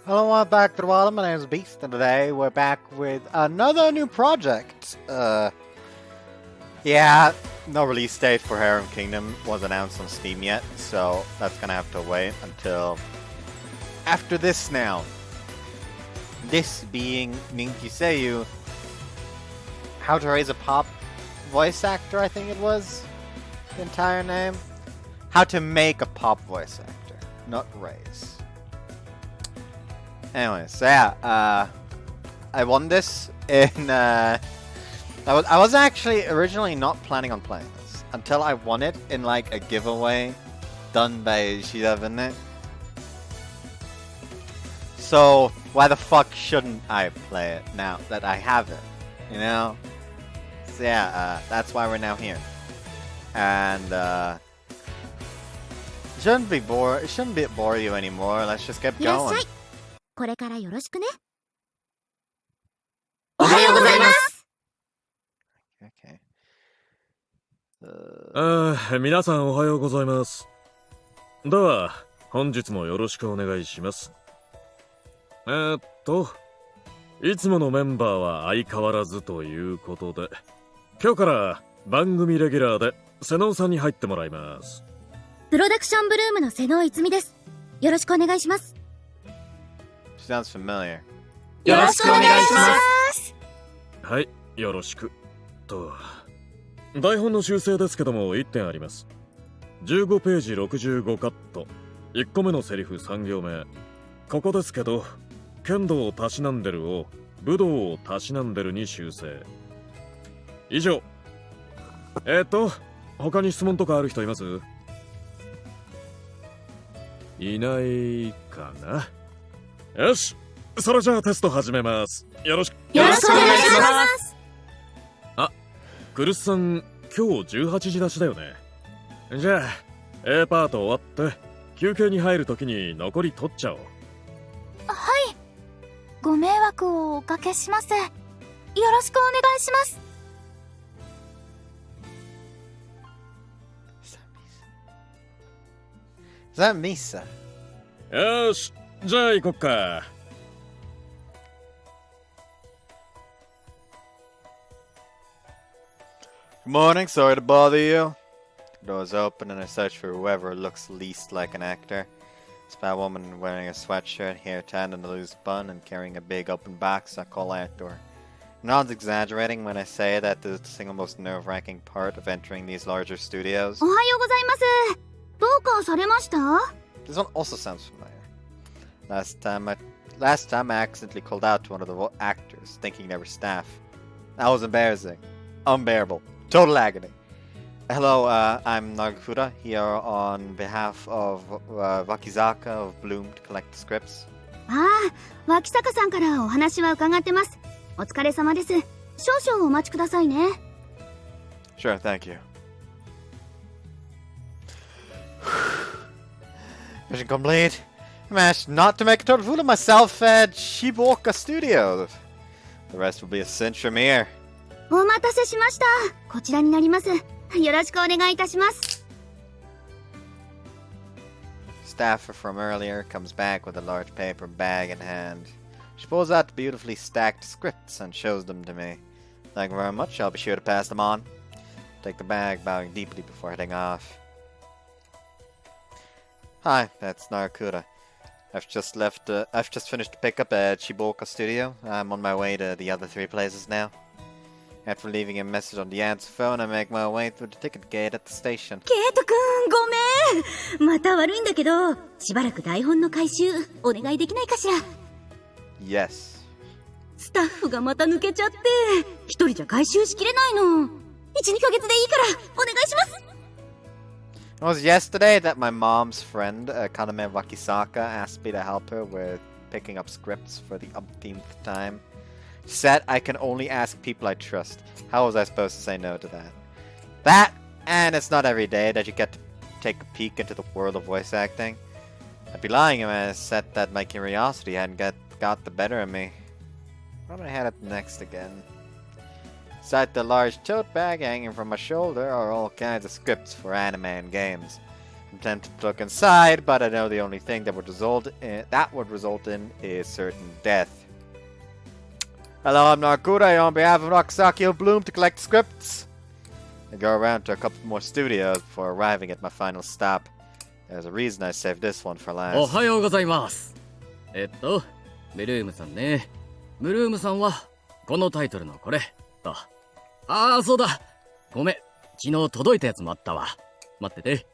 Hello, welcome back to the world. My name is Beast, and today we're back with another new project. Yeah, no release date for Harem Kingdom was announced on Steam yet, so that's gonna have to wait until after this now. This being Ninki Seiyuu, How to Raise a Pop Voice Actor, I think it was the entire name. How to Make a Pop Voice Actor, not raise. Anyway, so yeah, I won this in, I was actually originally not planning on playing this until I won it in like a giveaway done by Shirabune. So why the fuck shouldn't I play it now that I have it, you know? So yeah, that's why we're now here. And it shouldn't bore you anymore. Let's just get going. これからよろしくね。おはようございます。皆さんおはようございます。では、本日もよろしくお願いします。いつものメンバーは相変わらずということで、今日から番組レギュラーで瀬能さんに入ってもらいます。プロダクションブルームの瀬能いつみです。よろしくお願いします。Sounds familiar. よろしくお願いします。はい、よろしく。と、台本の修正ですけども1点あります。15ページ65カット。1個目のセリフ3行目。ここですけど、剣道をたしなんでるを武道をたしなんでるに修正。以上。他に質問とかある人います？いないかな？よし、それじゃあテスト始めます。よろしくお願いします。あ、クルスさん、今日18時出しだよね。じゃあ A パート終わって休憩に入るときに残り取っちゃおう。はい、ご迷惑をおかけします。よろしくお願いします。Is that Misa? よし、じゃあ行こっか。Good morning, sorry to bother you. The door's open and I search for whoever looks least like an actor. It's a woman wearing a sweatshirt, hair tied in a loose bun, and carrying a big open box I call outdoor. I'm not exaggerating when I say that this is the single most nerve-wracking part of entering these larger studios. おはようございます。どうかされました？ This one also sounds familiar. Last time I accidentally called out to one of the actors, thinking they were staff. That was embarrassing. Unbearable. Total agony. Hello, I'm Nagakura, here on behalf of Wakizaka of Bloom to collect the scripts. ああ、脇坂さんからお話は伺ってます。お疲れ様です。少々お待ちくださいね。Sure, thank you. Mission complete. I managed not to make a total fool of myself at Shibuoka Studios. The rest will be a cinch from here. お待たせしました。こちらになります。よろしくお願いいたします。Staffer from earlier comes back with a large paper bag in hand. She pulls out the beautifully stacked scripts and shows them to me. Thank you very much. I'll be sure to pass them on. Take the bag, bowing deeply before heading off. Hi, that's Narakura. I've just finished the pickup at Shibuoka Studio. I'm on my way to the other three places now. After leaving a message on the answer phone, I make my way through the ticket gate at the station. ケイトくん、ごめん。また悪いんだけど、しばらく台本の回収お願いできないかしら。Yes. スタッフがまた抜けちゃって、一人じゃ回収しきれないの。1、2ヶ月でいいからお願いします。It was yesterday that my mom's friend, Kaname Wakisaka, asked me to help her with picking up scripts for the umpteenth time. She said I can only ask people I trust. How was I supposed to say no to that? That, and it's not every day that you get to take a peek into the world of voice acting. I'd be lying if I said that my curiosity hadn't got the better of me. Where am I headed next again? Inside the large tote bag hanging from my shoulder are all kinds of scripts for anime and games. I'm tempted to look inside, but I know the only thing that would result in is certain death. Hello, I'm Narkuda on behalf of Nakasaki Bloom to collect scripts. I go around to a couple more studios before arriving at my final stop. There's a reason I saved this one for last. おはようございます。ブルームさんね。ブルームさんはこのタイトルのこれと。ああ、そうだ。ごめん。昨日届いたやつもあったわ。待ってて。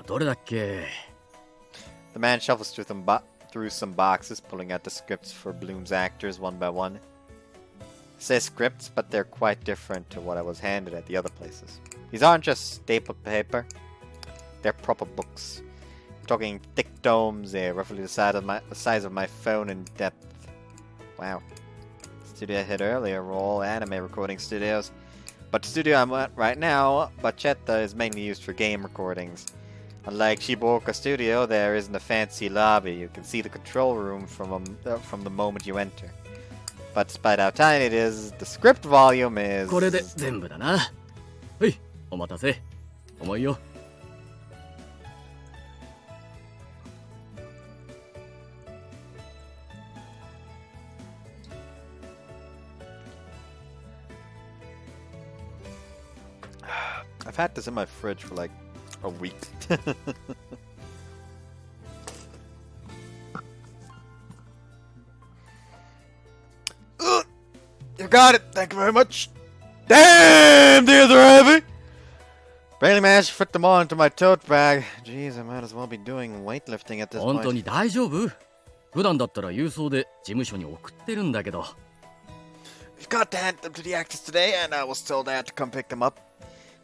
どれだっけ？ The man shuffles through some boxes, pulling out the scripts for Bloom's actors one by one. It says scripts, but they're quite different to what I was handed at the other places. These aren't just stapled paper. They're proper books. I'm talking thick domes, roughly the size of my phone in depth. Wow. Studio I hit earlier were all anime recording studios. But the studio I'm at right now, Bachetta, is mainly used for game recordings. Unlike Shibuoka Studio, there isn't a fancy lobby. You can see the control room from the moment you enter. But despite how tiny it is, the script volume is... これで全部だな。はい、お待たせ。重いよ。I've had this in my fridge for like a week. You got it! Thank you very much! Damn, these are heavy! Barely managed to fit them all into my tote bag. Jeez, I might as well be doing weightlifting at this 本当 point. に大丈夫？普段だったら郵送で事務所に送ってるんだけど。We got to hand them to the actors today, and I was told I had to come pick them up.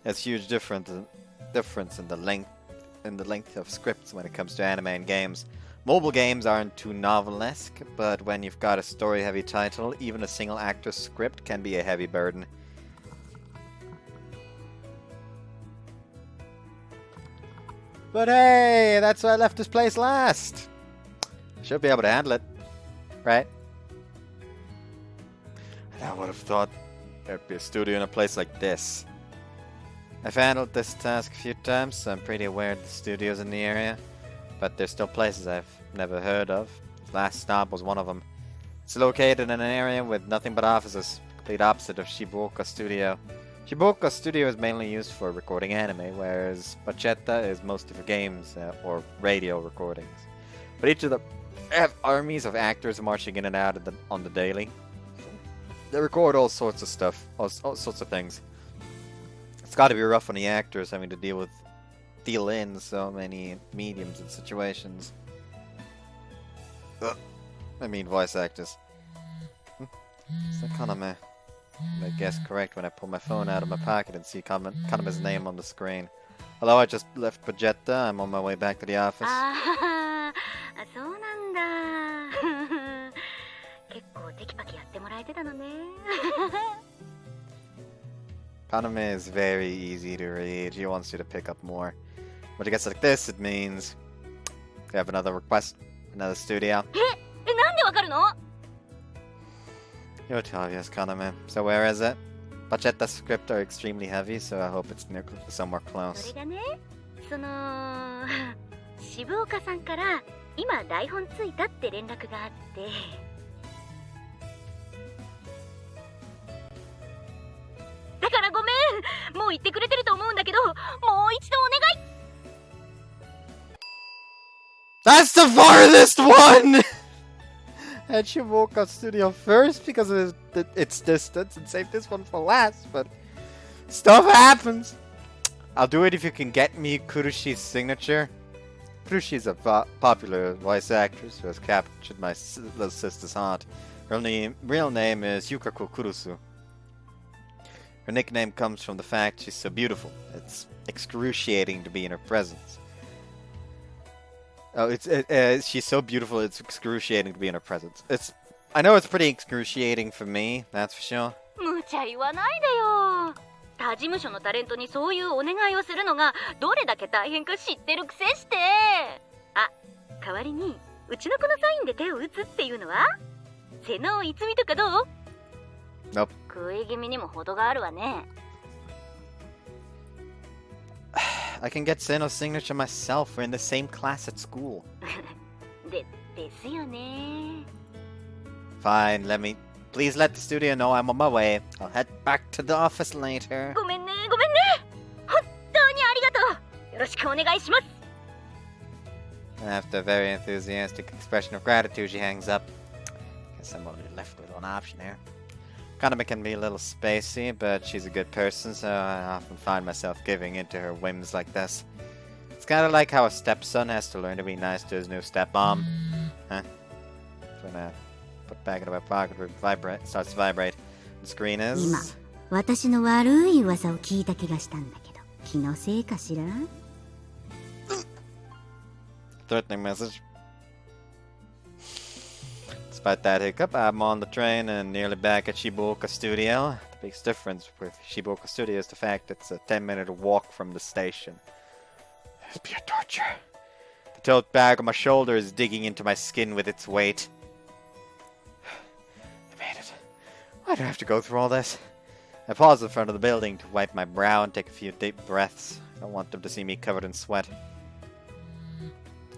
There's huge difference in the length of scripts when it comes to anime and games. Mobile games aren't too novel-esque, but when you've got a story-heavy title, even a single actor's script can be a heavy burden. But hey, that's why I left this place last. Should be able to handle it, right? I would have thought there'd be a studio in a place like this. I've handled this task a few times, so I'm pretty aware of the studios in the area. But there's still places I've never heard of. Last stop was one of them. It's located in an area with nothing but offices, complete opposite of Shibuoka Studio. Shibuoka Studio is mainly used for recording anime, whereas Bachetta is mostly for games or radio recordings. But each of them have armies of actors marching in and out on the daily. They record all sorts of stuff, all sorts of things. It's got to be rough on the actors having to deal in so many mediums and situations. I mean voice actors. It's the Kaname. I guess correct when I pull my phone out of my pocket and see Kaname's name on the screen. Hello, I just left Bajetta. I'm on my way back to the office. そうなんだ。結構テキパキやってもらえてたのね。Kaname is very easy to read. He wants you to pick up more. When it gets like this, it means you have another request, another studio. なんでわかるの？ You're too obvious, Kaname. So where is it? Bachetta's script are extremely heavy, so I hope it's somewhere そ close. れがね、渋岡さんから今台本ついたって連絡があって。だからごめん、もう言ってくれてると思うんだけど、もう一度お願い。That's the farthest one! I should walk out studio first because of its distance and save this one for last, but stuff happens. I'll do it if you can get me Kurushi's signature. Kurushi's a popular voice actress who has captured my little sister's heart. Her real name is Yukako Kurusu. Her nickname comes from the fact she's so beautiful. It's excruciating to be in her presence. Oh, she's so beautiful, it's excruciating to be in her presence. I know it's pretty excruciating for me, that's for sure. 無茶言わないでよ。他事務所のタレントにそういうお願いをするのがどれだけ大変か知ってるくせして。あ、代わりにうちの子のサインで手を打つっていうのは瀬能逸美とかどう？ Nope. 食い気味にも程があるわね。I can get Seno's signature myself. We're in the same class at school. ですよね。 Fine, please let the studio know I'm on my way. I'll head back to the office later. ごめんね、ごめんね。本当にありがとう。よろしくお願いします。 After a very enthusiastic expression of gratitude, she hangs up. Guess I'm only left with one option here. Kaname can be a little spacey, but she's a good person, so I often find myself giving in to her whims like this. It's kind of like how a stepson has to learn to be nice to his new stepmom. Huh? Put back into my pocket, starts to vibrate. The screen 今 is... 私の悪い噂を聞いた気がしたんだけど、気のせいかしら？ Threatening message. Despite that hiccup, I'm on the train and nearly back at Shibuoka Studio. The biggest difference with Shibuoka Studio is the fact it's a 10-minute walk from the station. It's pure torture. The tote bag on my shoulder is digging into my skin with its weight. I made it. Why do I have to go through all this? I pause in front of the building to wipe my brow and take a few deep breaths. I don't want them to see me covered in sweat.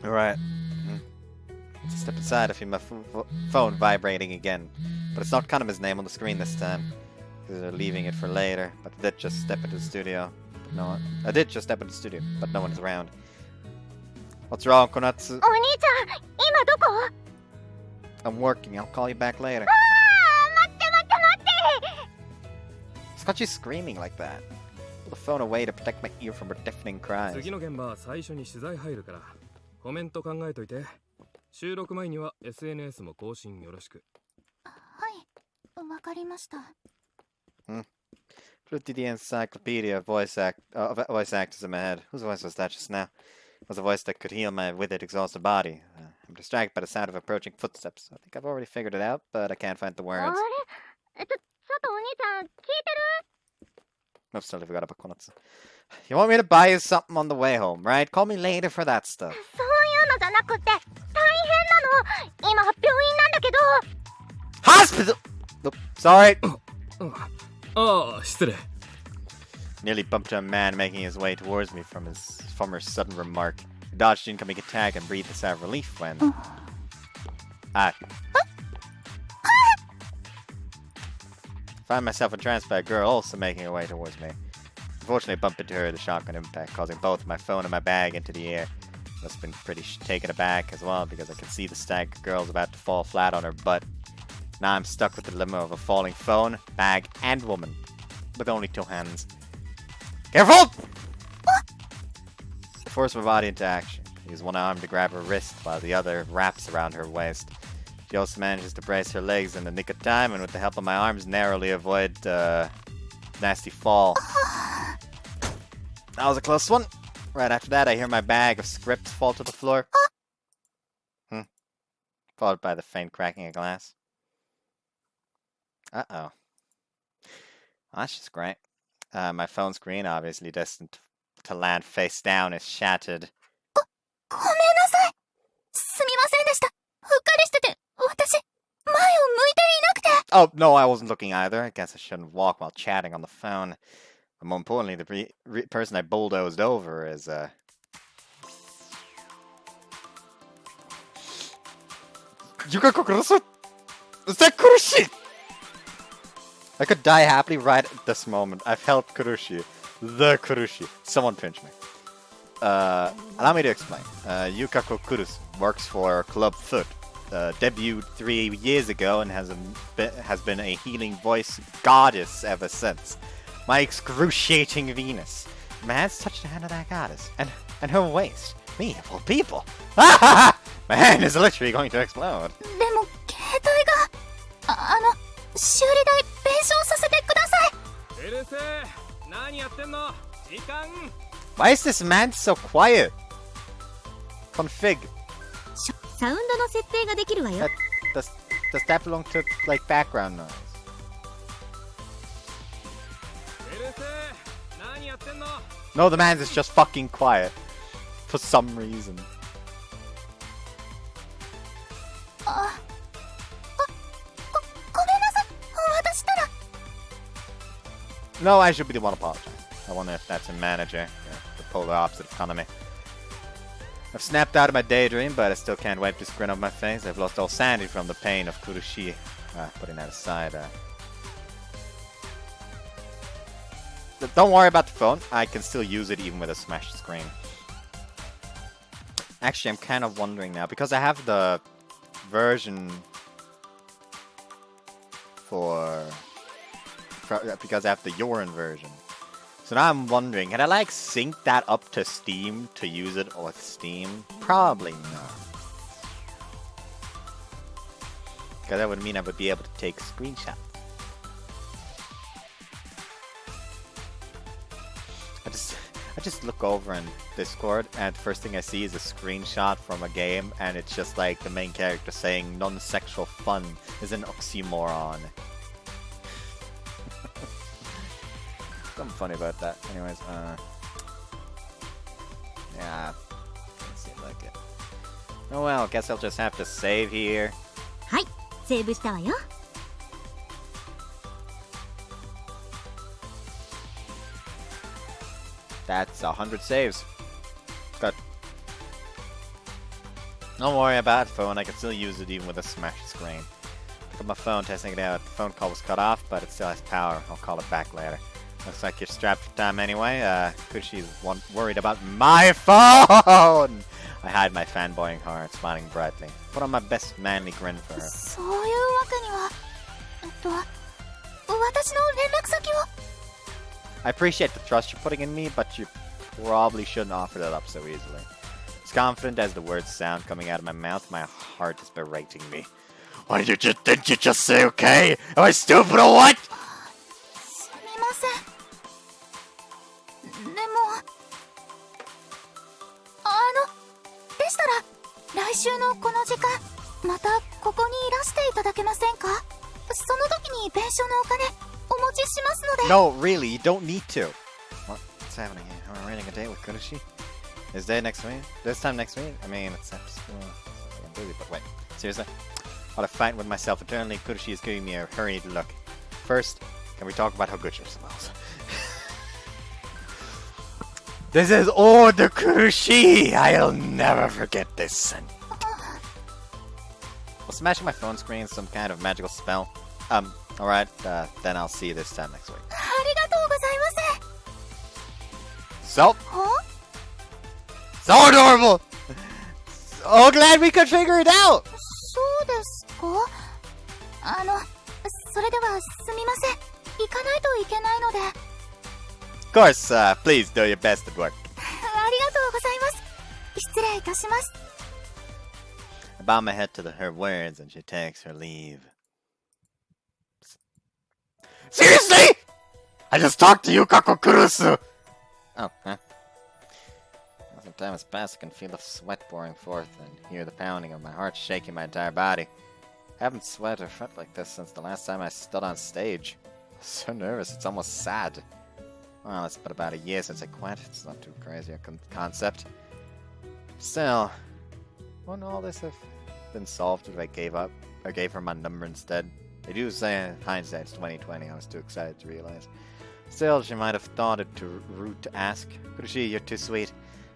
Alright. Step inside, I feel my phone vibrating again. But it's not Kaname's name on the screen this time. Because they're leaving it for later. But I did just step into the studio. But no one's around. What's wrong, Konatsu? お兄ちゃん、今どこ？ I'm working, I'll call you back later. 待って待って待って。 It's got you screaming like that. Pull the phone away to protect my ear from her deafening cries. 次の現場は最初に取材入るからコメント考えといて。収録前には SNS も更新よろしく。はい、わかりました。Flipped the encyclopedia of voice actors in my head. Whose voice was that just now? It was a voice that could heal my withered, exhausted body. I'm distracted by the sound of approaching footsteps. I think I've already figured it out, but I can't find the あ words. れ？ちょっとお兄ちゃん、聞いてる？ Oops, totally forgot about Konatsu. You want me to buy you something on the way home, right? Call me later for that stuff. そういうのじゃなくて、大変なの。今、病院なんだけど。 Hospital! Nope, sorry. ああ、失礼。 Nearly bumped into a man making his way towards me from her sudden remark. I dodged the incoming attack and breathed a sigh of relief when... Find myself entranced by a girl also making her way towards me. Unfortunately, I bumped into her with a shotgun impact, causing both my phone and my bag into the air. Must have been pretty taken aback as well, because I could see the stag girl's about to fall flat on her butt. Now I'm stuck with the dilemma of a falling phone, bag, and woman. With only two hands. Careful! I force my body into action. I use one arm to grab her wrist, while the other wraps around her waist. She also manages to brace her legs in the nick of time, and with the help of my arms, narrowly avoid nasty fall. That was a close one. Right after that, I hear my bag of scripts fall to the floor. Followed by the faint cracking of glass. Uh-oh. Well, that's just great. My phone screen, obviously destined to land face down, is shattered. ごめんなさい。すみませんでした。うっかりしてて、私、前を向いていなくて。 Oh, no, I wasn't looking either. I guess I shouldn't walk while chatting on the phone. But more importantly, the person I bulldozed over is, I could die happily right at this moment. I felt Kurushi. The Kurushi. Someone pinch me. Allow me to explain. Yukako Kurusu works for Club Foot. Debuted 3 years ago and has been a healing voice goddess ever since. My excruciating Venus. My hands touched the hand of that goddess. And her waist. Me, of all people. My hand is literally going to explode. でも、携帯が、修理代弁償させてください。エルセ何やってんの？時間。 Why is this man so quiet? Config. サウンドの設定ができるわよ。Does that belong to, like, background noise? エルセ何やってんの？ No, the man is just fucking quiet. For some reason. ごめんなさい。渡したら。 No, I should be the one apologizing. I wonder if that's a manager. Yeah, polar opposite of Kaname. I've snapped out of my daydream, but I still can't wipe this grin off my face. I've lost all sanity from the pain of Kurushi. Putting that aside, don't worry about the phone. I can still use it even with a smashed screen. Actually, I'm kind of wondering now, because I have the version because I have the Yorin version. So now I'm wondering, can I like sync that up to Steam to use it with Steam? Probably not. Because that would mean I would be able to take a screenshot. I just look over in Discord and the first thing I see is a screenshot from a game and it's just like the main character saying non-sexual fun is an oxymoron. Something funny about that. Anyways, yeah, doesn't seem like it. Oh well, guess I'll just have to save here. はい、セーブしたわよ。That's 100 saves. Good. Don't worry about the phone, I can still use it even with a smashed screen. Look at my phone, testing it out. The phone call was cut off, but it still has power. I'll call it back later. Looks like you're strapped for time anyway. Kushi's worried about my phone! I hide my fanboying heart, smiling brightly. Put on my best manly grin for her. そういうわけには、私の連絡先を。I appreciate the trust you're putting in me, but you probably shouldn't offer that up so easily. As confident as the words sound coming out of my mouth, my heart is berating me. What did you just say, okay? Am I stupid or what? すみません。でも、でしたら、来週のこの時間、またここにいらしていただけませんか？その時に弁償のお金、お持ちしますので。No, really, you don't need to. What's happening here? Am I arranging a date with Kurushi? Is day next week? This time next week? I mean, it's after school. I'm busy, but wait. Seriously? While I fight with myself eternally, Kurushi is giving me a hurried look. First, can we talk about how good she smells? This is Eau de Kurushi! I'll never forget this scent. Well, smashing my phone screen is some kind of magical spell. Alright, then I'll see you this time next week. ありがとうございます。 So, so adorable! So glad we could figure it out! そうですか？それではすみません。行かないといけないので。Of course, please do your best at work. ありがとうございます。失礼いたします。 I bow my head to her words and she takes her leave. Seriously? I just talked to you, Kakokurusu! Oh, huh? Some time has passed, I can feel the sweat pouring forth and hear the pounding of my heart shaking my entire body. I haven't sweat or felt like this since the last time I stood on stage. I'm so nervous, it's almost sad. Well, it's been about a year since I quit. It's not too crazy a concept. Still, wouldn't all this have been solved if I gave up? Or gave her my number instead? They do say hindsight's 20/20. I was too excited to realize. Still, she might have thought it too rude to ask. Kurushi, you're too sweet.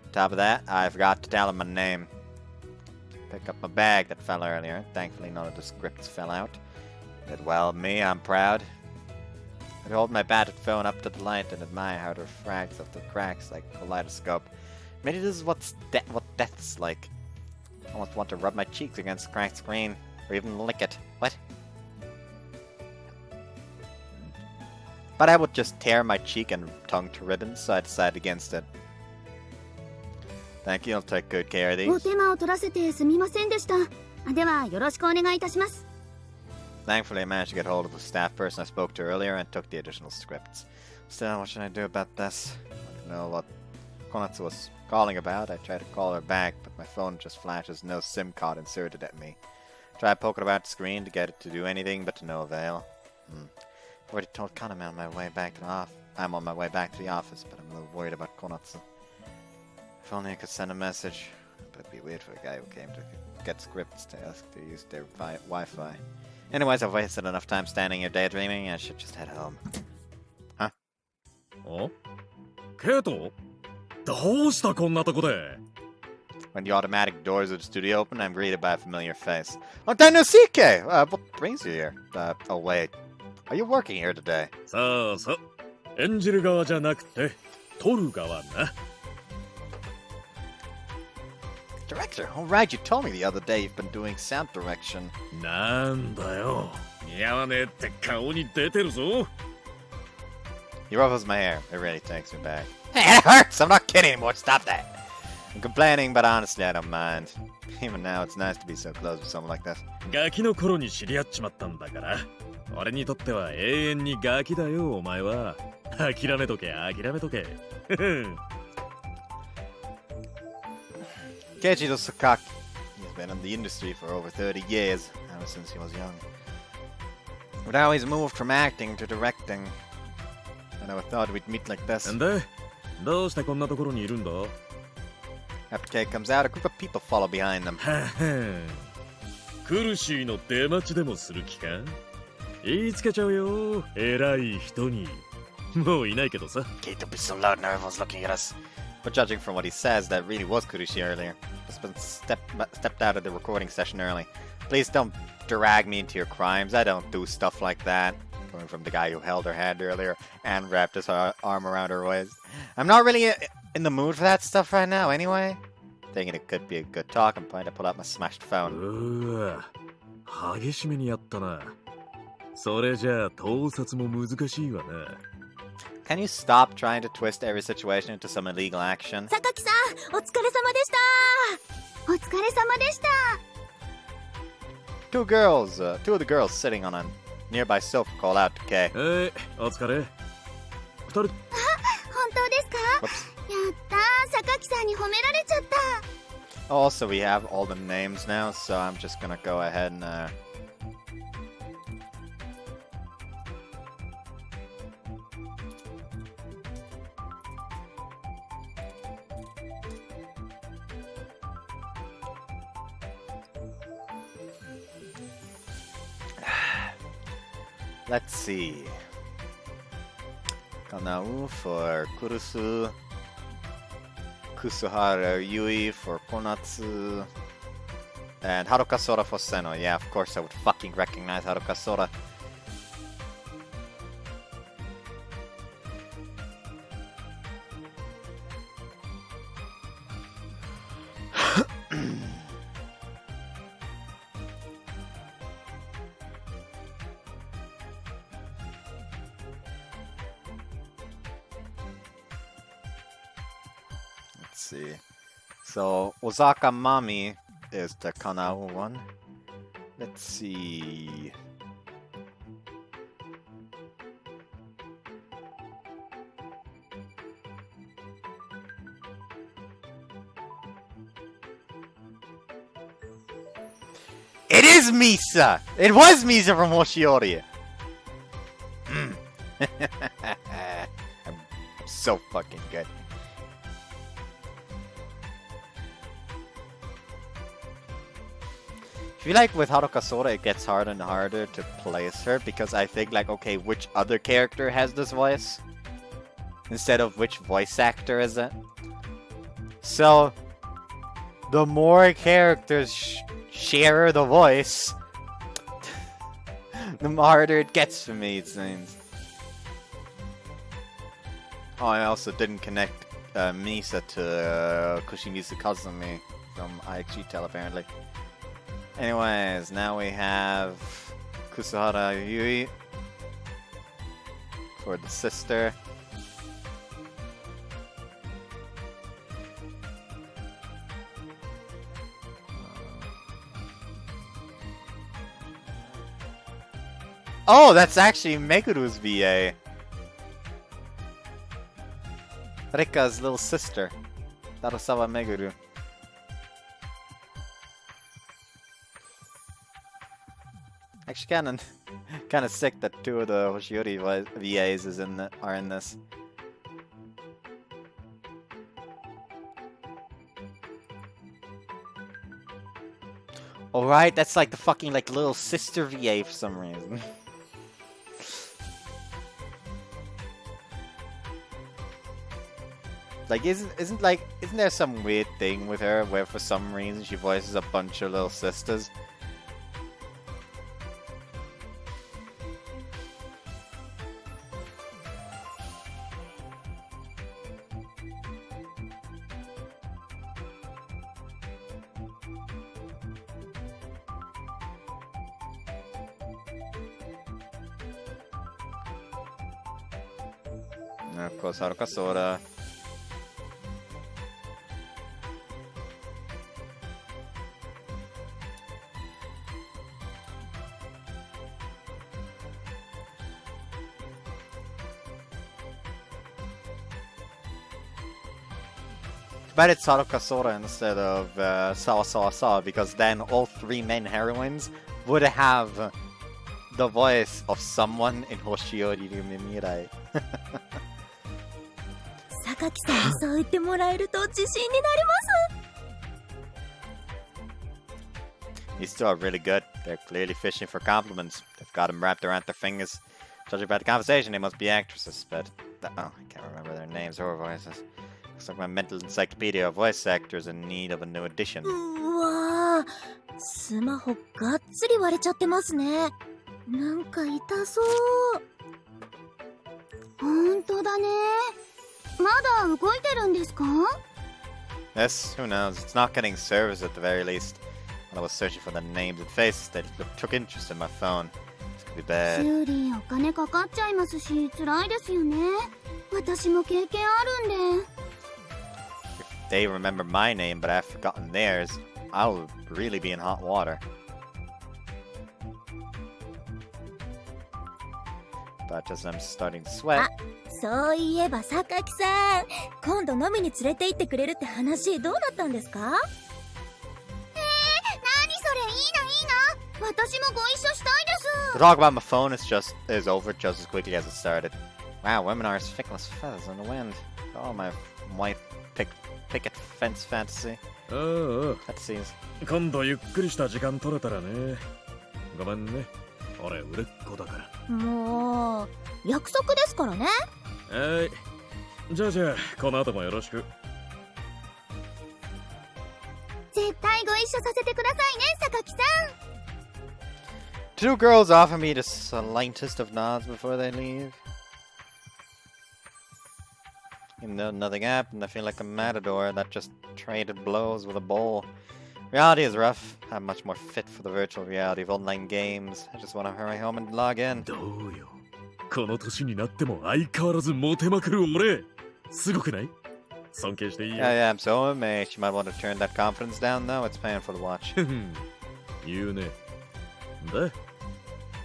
On top of that, I forgot to tell him my name. Pick up my bag that fell earlier. Thankfully, none of the scripts fell out. Did well, me. I'm proud. I'd hold my battered phone up to the light and admire how it refracts off the cracks like a kaleidoscope. Maybe this is what death's like. I almost want to rub my cheeks against the cracked screen, or even lick it. What? But I would just tear my cheek and tongue to ribbons, so I decided against it. Thank you, I'll take good care of these. お手間を取らせてすみませんでした。ではよろしくお願いいたします。 Thankfully, I managed to get hold of the staff person I spoke to earlier and took the additional scripts. Still, what should I do about this? I don't know what Konatsu was calling about. I tried to call her back, but my phone just flashes no SIM card inserted at me. Tried poking about the screen to get it to do anything, but to no avail. I've already told Kaname on my way back to the office. I'm on my way back to the office, but I'm a little worried about Konatsu. If only I could send a message. But it'd be weird for a guy who came to get scripts to ask to use their Wi-Fi. Anyways, I've wasted enough time standing here daydreaming. I should just head home. Huh? あケイトどうしたこんなとこで When the automatic doors of the studio open, I'm greeted by a familiar face. Oh, Dainosuke! What brings you here? Oh wait. Are you working here today? そうそう。演じる側じゃなくて、撮る側な。Director, alright, you told me the other day you've been doing sound direction. なんだよ。似合わねえって顔に出てるぞ。He ruffles my hair. It really takes me back. Hey, it hurts! I'm not kidding anymore. Stop that! I'm complaining, but honestly, I don't mind. Even now, it's nice to be so close with someone like this. ガキの頃に知り合っちまったんだから。俺にとっては永遠にガキだよ、お前は。諦めとけ、諦めとけ。Keiichiro Sakaki. He's been in the industry for over 30 years, ever since he was young. But now he's moved from acting to directing. I never thought we'd meet like this. なんでどうしてこんなところにいるんだ After Kei comes out, a group of people follow behind them. ははクルシーの出待ちでもする気か言いつけちゃうよ、偉い人に。もういないけどさ。Kei, don't be so loud now, everyone's looking at us. But judging from what he says, that really was Kurushi earlier. Just been stepped out of the recording session early. Please don't drag me into your crimes. I don't do stuff like that. Coming from the guy who held her hand earlier and wrapped his arm around her waist. I'm not really in the mood for that stuff right now anyway. Thinking it could be a good talking point, I pull out my smashed phone. うわ、激しめにやったな。それじゃあ盗撮も難しいわな。Can you stop trying to twist every situation into some illegal action? 榊さん、お疲れ様でした。お疲れ様でした。two of the girls sitting on a nearby sofa call out to Kei. お疲れ。二人。本当ですか？ Whoops. やったー、榊さんに褒められちゃった。 Also, we have all the names now, so I'm just gonna go ahead and let's see. Kanao for Kurusu. Kusuhara Yui for Konatsu. And Haruka Sora for Seno. Yeah, of course I would fucking recognize Haruka Sora. Let's see. So Ozaka Mami is the Kanao one. Let's see. It is Misa! It was Misa from Hoshiori! I'm so fucking good. I feel like with Haruka Sora it gets harder and harder to place her because I think like, okay, which other character has this voice? Instead of which voice actor is it? So, the more characters share the voice, the harder it gets for me, it seems. Oh, I also didn't connect Misa to Kushimizu Kazumi from IXG Tel apparently. Anyways, now we have Kusuhara Yui for the sister. Oh, that's actually Meguru's VA. Rika's little sister, Tarosawa Meguru. Actually, kind of sick that two of the Hoshiori VAs are in this. All right, that's like the fucking like little sister VA for some reason. Like, isn't there some weird thing with her where for some reason she voices a bunch of little sisters? And of course, Haruka Sora. But it's Haruka Sora instead of Sawa Sawa Sawa, because then all three main heroines would have the voice of someone in Hoshiori Mirai. 榊さんにそう言ってもらえると自信になります。 These two are really good. They're clearly fishing for compliments. They've got them wrapped around their fingers. Judging by the conversation, they must be actresses, but I can't remember their names or voices. Looks like my mental encyclopedia of voice actors in need of a new edition. うわー、スマホがっつり割れちゃってますね。なんか痛そう。ほんとだね。まだ動いてるんですか? Yes, who knows? It's not getting service at the very least. When I was searching for the names and faces, they took interest in my phone. This could be bad. 修理お金かかっちゃいますし、辛いですよね。私も経験あるんで。If they remember my name but I've forgotten theirs, I'll really be in hot water. But as I'm starting to sweat... そういえば榊さん、今度飲みに連れて行ってくれるって話どうなったんですか？何それ、いいな。私もご一緒したいです。 The talk about my phone is over just as quickly as it started. Wow, women are as fickle as feathers in the wind. Oh, my white picket fence fantasy. ああ、 Fantasies. 今度ゆっくりした時間取れたらね。ごめんね。俺売れっ子だから。もう約束ですからね。はい。じゃあこの後もよろしく。絶対ご一緒させてくださいね、榊さん。 Two girls offer me the slightest of nods before they leave. Even though nothing happened, I feel like a matador that just traded blows with a bull. Reality is rough. I'm much more fit for the virtual reality of online games. I just want to hurry home and log in. どうよ。この年になっても相変わらずモテまくる俺。すごくない？尊敬していいよ。Yeah, I'm so amazed. You might want to turn that confidence down, though. It's paying for the watch. 言うね。で、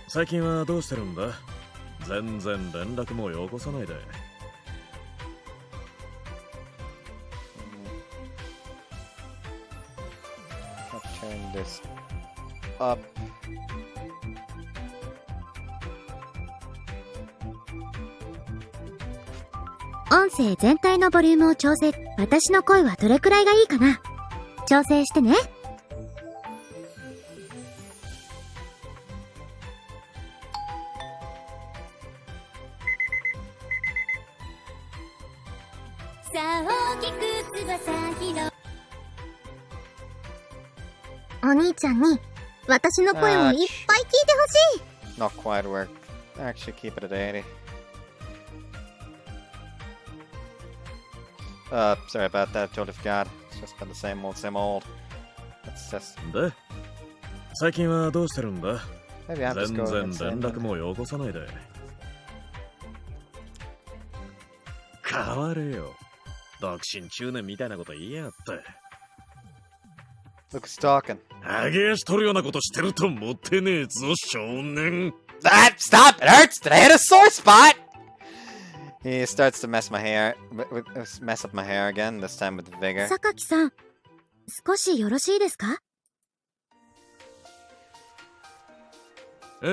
最近はどうしてるんだ？全然連絡もよこさないで。I'll turn this up. 音声全体のボリュームを調整。私の声はどれくらいがいいかな？調整してね。さあ大きく翼広ろ。お兄ちゃんに私の声をいっぱい聞いてほしい。 Not quite work. Actually, keep it at 80. Sorry about that. Totally forgot. It's just been the same old. That's just... で、最近はどうしてるんだ？ Maybe I'm just 全 going 然 insane. 連絡もよこさないで。変われよ。独身中年みたいなこと言いやがって。Look who's talking. 揚げ足取るようなことしてるとモテねえぞ、少年。Stop! It hurts! Did I hit a sore spot? He starts to mess up my hair again, this time with vigor. 榊さん、少しよろしいですか？お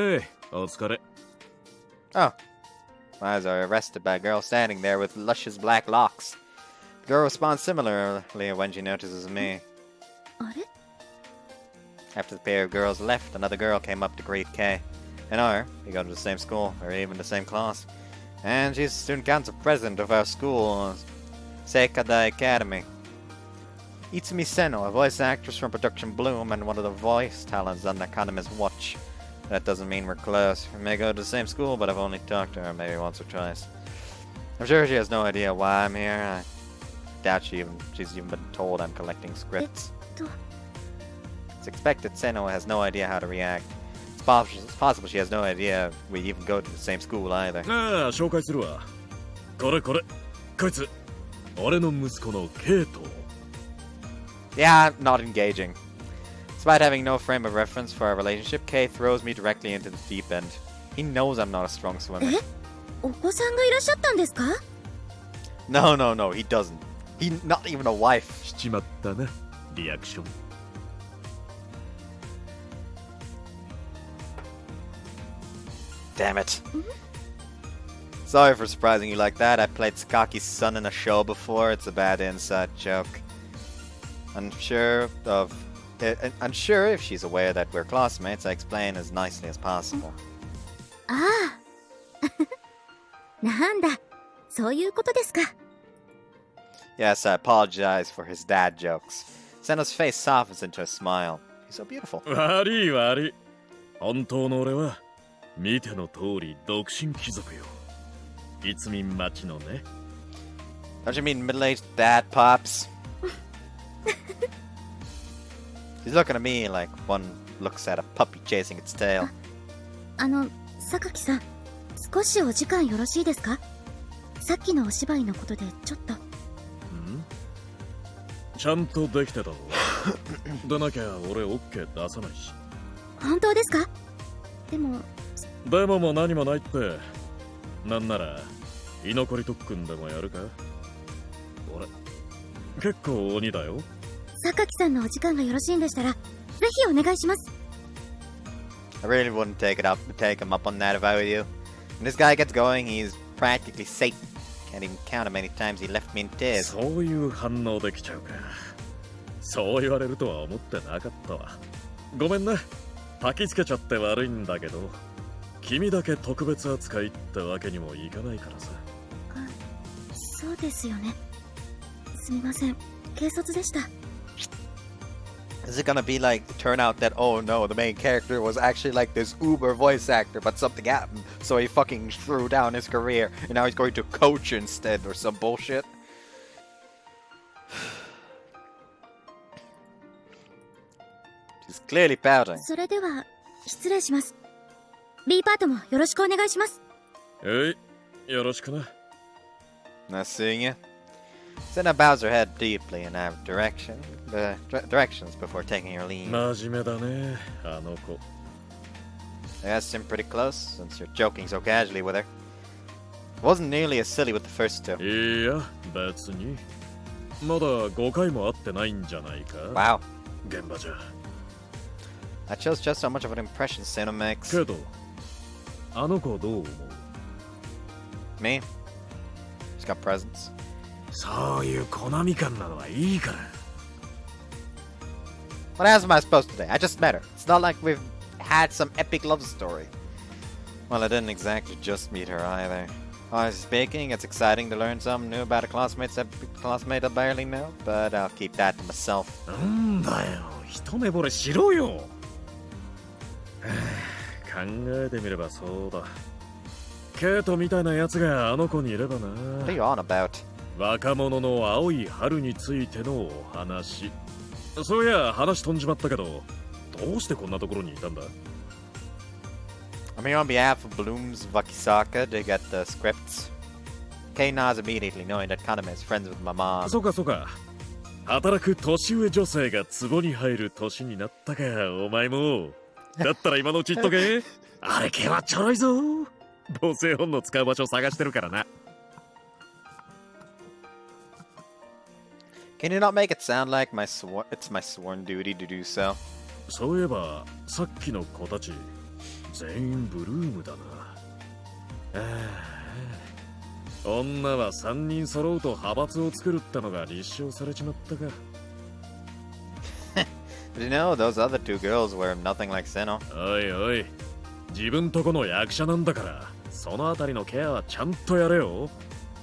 疲れ。 Oh. My eyes are arrested by a girl standing there with luscious black locks. The girl responds similarly when she notices me. あれ？ After the pair of girls left, another girl came up to greet Kay. I know her. We go to the same school, or even the same class. And she's student council president of our school. Seikadai Academy. Itsumi Seno, a voice actress from Production Bloom and one of the voice talents on Nakaname's watch. That doesn't mean we're close. We may go to the same school, but I've only talked to her maybe once or twice. I'm sure she has no idea why I'm here. I doubt she's even been told I'm collecting scripts. It's expected Seno has no idea how to react. It's possible she has no idea we even go to the same school either. ああ、紹介するわ。これ。こいつ、俺の息子のケイト。Yeah, not engaging. Despite having no frame of reference for our relationship, Kay throws me directly into the deep end. He knows I'm not a strong swimmer. お子さんがいらっしゃったんですか？ No, he doesn't. He's not even a wife. しちまったな、リアクション。Damn it. Sorry for surprising you like that. I played Sakaki's son in a show before. It's a bad inside joke. Unsure if she's aware that we're classmates, I explain as nicely as possible. ああ。なんだ、そういうことですか。Yes, I apologize for his dad jokes. Senna's face softens into a smile. He's so beautiful. 悪い。本当の俺は、見ての通り独身貴族よ。いつみん町のね。Don't you mean middle-aged dad pops? He's looking at me like one looks at a puppy chasing its tail. 榊さん、少しお時間よろしいですか？さっきのお芝居のことでちょっと。ちゃんとできてたろ。でなきゃ俺オッケー出さないし。本当ですか？でもも何もないって。なんなら居残り特訓でもやるか？俺結構鬼だよ。榊さんのお時間がよろしいんでしたら、ぜひお願いします。I really wouldn't take him up on that if I were you. When this guy gets going, he's practically Satan. Can't even count how many times he left me in tears. そういう反応できちゃうか。そう言われるとは思ってなかったわ。ごめんな。焚きつけちゃって悪いんだけど、君だけ特別扱いってわけにもいかないからさ。そうですよね。すみません。軽率でした。Is it gonna be like, turn out that, oh no, the main character was actually like this uber voice actor, but something happened, so he fucking threw down his career, and now he's going to coach instead, or some bullshit? She's clearly pouting. それでは、失礼します。B パートもよろしくお願いします。よろしくな。Nice seeing you. Senna bows her head deeply in our directions before taking her leave. 真面目だね、あの子。I asked him pretty close, since you're joking so casually with her. It wasn't nearly as silly with the first two. いや、別に。まだ5回も会ってないんじゃないか。Wow. 現場じゃ。That shows just how much of an impression Senna makes. けど、あの子どう思う？ Me? She's got presents. そういう好み感なのはいいから。What else am I supposed to do? I just met her. It's not like we've had some epic love story. Well, I didn't exactly just meet her either. Honestly speaking, it's exciting to learn something new about a classmate I barely know, but I'll keep that to myself. なんだよ、一目惚れしろよ。考えてみればそうだ。ケイトみたいなやつがあの子にいればな。What are you on about? 若者の青い春についてのお話。そういや話飛んじまったけど、どうしてこんなところにいたんだ？ I'm here on behalf of Bloom's Vakisaka to get the scripts. Kay nods immediately, knowing that Kaname is friends with my mom. そうか。働く年上女性が壺に入る年になったか、お前も。だったら今のうち言っとけ。あれ系はちょろいぞ。母性本能使う場所探してるからな。Can you not make it sound like it's my sworn duty to do so? そういえば、さっきの子たち、全員ブルームだな。女は3人揃うと派閥を作るってのが立証されちまったか。But you know, those other two girls were nothing like Seno. おい、自分とこの役者なんだから、そのあたりのケアはちゃんとやれよ。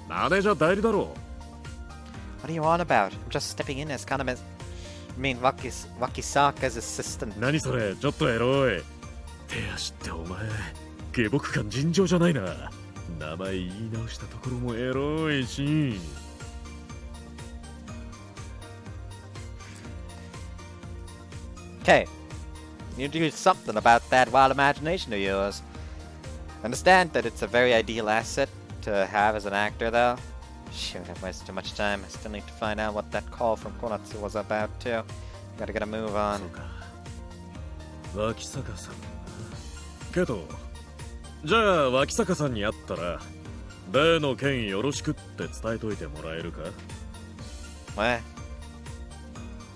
マネージャー代理だろ。What are you on about? I'm just stepping in as Kaname... Wakisaka's assistant. 何それ、ちょっとエロい。手足ってお前、下僕感尋常じゃないな。名前言い直したところもエロいし。Okay, you do something about that wild imagination of yours. Understand that it's a very ideal asset to have as an actor, though. Shoot, I've wasted too much time. I still need to find out what that call from Konatsu was about, too. Gotta get a move on. そうか。脇坂さん。けど、じゃあ脇坂さんに会ったら、例の件よろしくって伝えといてもらえるか？ What?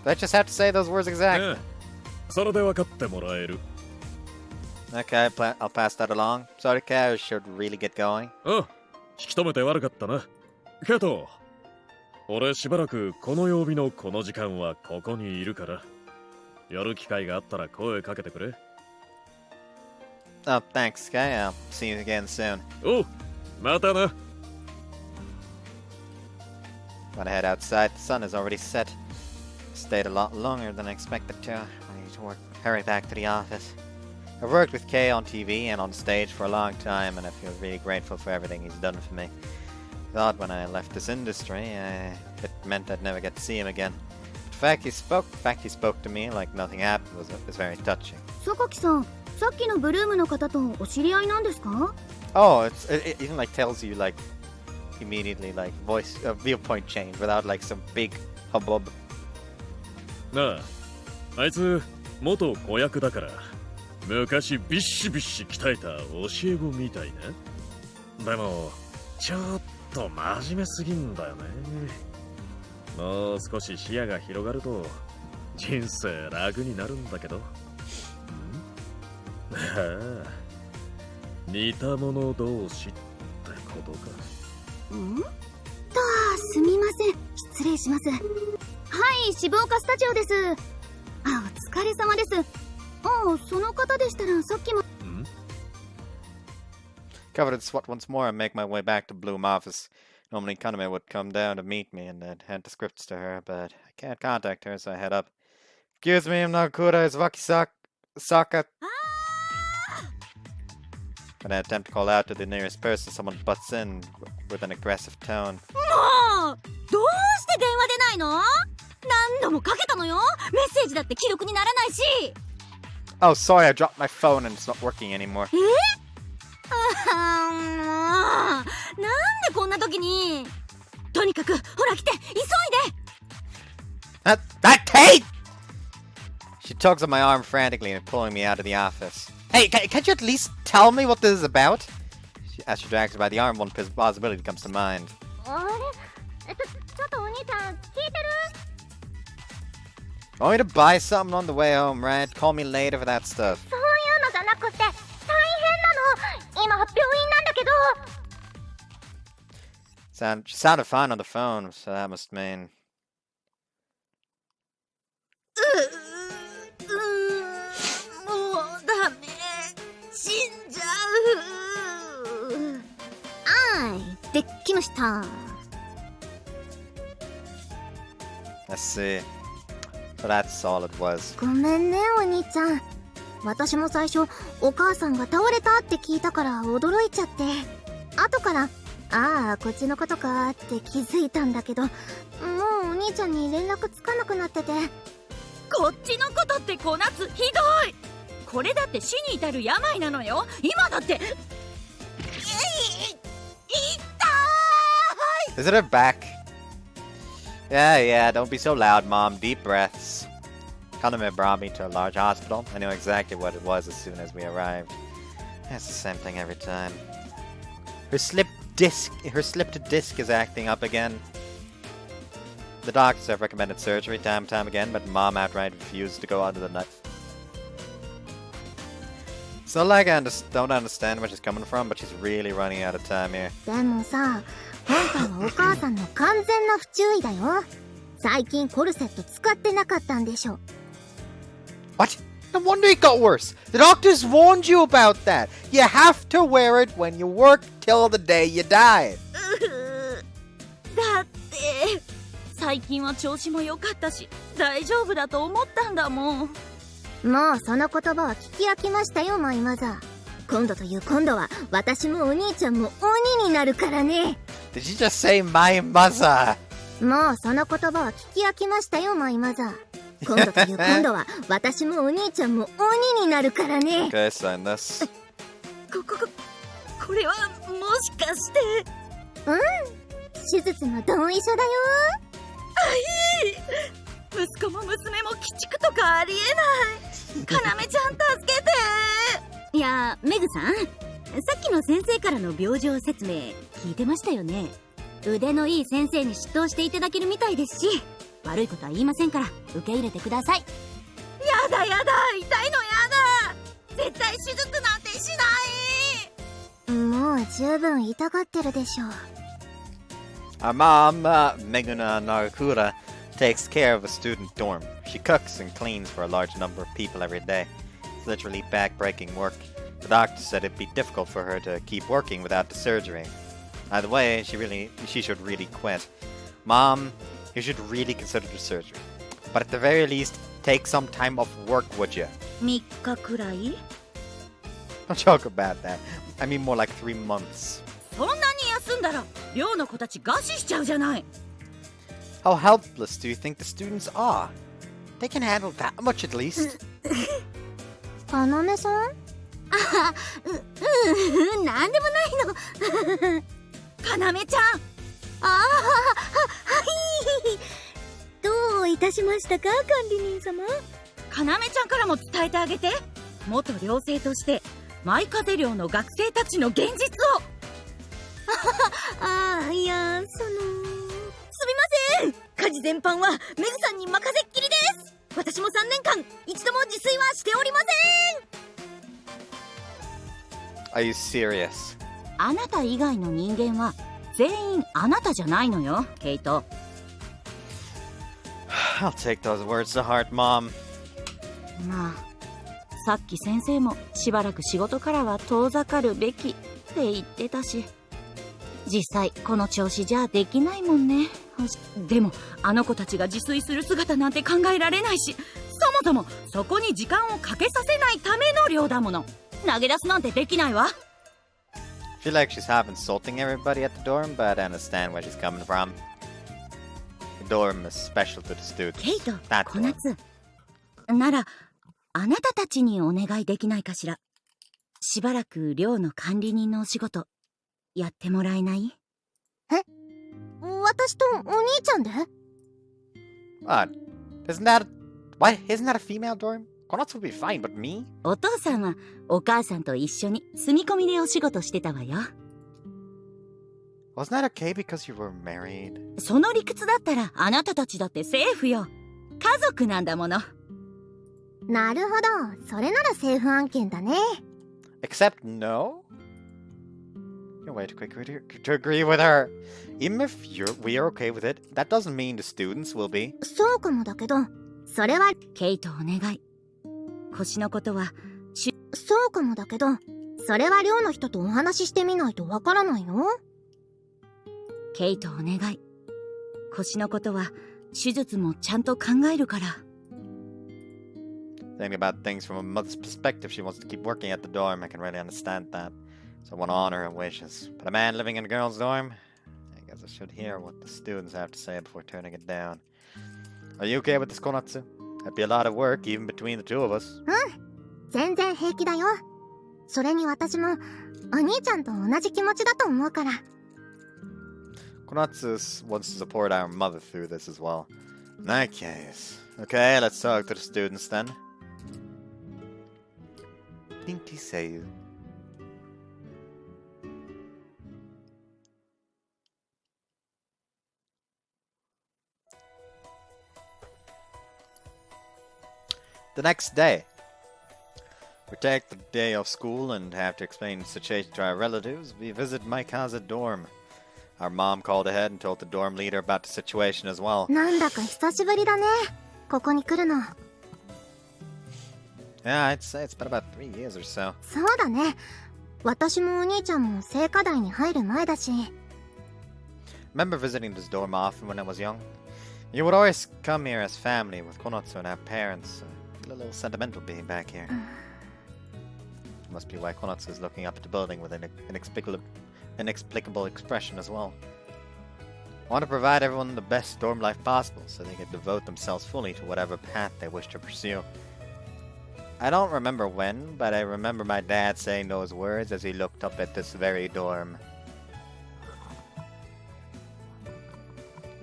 Do I just have to say those words exactly? ねえ、それで分かってもらえる。Okay, I'll pass that along. Sorry, I should really get going. あ、引き止めて悪かったな。けど、俺しばらくこの曜日のこの時間はここにいるから、やる機会があったら声かけてくれ。Oh, thanks, Sky. I'll see you again soon. おう、またな。Gotta head outside. The sun has already set. Stayed a lot longer than I expected to. I need to hurry back to the office. I've worked with Kay on TV and on stage for a long time, and I feel really grateful for everything he's done for me. Thought when I left this industry, it meant I'd never get to see him again. The fact he spoke to me like nothing happened was very touching. 榊さん、さっきのブルームの方とお知り合いなんですか？ Oh, it even like tells you like immediately like viewpoint change without like some big hubbub. なあ、あいつ元子役だから、昔ビッシビシ鍛えた教え子みたいな。でもちょっと真面目すぎんだよね。もう少し視野が広がると人生楽になるんだけど。ああ、似た者同士ってことか。すみません、失礼します。はい、渋岡スタジオです。あ、お疲れ様です。あ、その方でしたらさっきも。Covered in sweat once more, I make my way back to Bloom office. Normally Kaname would come down to meet me and I'd hand the scripts to her, but I can't contact her, so I head up. Excuse me, I'm not good as Wakisaka. When I attempt to call out to the nearest person, someone butts in with an aggressive tone. もうどうして電話出ないの？何度もかけたのよ。メッセージだって記録にならないし。Oh, sorry, I dropped my phone and it's not working anymore. なんでこんな時に。とにかくほら来て、急いで。That Kate! She tugs on my arm frantically and pulling me out of the office. Hey, can't you at least tell me what this is about? As she drags her by the arm, one possibility comes to mind. あれ？ちょっとお兄ちゃん、聞いてるWant me to buy something on the way home, right? Call me later for that stuff. そういうのじゃなくて、大変なの。今、病院なんだけど。She sounded fine on the phone, so that must mean... もうダメ。死んじゃう。できました。I see. So that's all it was. ごめんね、お兄ちゃん。私も最初、お母さんが倒れたって聞いたから驚いちゃって。後から、ああ、こっちのことかって気づいたんだけど、もうお兄ちゃんに連絡つかなくなってて。こっちのことって小夏ひどい。これだって死に至る病なのよ。今だって。Is it her back? Yeah, don't be so loud, Mom. Deep breaths. Kaname brought me to a large hospital. I knew exactly what it was as soon as we arrived. It's the same thing every time. Her slipped disc is acting up again. The doctors have recommended surgery time and time again, but Mom outright refused to go under the knife. It's not like I don't understand where she's coming from, but she's really running out of time here. でもさ、今回はお母さんの完全な不注意だよ。最近コルセット使ってなかったんでしょ。What? No wonder it got worse. The doctors warned you about that. You have to wear it when you work till the day you die. だって、最近は調子も良かったし大丈夫だと思ったんだもん。もうその言葉は聞き飽きましたよ、マイマザー。今度という今度は私もお兄ちゃんも鬼になるからね。 Did you just say my mother? もうその言葉は聞き飽きましたよ、マイマザー。今度という今度は私もお兄ちゃんも鬼になるからね。 Okay, sign this. これはもしかして。手術の同意書だよ。息子も娘も鬼畜とかありえない。かなめちゃん助けて。いやメグさん、さっきの先生からの病状説明聞いてましたよね。腕のいい先生に出頭していただけるみたいですし、悪いことは言いませんから受け入れてください。やだやだ、痛いのやだ。絶対手術なんてしない。もう十分痛がってるでしょう。 Our mom, Meguna Narakura, takes care of a student dorm. She cooks and cleans for a large number of people every day. It's literally back-breaking work. The doctor said it'd be difficult for her to keep working without the surgery. Either way, she should really quit. Mom, you should really consider the surgery. But at the very least, take some time off work, would you? 3日くらい？ Don't joke about that. I mean more like 3 months. そんなに休んだら寮の子たち餓死しちゃうじゃない。 How helpless do you think the students are? They can handle that much at least. かなめさん？なんでもないの。かなめちゃん。はい。どういたしましたか、管理人様。かなめちゃんからも伝えてあげて。元寮生として舞風寮の学生たちの現実を。いや、すみません。家事全般はメグさんに任せっきりです。私も3年間一度も自炊はしておりません。 Are you serious? あなた以外の人間は全員あなたじゃないのよ、ケイト。I'll take those words to heart, Mom. まあ、さっき先生もしばらく仕事からは遠ざかるべきって言ってたし、実際この調子じゃできないもんね。でもあの子たちが自炊する姿なんて考えられないし、そもそもそこに時間をかけさせないための寮だもの。投げ出すなんてできないわ。I feel like she's half insulting everybody at the dorm, but I understand where she's coming from. The dorm is special to the students. ケイト、 That 小 dorm. 夏ならあなたたちにお願いできないかしら。しばらく寮の管理人のお仕事やってもらえない？私とお兄ちゃんで？ What? Isn't that a female dorm? Konatsu would be fine, but me? お父さんはお母さんと一緒に住み込みでお仕事してたわよ。 Wasn't that okay because you were married? その理屈だったらあなたたちだってセーフよ。家族なんだもの。なるほど、それならセーフ案件だね。 Except no? You're way too quick to agree with her. Even if we are okay with it, that doesn't mean the students will be. そうかもだけど、それはケイトお願い。腰のことはそうかもだけど、それは寮の人とお話ししてみないとわからないよ。ケイトお願い。腰のことは手術もちゃんと考えるから。Thinking about things from a mother's perspective, she wants to keep working at the dorm. I can really understand that. So I want to honor her wishes. But a man living in a girl's dorm? I guess I should hear what the students have to say before turning it down. Are you okay with this, Konatsu? That'd be a lot of work, even between the two of us. 全然平気だよ。それに私もお兄ちゃんと同じ気持ちだと思うから。Konatsu wants to support our mother through this as well. In that case, okay, let's talk to the students then. Ninki Seiyuu. The next day, we take the day off school and have to explain the situation to our relatives. We visit Maikaze dorm. Our mom called ahead and told the dorm leader about the situation as well. なんだか久しぶりだね。ここに来るの。Yeah, I'd say it's been about 3 years or so. そうだね。私もお兄ちゃんも聖火台に入る前だし。 Remember visiting this dorm often when I was young? You would always come here as family with Konotsu and our parents. A little sentimental being back here. Must be why Konotsu is looking up at the building with an inexplicable expression as well. I want to provide everyone the best dorm life possible so they can devote themselves fully to whatever path they wish to pursue. I don't remember when, but I remember my dad saying those words as he looked up at this very dorm.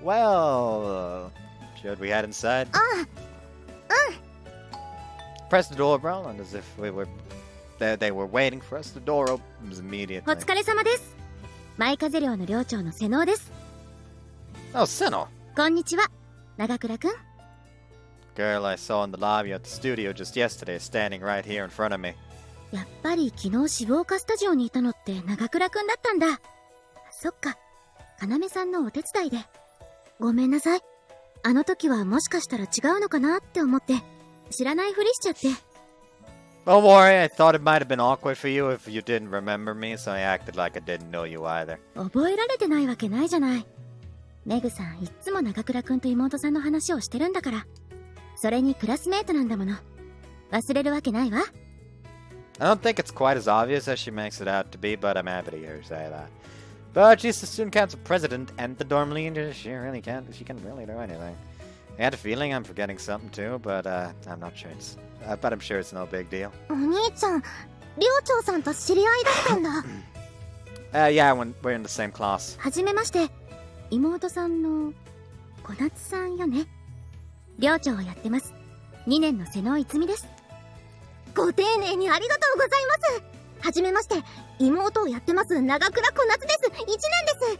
Well, should we head inside? Press the doorbell, and as if they were waiting for us, the door opens お immediately. 疲れ様です。前風寮の寮長の瀬能です。 Oh, Seno! こんにちは、長倉くん。 Girl I saw in the lobby at the studio just yesterday standing right here in front of me. やっぱり昨日志望科スタジオにいたのって長倉くんだったんだ。そっか、要さんのお手伝いで。ごめんなさい。あの時はもしかしたら違うのかなって思って、知らないふりしちゃって。 Don't worry, I thought it might have been awkward for you if you didn't remember me, so I acted like I didn't know you either. 覚えられてないわけないじゃない。メグさんいっつも長倉くんと妹さんの話をしてるんだから。それにクラスメートなんだもの。忘れるわけないわ。 I don't think it's quite as obvious as she makes it out to be, but I'm happy to hear her say that. But she's the student council president and the dorm leader. She can really do anything. I had a feeling I'm forgetting something too, but I'm not sure. But I'm sure it's no big deal. お兄ちゃん、寮長さんと知り合いだったんだ。Yeah, we're in the same class. はじめまして。妹さんの小夏さんよね。寮長をやってます。2年の瀬能いつみです。ご丁寧にありがとうございます。はじめまして。妹をやってます長倉小夏です。1年です。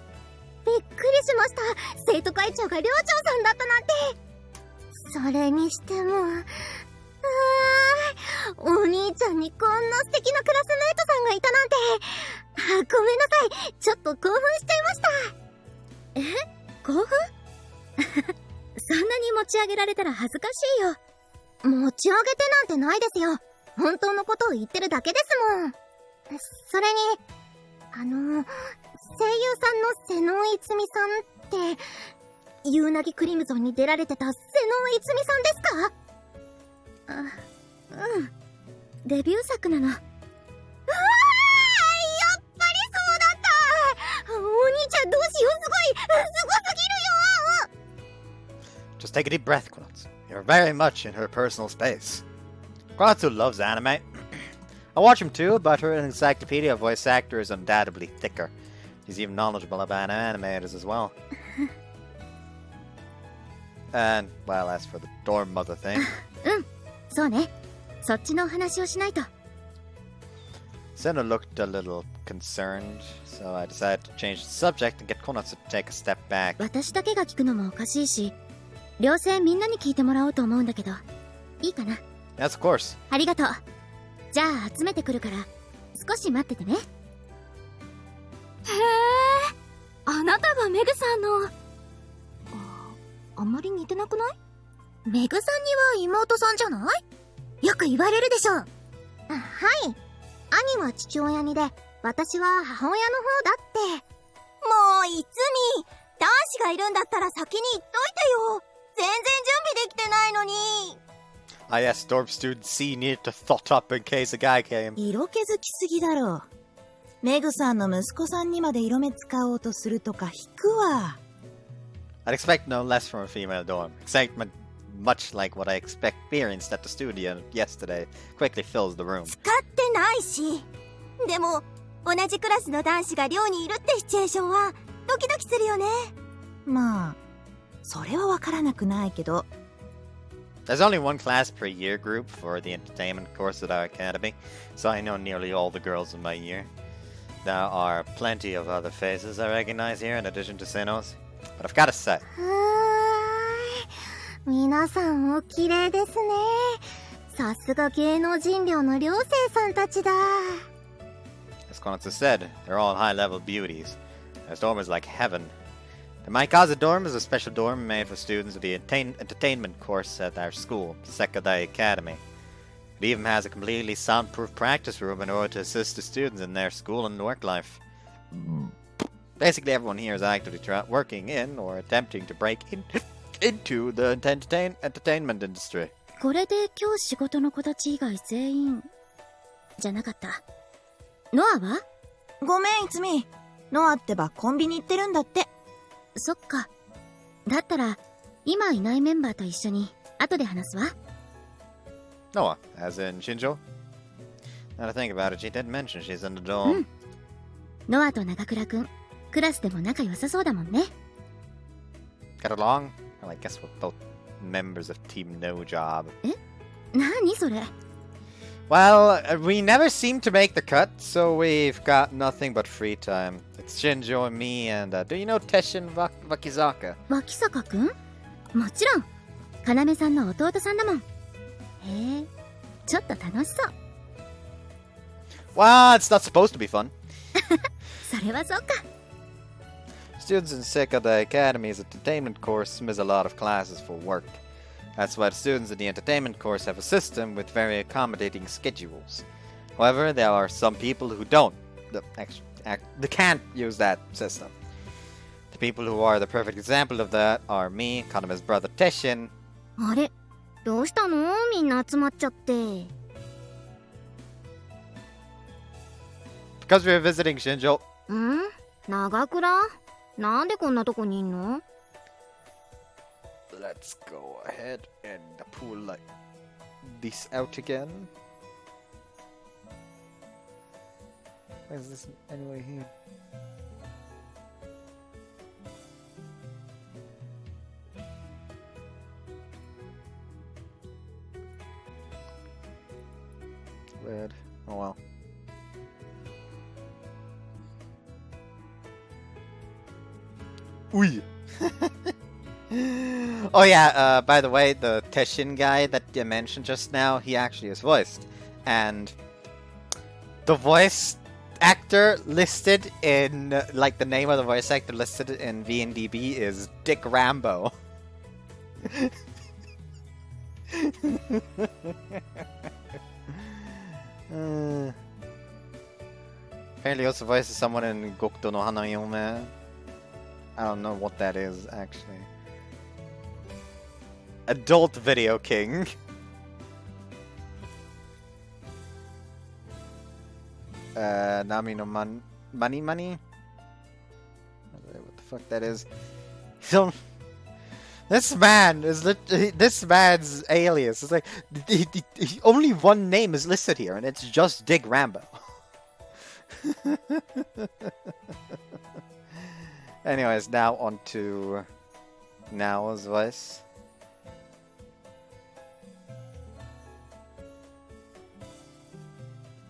びっくりしました。生徒会長が寮長さんだったなんて。それにしても、お兄ちゃんにこんな素敵なクラスメートさんがいたなんて。ごめんなさい。ちょっと興奮しちゃいました。興奮そんなに持ち上げられたら恥ずかしいよ。持ち上げてなんてないですよ。本当のことを言ってるだけですもん。それに、声優さんの瀬能いつみさんって、夕凪クリムゾンに出られてた瀬能いつみさんですか？うん。デビュー作なの。やっぱりそうだった！お兄ちゃんどうしよう、すごすぎるよ！ Just take a deep breath, Konotsu. You're very much in her personal space. Konotsu loves anime. I watch him too, but her encyclopedia voice actor is undoubtedly thicker. She's even knowledgeable about animators as well. And, well, as for the dorm mother thing... そうね。そっちのお話をしないと。Seno looked a little concerned, so I decided to change the subject and get Konotsu to take a step back. 私だけが聞くのもおかしいし、寮生みんなに聞いてもらおうと思うんだけど、いいかな？ Yes, of course. ありがとう。じゃあ集めてくるから、少し待っててね。へえ、あなたがメグさんの。あんまり似てなくない？メグさんには妹さんじゃない？よく言われるでしょ。はい。兄は父親にで、私は母親の方だって。もういつみ、男子がいるんだったら先に言っといてよ。全然準備できてないのに。I asked dorm student C needed to thought up in case a guy came. 色気づきすぎだろう。メグさんの息子さんにまで色目使おうとするとか引くわ。I'd expect no less from a female dorm. Excitement, much like what I experienced at the studio yesterday, quickly fills the room. 使ってないし。でも、同じクラスの男子が寮にいるってシチュエーションは、ドキドキするよね。まあ、それはわからなくないけど。There's only one class per year group for the entertainment course at our academy, so I know nearly all the girls in my year. There are plenty of other faces I recognize here in addition to Seno's, but I've got to say. 皆さんお綺麗ですね。さすが芸能人寮の寮生さんたちだ。As Konotsu said, they're all high-level beauties. This dorm is like heaven. The Maikaze dorm is a special dorm made for students of the entertainment course at our school, Sekadai Academy. It even has a completely soundproof practice room in order to assist the students in their school and work life. Basically, everyone here is actively working in or attempting to break into the entertainment industry. これで今日仕事の子たち以外全員じゃなかった。ノアは？ごめん、いつみ。ノアってばコンビニ行ってるんだって。そっか。だったら、今いないメンバーと一緒に後で話すわ。Noah, as in Shinjo? Now to think about it, she did mention she's in the dorm. ノアと長倉くん、クラスでも仲良さそうだもんね。Get along? Well, I guess we're both members of Team No Job. 何それ？ Well, we never seem to make the cut, so we've got nothing but free time. It's Shinjo and me, and do you know Teshin Wakizaka? 脇坂くん？もちろん。要さんの弟さんだもん。へえ、ちょっと楽しそう。Well, it's not supposed to be fun. それはそうか。Students in Sekada Academy's entertainment course miss a lot of classes for work. That's why the students in the entertainment course have a system with very accommodating schedules. However, there are some people who don't. They can't use that system. The people who are the perfect example of that are me, Kaname's brother Teshin. あれ、どうしたの？みんな集まっちゃって。Because we're visiting Shinjo. ん？長倉？なんでこんなとこにいんの？ Let's go ahead and pull like this out again. Why is this anyway here? Weird. Oh well. Ui. Oh yeah, by the way, the Teshin guy that you mentioned just now, he actually is voiced. And the voice actor listed in, like the name of the voice actor listed in VNDB is Dick Rambo. Apparently also voices someone in Gokuto no Hanayome. I don't know what that is, actually. Adult Video King. Nami no Money? What the fuck that is? So, this man is this man's alias. It's like only one name is listed here, and it's just Dick Rambo. Anyways, now on to Nao's voice.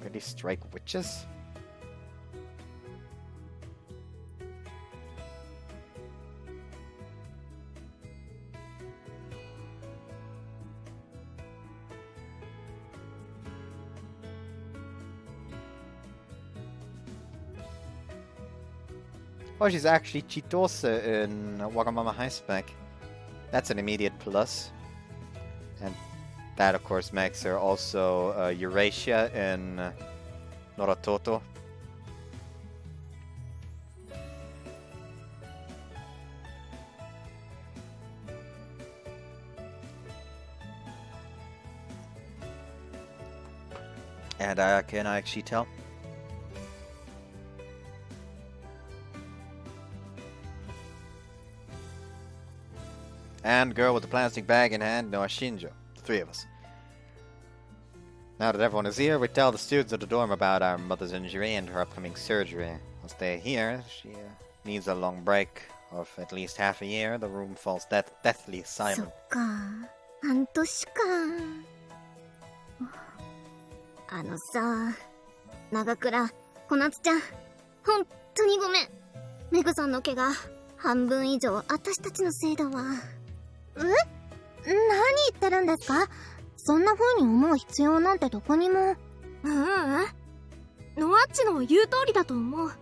Could he strike witches? Oh, she's actually Chitose in Wagamama High Spec. That's an immediate plus. And that, of course, makes her also Eurasia in Noratoto. And can I actually tell? And girl with the plastic bag in hand, Noah Shinjo. The three of us. Now that everyone is here, we tell the students of the dorm about our mother's injury and her upcoming surgery. Once they're here, she needs a long break of at least half a year. The room falls deathly そ silent. っか、半年か。あのさ、長倉、小夏ちゃん、ほんとにごめん。メグさんの怪我、半分以上私たちのせいだわ。何言ってるんですか？そんな風に思う必要なんてどこにも。ノアッチの言う通りだと思う。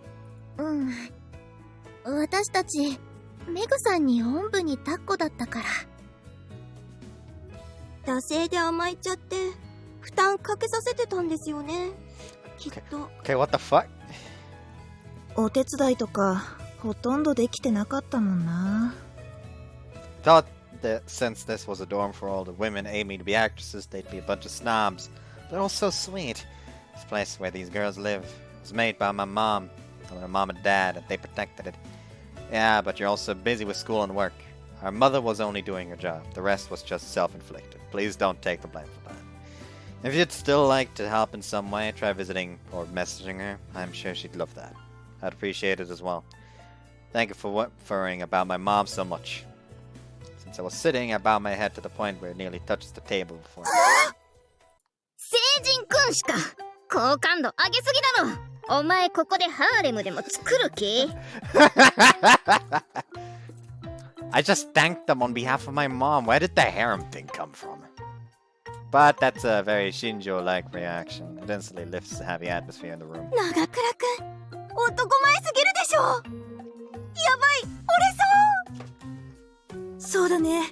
私たち、メグさんにおんぶに抱っこだったから。惰性で甘えちゃって、負担かけさせてたんですよね。きっと。Okay, what the fuck? お手伝いとか、ほとんどできてなかったもんな。that since this was a dorm for all the women aiming to be actresses, they'd be a bunch of snobs. They're all so sweet. This place where these girls live was made by my mom and dad, and they protected it. Yeah, but you're also busy with school and work. Our mother was only doing her job. The rest was just self-inflicted. Please don't take the blame for that. If you'd still like to help in some way, try visiting or messaging her. I'm sure she'd love that. I'd appreciate it as well. Thank you for worrying about my mom so much. Since I was sitting, I bowed my head to the point where it nearly touched the table before. 聖人君しか好感度上げすぎだろ。お前ここでハーレムでも作る気？ I just thanked them on behalf of my mom. Where did the harem thing come from? But that's a very Shinjo-like reaction. It instantly lifts the heavy atmosphere in the room. 長倉くん、男前すぎるでしょ。やばい、折れそう。そうだね。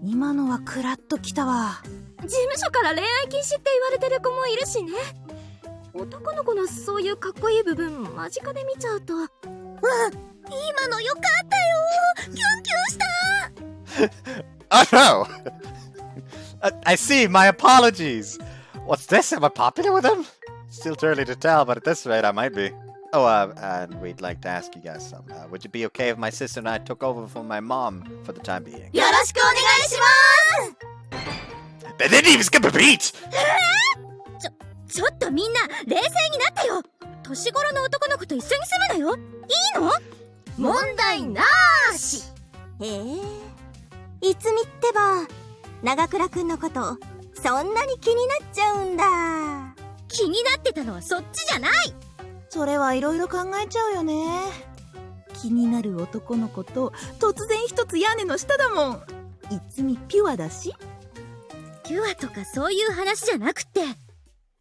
今のはクラッときたわ。事務所から恋愛禁止って言われてる子もいるしね。男の子のそういうかっこいい部分間近で見ちゃうと。今のよかったよ。キュンキュンした。Oh no! I see, my apologies! What's this? Am I popular with him? Still too early to tell, but at this rate I might be. Oh, and we'd like to ask you guys something. Would you be okay if my sister and I took over for my mom for the time being? よろしくお願いします。 They didn't even skip a beat! ちょっとみんな冷静になってよ。年頃の男の子と一緒に住むのよ。いいの？問題なーし。いつみってば長倉くんのことそんなに気になっちゃうんだ。気になってたのはそっちじゃない。それはいろいろ考えちゃうよね。気になる男の子と突然一つ屋根の下だもん。いつみピュアだし。ピュアとかそういう話じゃなくて、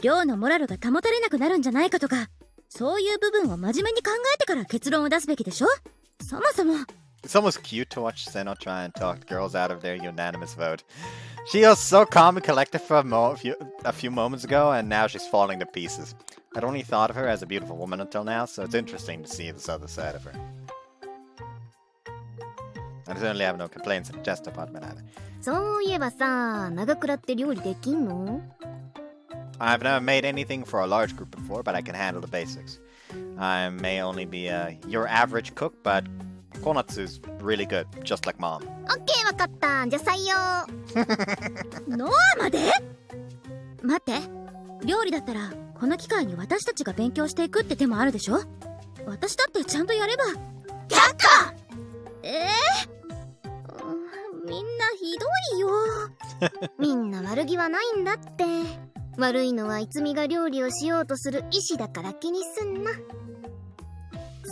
寮のモラルが保たれなくなるんじゃないかとか、そういう部分を真面目に考えてから結論を出すべきでしょ。そもそも。It's almost cute to watch Seno try and talk girls out of their unanimous vote. She was so calm and collected for a few moments ago, and now she's falling to pieces. I'd only thought of her as a beautiful woman until now, so it's interesting to see this other side of her. I certainly have no complaints in the chest department either. そういえばさ、長倉って料理できんの？ I've never made anything for a large group before, but I can handle the basics. I may only be your average cook, but Konatsu's really good, just like mom. オッケー、わかった。じゃあ採用。ノアまで？待って。料理だったらこの機会に私たちが勉強していくって手もあるでしょ。私だってちゃんとやれば。却下！みんなひどいよ。みんな悪気はないんだって。悪いのはいつみが料理をしようとする意志だから気にすんな。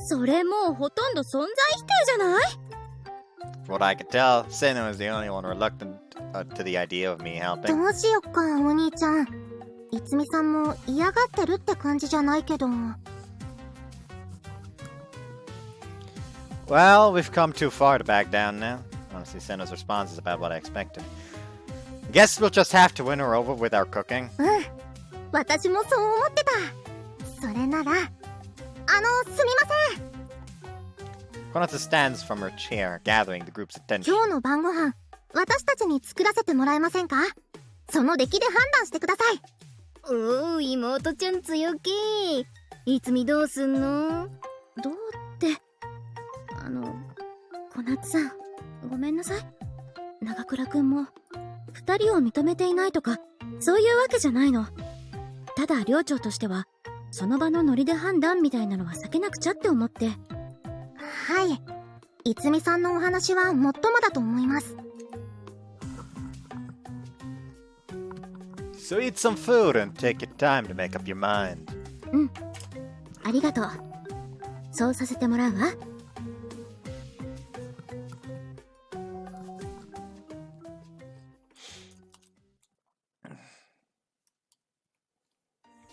それもうほとんど存在否定じゃない？ From what I can tell, Seno is the only one reluctant to the idea of me helping. どうしよっか、お兄ちゃん。いつみさんも嫌がってるって感じじゃないけど。Well, we've come too far to back down now. Honestly, Seno's response is about what I expected. I guess we'll just have to win her over with our cooking. 私もそう思ってた。それなら、すみません。Konatsu stands from her chair, gathering the group's attention. 今日の晩ご飯、私たちに作らせてもらえませんか？その出来で判断してください。おー、妹ちゃん強気。いつみどうすんの？どうって、小夏さん、ごめんなさい。長倉くんも、二人を認めていないとか、そういうわけじゃないの。ただ寮長としては、その場のノリで判断みたいなのは避けなくちゃって思って。はい。いつみさんのお話はもっともだと思います。So eat some food and take your time to make up your mind. うん。ありがとう。そうさせてもらうわ。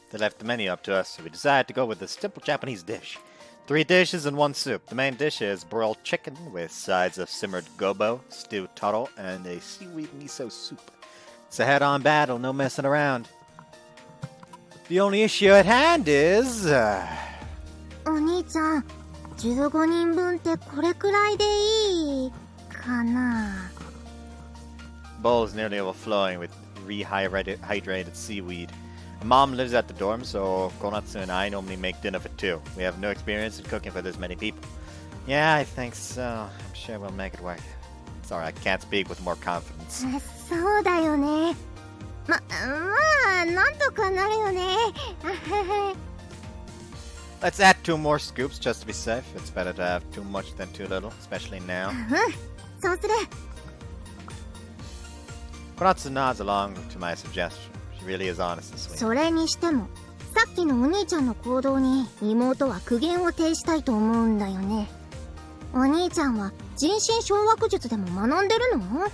They left the menu up to us, so we decided to go with a simple Japanese dish. 3 dishes and 1 soup. The main dish is broiled chicken with sides of simmered gobo, stewed taro, and a seaweed miso soup. It's a head-on battle, no messing around. The only issue at hand is... お兄ちゃん、15人分ってこれくらいでいいかな。bowl is nearly overflowing with rehydrated seaweed. Mom lives at the dorm, so Konatsu and I normally make dinner for two. We have no experience in cooking for this many people. Yeah, I think so. I'm sure we'll make it work. Sorry, I can't speak with more confidence. そうだよね。まあ、なんとかなるよね。Let's add 2 more scoops just to be safe. It's better to have too much than too little, especially now. そうする。Konatsu nods along to my suggestion. She really is honest and sweet. それにしても、さっきのお兄ちゃんの行動に妹は苦言を呈したいと思うんだよね。お兄ちゃんは人心掌握術でも学んでるの？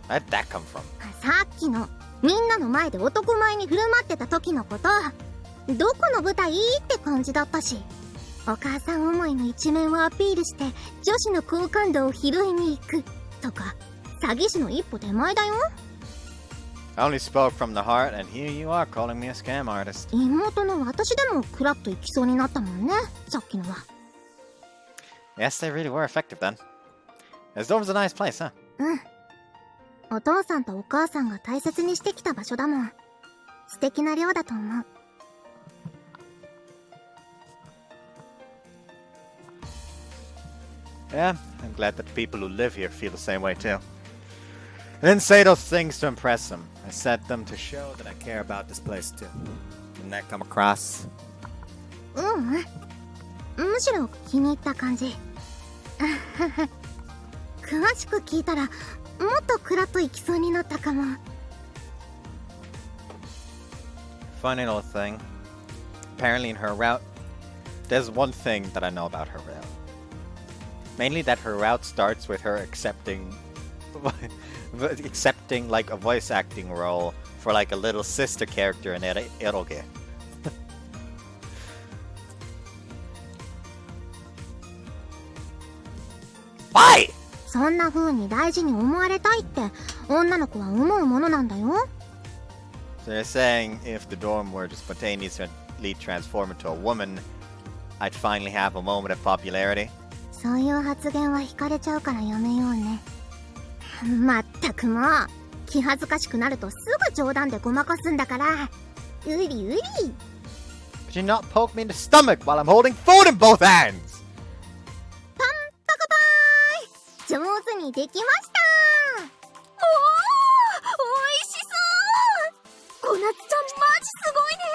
Where'd that come from? さっきのみんなの前で男前に振る舞ってた時のこと、どこの舞台って感じだったし、お母さん思いの一面をアピールして女子の好感度を拾いに行くとか、詐欺師の一歩手前だよ。I only spoke from the heart, and here you are calling me a scam artist. 妹の私でもクラッと行きそうになったもんね、さっきのは。Yes, they really were effective then. This dorm's a nice place, huh? うん。お父さんとお母さんが大切にしてきた場所だもん。素敵な寮だと思う。Yeah, I'm glad that the people who live here feel the same way too. I didn't say those things to impress them. I said them to show that I care about this place too. Didn't that come across? むしろ気に入った感じ。詳しく聞いたらもっとクラッと行きそうになったかも。 Funny little thing. Apparently in her route, there's one thing that I know about her route. Mainly that her route starts with her accepting like a voice acting role for like a little sister character in Eroge. Why? そんな風に大事に思われたいって女の子は思うものなんだよ。 So you're saying if the dorm were to spontaneously transform into a woman, I'd finally have a moment of popularity? そういう発言は惹かれちゃうからやめようね。まったくもう気恥ずかしくなるとすぐ冗談でごまかすんだから。うりうり。 Could you not poke me in the stomach while I'm holding food in both hands? パンパカパーイ、上手にできました。おー、おいしそう。小夏ちゃんマジすごいね。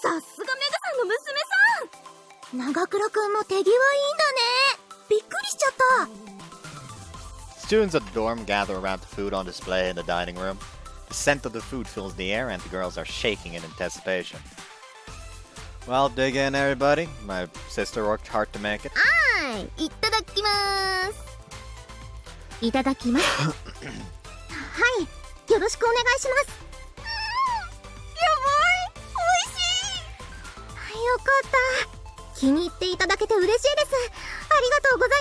さすがメグさんの娘さん。長倉くんも手際いいんだね。びっくりしちゃった。 Students at the dorm gather around the food on display in the dining room. The scent of the food fills the air and the girls are shaking in anticipation. Well, dig in everybody. My sister worked hard to make it. はい、いただきまーす。いただきます。はい、よろしくお願いします。やばい、美味しい。よかった。気に入っていただけて嬉しいです。ありがとうござい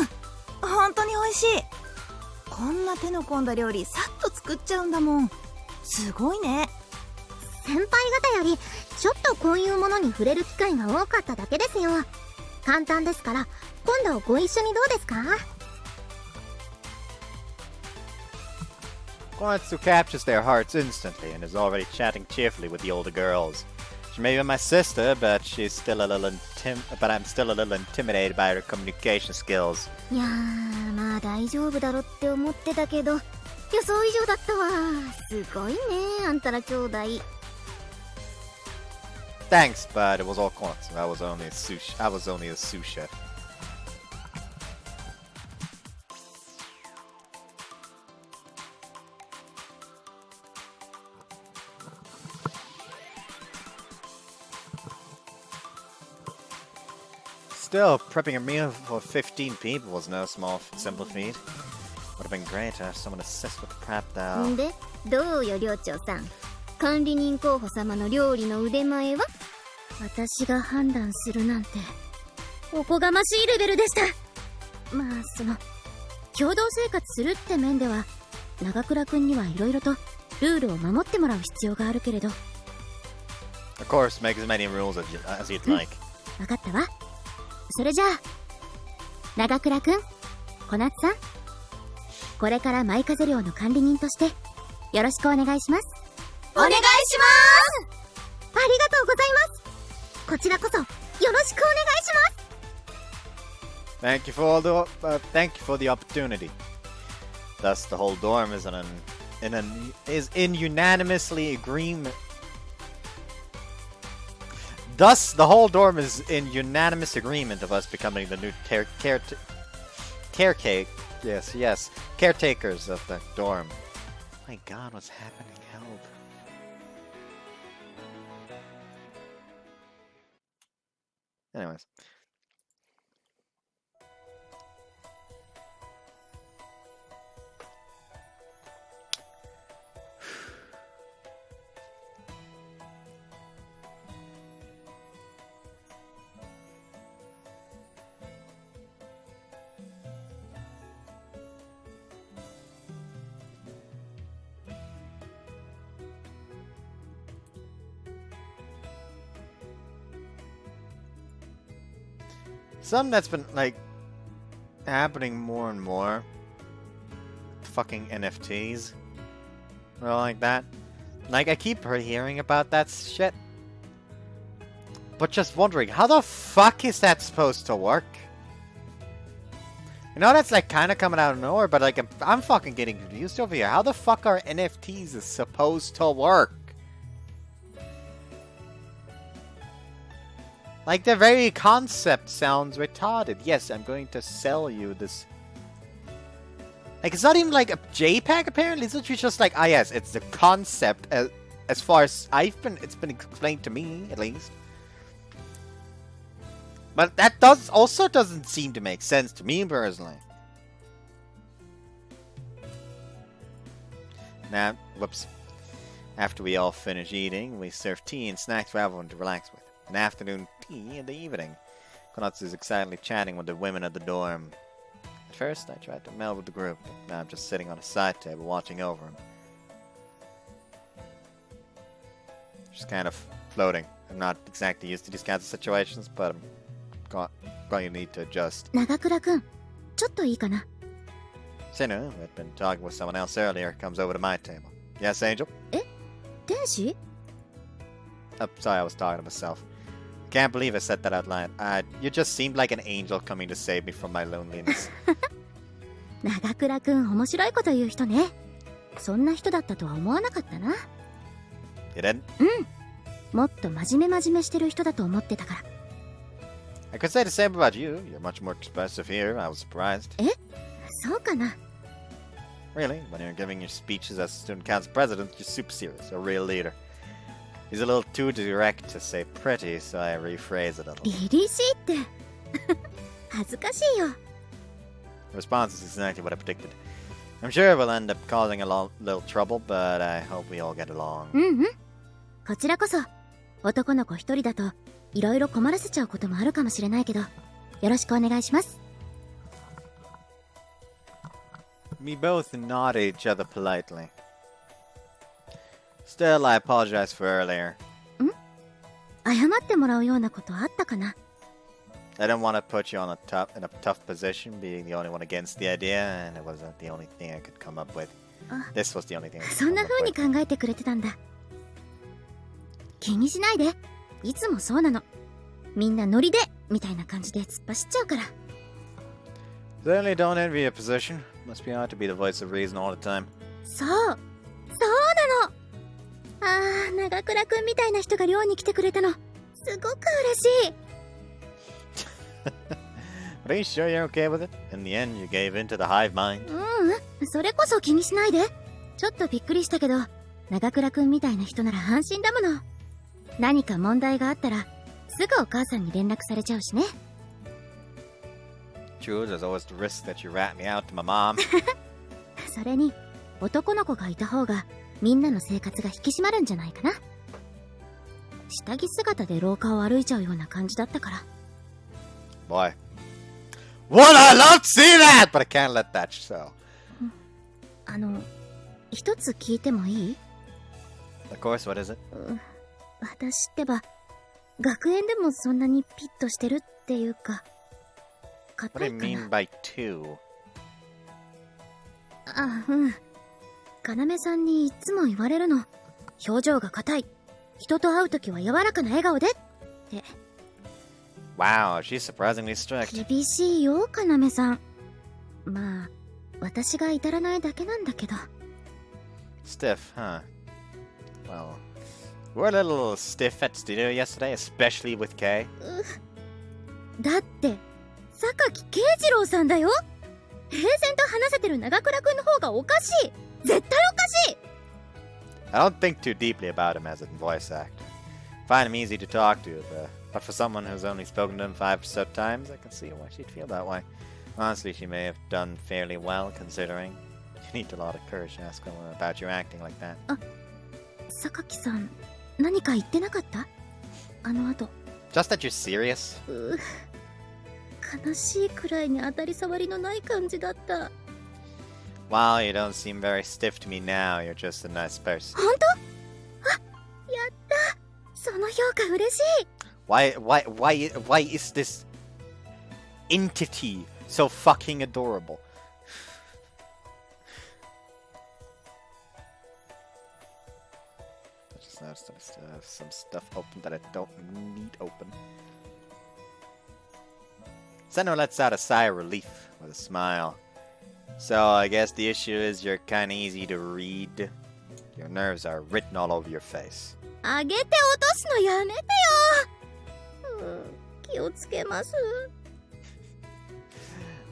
ます。本当に美味しい。こんな手の込んだ料理さっと作っちゃうんだもん。すごいね。先輩方よりちょっとこういうものに触れる機会が多かっただけですよ。簡単ですから今度ご一緒にどうですか？ Konatsu captures their hearts instantly and is already chatting cheerfully with the older girls. She may be my sister, but I'm still a little intimidated by her communication skills. いやー、まあ大丈夫だろって思ってたけど予想以上だったわ。すごいね、あんたら兄弟。 Thanks, but it was all Konatsu. I was only a sous chef. Still, prepping a meal for 15 people was no simple feat. Would have been great to have someone assist with the prep though. で、どうよ寮長さん。管理人候補様の料理の腕前は？私が判断するなんておこがましいレベルでした。まあ共同生活するって面では長倉くんにはいろいろとルールを守ってもらう必要があるけれど。 Of course, make as many rules as you'd like. わかったわ。それじゃあ長倉くん、小夏さん、これから舞風寮の管理人としてよろしくお願いします。お願いします。ありがとうございます。こちらこそよろしくお願いします。 Thank you for the opportunity. Thus, the whole dorm is in unanimously agreement. Thus, the whole dorm is in unanimous agreement of us becoming the new caretakers of the dorm. My God, what's happening? Help! Anyways. Something that's been, like, happening more and more. Fucking NFTs. Or like that. Like, I keep hearing about that shit. But just wondering, how the fuck is that supposed to work? You know, that's, like, kind of coming out of nowhere, but, like, I'm fucking getting confused over here. How the fuck are NFTs supposed to work? Like, the very concept sounds retarded. Yes, I'm going to sell you this. Like, it's not even like a JPEG, apparently. It's literally just like, yes, it's the concept as far as it's been explained to me, at least. But that also doesn't seem to make sense to me, personally. Now, whoops. After we all finish eating, we serve tea and snacks for everyone to relax with. An afternoon tea in the evening. Konatsu is excitedly chatting with the women at the dorm. At first, I tried to meld with the group, but now I'm just sitting on a side table watching over him. Just kind of floating. I'm not exactly used to these kinds of situations, but I'm going to need to adjust. Nagakura-kun, ちょっといいかな? Sinu, who had been talking with someone else earlier, comes over to my table. Yes, Angel? 天使? Oh, sorry, I was talking to myself. Can't believe I said that out loud. You just seemed like an angel coming to save me from my loneliness. 長倉くん面白いこと言う人ね。そんな人だったとは思わなかったな。You didn't? うん。もっと真面目してる人だと思ってたから。I could say the same about you. You're much more expressive here. I was surprised. え？そうかな。Really? When you're giving your speeches as student council president, you're super serious, a real leader. He's a little too direct to say pretty, so I rephrase it a little. 凛々しいって。恥ずかしいよ。The response is exactly what I predicted. I'm sure we'll end up causing a little trouble, but I hope we all get along. うんうん。こちらこそ、男の子一人だと、いろいろ困らせちゃうこともあるかもしれないけど、よろしくお願いします。We both nod at each other politely. Still, I apologize for earlier. ん？謝ってもらうようなことあったかな？ I didn't want to put you in a tough position, being the only one against the idea, and it wasn't the only thing I could come up with. This was the only thing I could そん come な up 風に with. 考えてくれてたんだ。気にしないで。いつもそうなの。みんなノリでみたいな感じで突っ走っちゃうから。Certainly don't envy your position. Must be hard to be the voice of reason all the time. そう。そうなの。あー、長倉くんみたいな人が寮に来てくれたの。すごく嬉しい。But are you sure you're okay with it? In the end, you gave in to the hive mind. それこそ気にしないで。ちょっとびっくりしたけど、長倉くんみたいな人なら安心だもの。何か問題があったら、すぐお母さんに連絡されちゃうしね。True, there's always the risk that you rat me out to my mom. それに、男の子がいた方が、みんなの生活が引き締まるんじゃないかな。下着姿で廊下を歩いちゃうような感じだったから。Boy. Would I love to see that! But I can't let that show. 一つ聞いてもいい？ Of course, what is it? 私ってば、学園でもそんなにピッとしてるっていうか、 What 硬 do い you か mean な。 by two? あ、うん。要さんにいつも言われるの。表情が硬い。人と会うときは柔らかな笑顔でって。Wow, she's surprisingly strict. 厳しいよ、要さん。まあ、私が至らないだけなんだけど。Stiff, huh? Well, we're a little stiff at studio yesterday, especially with Kay. だって、榊慶次郎さんだよ。平然と話せてる長倉くんの方がおかしい。絶対おかしい。I don't think too deeply about him as a voice actor. Find him easy to talk to, but for someone who's only spoken to him 5 or so times, I can see why she'd feel that way. Honestly, she may have done fairly well, considering. You need a lot of courage to ask someone about your acting like that. 榊さん、何か言ってなかった？あの後。Just that you're serious? 悲しいくらいに当たり障りのない感じだった。Well, you don't seem very stiff to me now. You're just a nice person. 本当？あ、やった。その評価嬉しい。Why is this entity so fucking adorable? I just noticed some stuff open that I don't need open. Senno lets out a sigh of relief with a smile. So I guess the issue is you're kinda easy to read. Your nerves are written all over your face. 上げて落とすのやめてよ。気をつけます。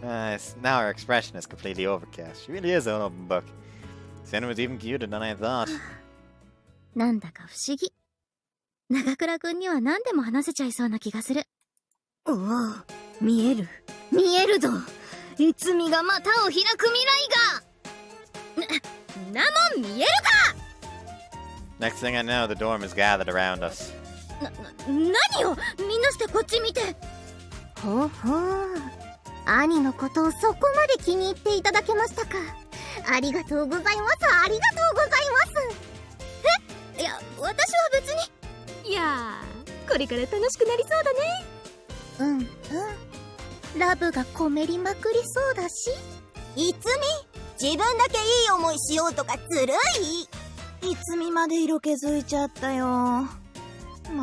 Now her expression is completely overcast. She really is an open book. Senna was even cuter than I thought. なんだか不思議。長倉くんには何でも話せちゃいそうな気がする。おお、見える。見えるぞ。いつみが股を開く未来が。なもん見えるか。Next thing I know, the dorm is gathered around us. 何よ、みんなしてこっち見て。ほうほう。兄のことをそこまで気に入っていただけましたか。ありがとうございます。ありがとうございます。え、いや、私は別に。いやー、これから楽しくなりそうだね。うんうん。ラブがこめりまくりそうだし。いつみ、自分だけいい思いしようとかずるい。いつみまで色気づいちゃったよ。ま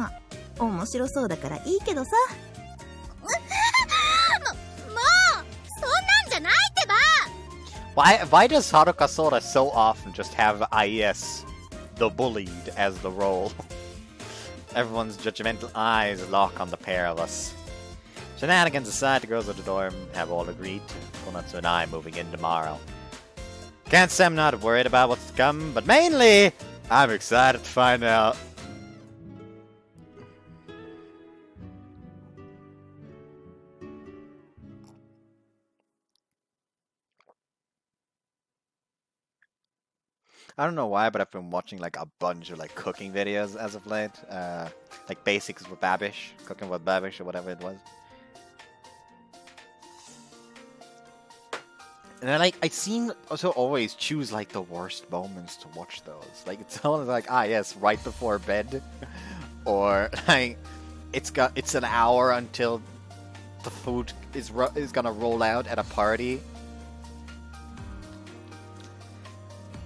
あ、面白そうだからいいけどさ。もう、そんなんじゃないってば。Why does Haruka Sora so often just have IS, the bullied, as the role? Everyone's judgmental eyes lock on the pair of us. Shenanigans aside, the girls at the dorm have all agreed to Konatsu and I moving in tomorrow. Can't say I'm not worried about what's to come, but mainly, I'm excited to find out. I don't know why, but I've been watching like a bunch of like cooking videos as of late. Like basics with Babish, cooking with Babish or whatever it was. And I seem to always choose like the worst moments to watch those. Like it's always like, yes, right before bed, or like it's an hour until the food is gonna roll out at a party.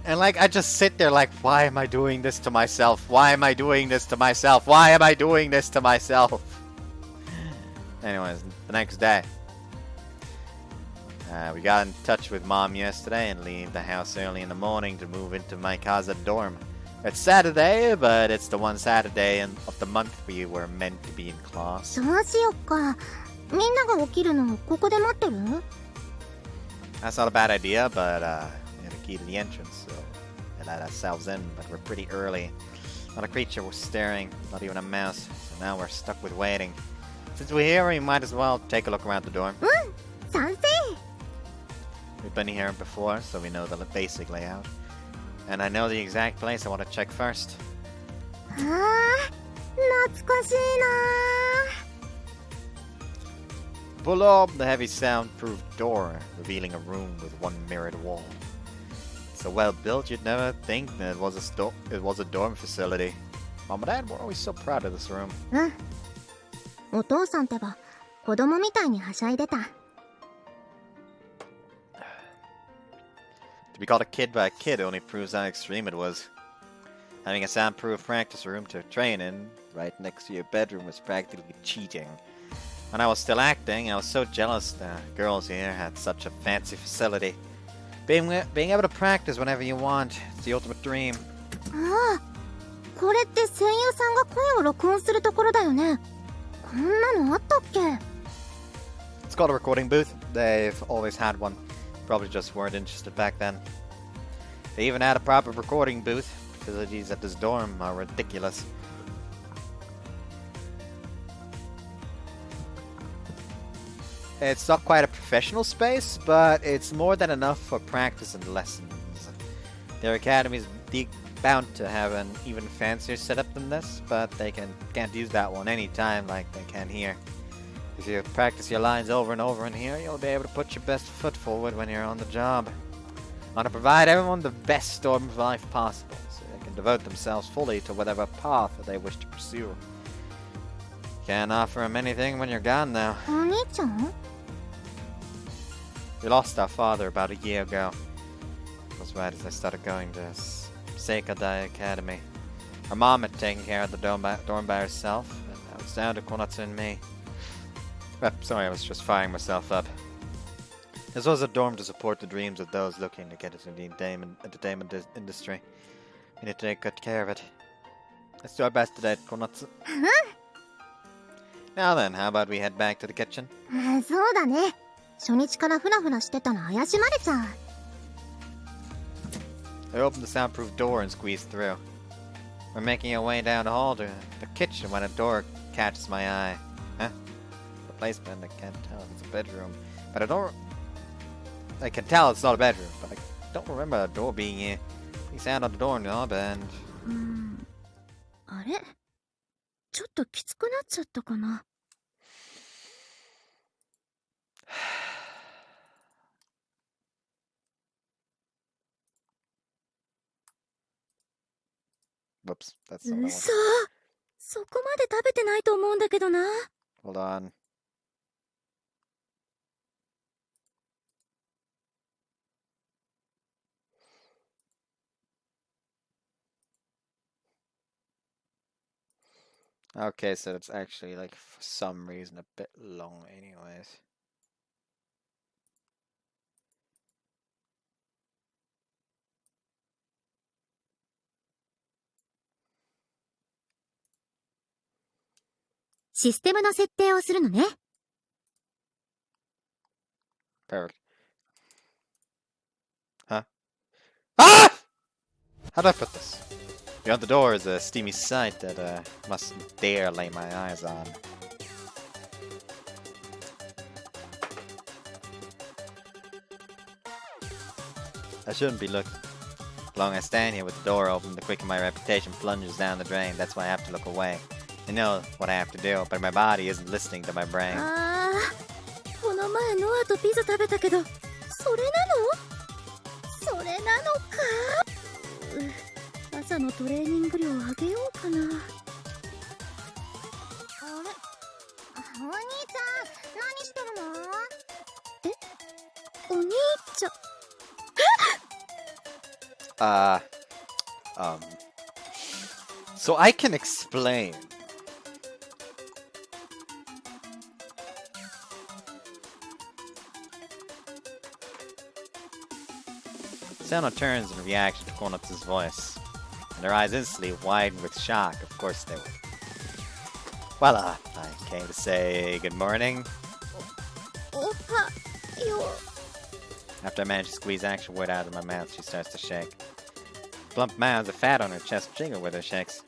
And like I just sit there like, why am I doing this to myself? Why am I doing this to myself? Why am I doing this to myself? Anyways, the next day. We got in touch with Mom yesterday and leave the house early in the morning to move into my casa dorm. It's Saturday, but it's the one Saturday of the month we were meant to be in class. そうしよっか。みんなが起きるのここで待ってる？ That's not a bad idea, but we had a key to the entrance, so we let ourselves in, but we're pretty early. Not a creature was staring, not even a mouse, so now we're stuck with waiting. Since we're here, we might as well take a look around the dorm. 賛成。 We've been here before, so we know the basic layout. And I know the exact place I want to check first. ああ、懐かしいな。 Pull up the heavy soundproof door, revealing a room with one mirrored wall. It's so well built you'd never think that it was a dorm facility. Mom and Dad were always so proud of this room. うん。お父さんってば子供みたいにはしゃいでた。To be called a kid by a kid only proves how extreme it was. Having a soundproof practice room to train in right next to your bedroom was practically cheating. When I was still acting, I was so jealous the girls here had such a fancy facility. Being able to practice whenever you want, it's the ultimate dream. ああ、これって声優さんが声を録音するところだよね。こんなのあったっけ？ It's called a recording booth. They've always had one. Probably just weren't interested back then. They even had a proper recording booth. Facilities at this dorm are ridiculous. It's not quite a professional space, but it's more than enough for practice and lessons. Their academy is bound to have an even fancier setup than this, but they can't use that one anytime like they can here. If you practice your lines over and over in here, you'll be able to put your best foot forward when you're on the job. I want to provide everyone the best storm of life possible, so they can devote themselves fully to whatever path that they wish to pursue. Can't offer them anything when you're gone now. お兄ちゃん？ We lost our father about a year ago. It was right as I started going to Seikadai Academy. Our mom had taken care of the dorm by herself, and now it's down to Konatsu and me. Sorry, I was just firing myself up. This was a dorm to support the dreams of those looking to get into the entertainment industry. We need to take good care of it. Let's do our best today, Konatsu. Now then, how about we head back to the kitchen? そうだね。初日からフラフラしてたの怪しまれちゃう。I opened the soundproof door and squeezed through. We're making our way down the hall to the kitchen when a door catches my eye. Huh? Replacement, I can't tell if it's a bedroom. But I can tell it's not a bedroom, but I don't remember a door being here. Please hand on the doorknob and... あれ？ちょっときつくなっちゃったかな。Whoops, that's not what I wanted. 嘘。そこまで食べてないと思うんだけどな。Hold on. Okay, so it's actually, like, for some reason a bit long anyways. System の設定をするのね。Perfect. Huh? Ah! How do I put this? Beyond the door is a steamy sight that I mustn't dare lay my eyes on. I shouldn't be looking. The longer I stand here with the door open, the quicker my reputation plunges down the drain. That's why I have to look away. I know what I have to do, but my body isn't listening to my brain. ああ、この前ノアとピザ食べたけど、それなの？それなのか。朝のトレーニング量上げようかな。あれ？お兄ちゃん、何してるの？え？お兄ちゃん。So I can explain. Sano turns in reaction to Konatsu's voice, and her eyes instantly widen with shock. Of course they will. Well, I came to say good morning. After I manage to squeeze an actual word out of my mouth, she starts to shake. Plump mounds of fat on her chest jiggle with her shakes.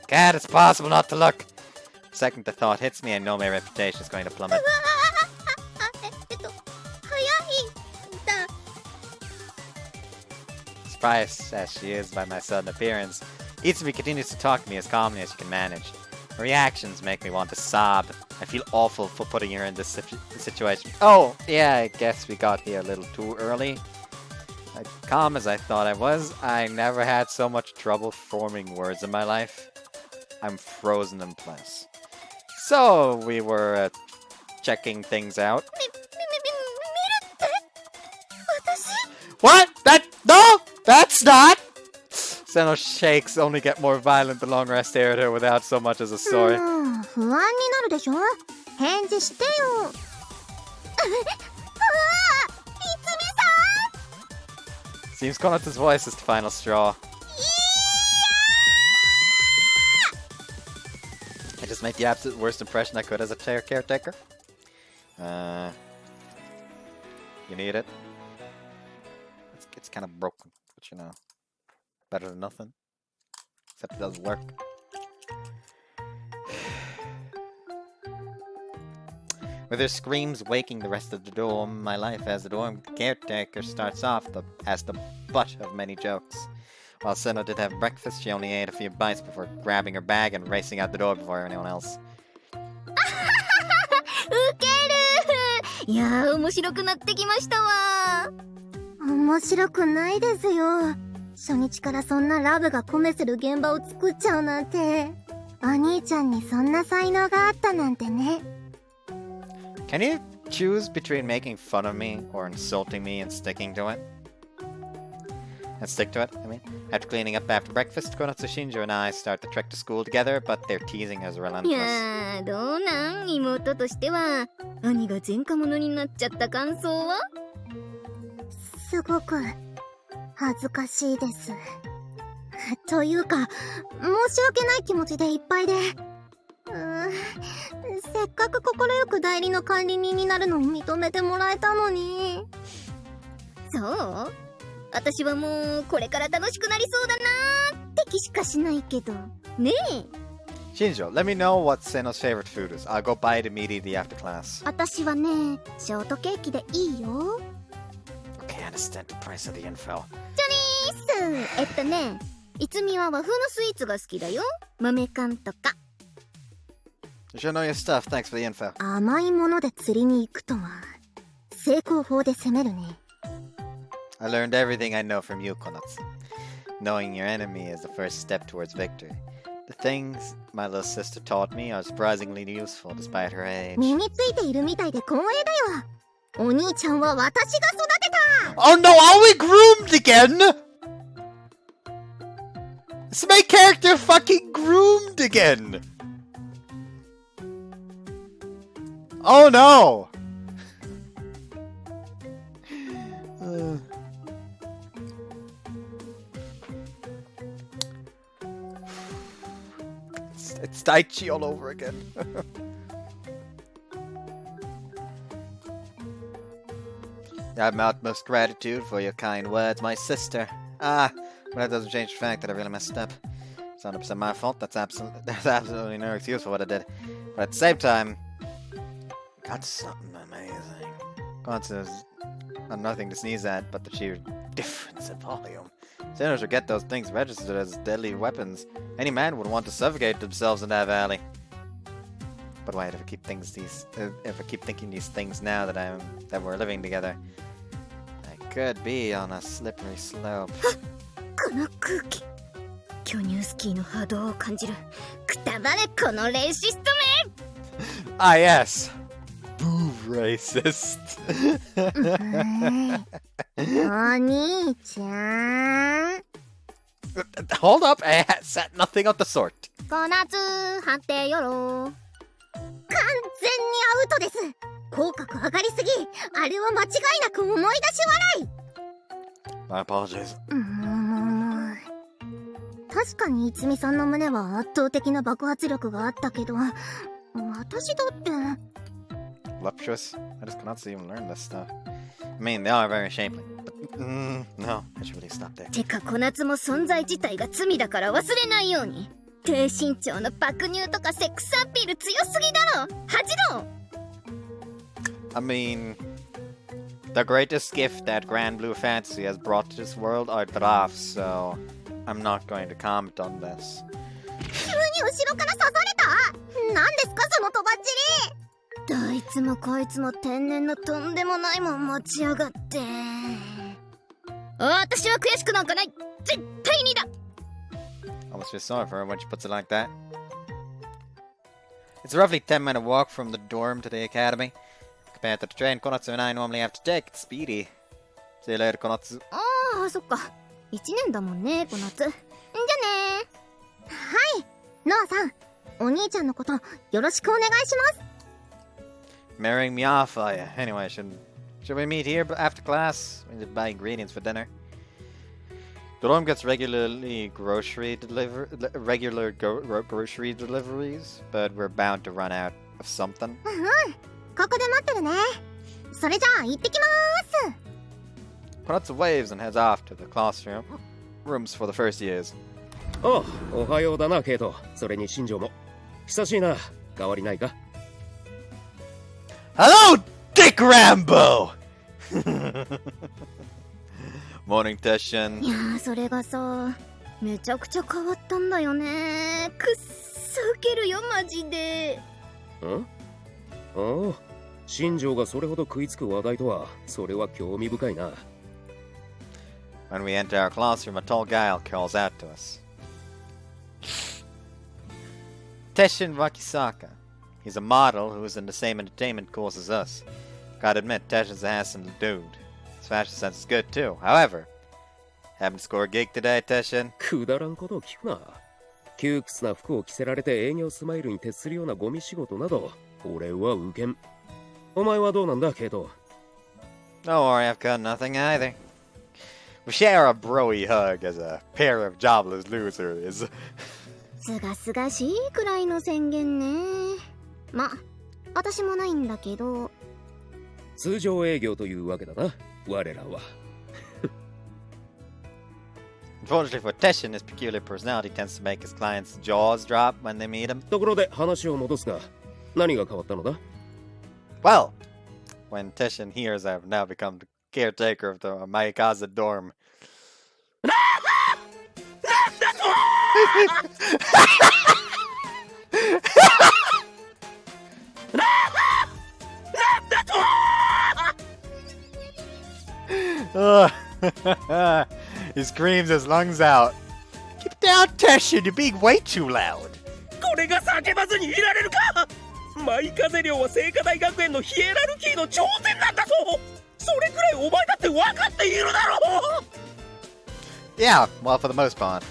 God, it's possible not to look! The second the thought hits me, I know my reputation is going to plummet. Surprised as she is by my sudden appearance, Itsumi continues to talk to me as calmly as she can manage. Her reactions make me want to sob. I feel awful for putting her in this situation. Oh, yeah, I guess we got here a little too early. As calm as I thought I was, I never had so much trouble forming words in my life. I'm frozen in place. So, we were checking things out. What? That's not! Seno shakes only get more violent the longer I stare at her without so much as a sorry. 不安になるでしょ。返事してよ。うわ、いつみ Seems Konatsu's voice is the final straw. I just made the absolute worst impression I could as a player caretaker. You need it? It's kind of broken, but you know, better than nothing. Except it doesn't work. With her screams waking the rest of the dorm, my life as the dorm caretaker starts off as the butt of many jokes. While Seno did have breakfast, she only ate a few bites before grabbing her bag and racing out the door before anyone else. ウケる。いやー、面白くなってきましたわ。面白くないですよ。初日からそんなラブがコメする現場を作っちゃうなんて。お兄ちゃんにそんな才能があったなんてね。Can you choose between making fun of me or insulting me and sticking to it? And stick to it, I mean. After cleaning up after breakfast, Konatsu Shinjo and I start the trek to school together, but their teasing is い relentless. やー、どうなん妹としては。兄が前科者になっちゃった感想は？すごく恥ずかしいです。というか、申し訳ない気持ちでいっぱいで。せっかく快く代理の管理人になるのを認めてもらえたのに。そう？私はもうこれから楽しくなりそうだなーって気しかしないけど。ねえ。Shinjo, let me know what Seno's favorite food is. I'll go buy it immediately after class. 私はね、ショートケーキでいいよ。Okay, I understand the price of the info. ね、いつみは和風のスイーツが好きだよ。豆缶とか。You should know your stuff. Thanks for the info. 甘いもので釣りに行くとは成功法で攻めるね。I learned everything I know from you, Konatsu. Knowing your enemy is the first step towards victory. The things my little sister taught me are surprisingly useful despite her age. 身についているみたいで光栄だよ。お兄ちゃんは私が育てた。 Oh no, are we groomed again? Is my character fucking groomed again? Oh no! It's Daichi all over again. I have my utmost gratitude for your kind words, my sister. But that doesn't change the fact that I really messed up. It's 100% my fault. There's absolutely no excuse for what I did. But at the same time, got something amazing. Konatsu's nothing to sneeze at, but the sheer difference in volume. Sinners would get those things registered as deadly weapons. Any man would want to suffocate themselves in that valley. But wait, if I keep thinking these things now that we're living together, I could be on a slippery slope. この空気、巨乳スキーの波動を感じる。くたばれこのレイシストめ。Ah yes, boo racist. お兄ちゃん。Hold up, I said nothing of the sort. 小夏判定よろ。完全にアウトです。口角上がりすぎ。あれは間違いなく思い出し笑い。 My apologies. 確かにいつみさんの胸は圧倒的な爆発力があったけど、私だって。Voluptuous? I just cannot even learn this stuff. I mean, they are very shapely, but no, I should really stop there. てか小夏も存在自体が罪だから忘れないように。低身長の爆乳とかセックスアピール強すぎだろ。恥じろ。 I mean, the greatest gift that Grand Blue Fantasy has brought to this world are drafts, so I'm not going to comment on this. 急に後ろから刺された？何ですかそのとばっちり。どいつもこいつも天然のとんでもないもん持ちやがって。私は悔しくなんかない。絶対にだ。 Almost feel sorry for her when she puts it like that. It's a roughly 10-minute walk from the dorm to the academy. Compared to the train Konatsu and I normally have to take, it's speedy. See you later, Konatsu. ああ、そっか。1年だもんね、この夏。じゃねー。はい、ノアさん、お兄ちゃんのことよろしくお願いします。Marrying me off, are ya? Anyway, should we meet here after class? We need to buy ingredients for dinner. The dorm gets regular grocery deliveries, but we're bound to run out of something. ここで待ってるね。それじゃあ行ってきまーす。Puts the waves and heads off to the rooms for the first years. ああ、おはようだな、ケイト。それに新庄も。久しいな。変わりないか？ Hello, Dick Rambo! Morning, Teshin. いやー、それがさ、めちゃくちゃ変わったんだよね。くっそウケるよ、マジで。ん？ああ、新庄がそれほど食いつく話題とは、それは興味深いな。When we enter our classroom, a tall guy calls out to us. Teshin Wakisaka. He's a model who's in the same entertainment course as us. Gotta admit, Teshin's a handsome dude. His fashion sense is good too. However, haven't scored a gig today, Teshin. くだらんことを聞くな。窮屈な服を着せられて営業スマイルに徹するようなゴミ仕事など、俺は受けん。お前はどうなんだ、ケイト。 Don't worry, I've got nothing either. We share a broy hug as a pair of jobless losers. すがすがしいくらいの宣言ね。ま、私もないんだけど。通常営業というわけだな、我らは。Unfortunately for Teshin, his peculiar personality tends to make his clients' jaws drop when they meet him. ところで話を戻すが、何が変わったのだ？ Well, when Teshin hears I've now become the caretaker of the Maikaza dorm. He screams his lungs out. Keep down, Teshin, you're being way too loud. これが叫ばずにいられるか？マイカゼ寮は聖火大学園のヒエラルキーの頂点なんだぞ。それくらいお前だって分かっているだろう。 Yeah, well, for the most part.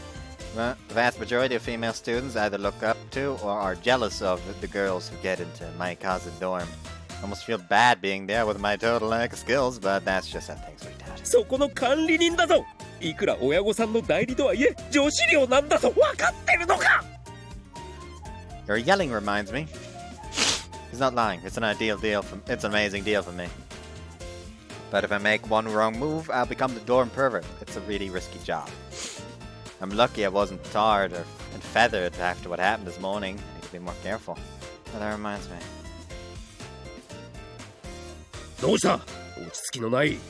The vast majority of female students either look up to or are jealous of the girls who get into Maikaza dorm. I almost feel bad being there with my total lack of skills, but that's just how things worked out. そこの管理人だぞ。いくら親御さんの代理とはいえ、女子寮なんだぞ。分かってるのか？ Your yelling reminds me. He's not lying. It's an it's an amazing deal for me. But if I make one wrong move, I'll become the dorm pervert. It's a really risky job. I'm lucky I wasn't tarred and feathered after what happened this morning. I need to be more careful. But that reminds me. どうした？落ち着きのない。 Is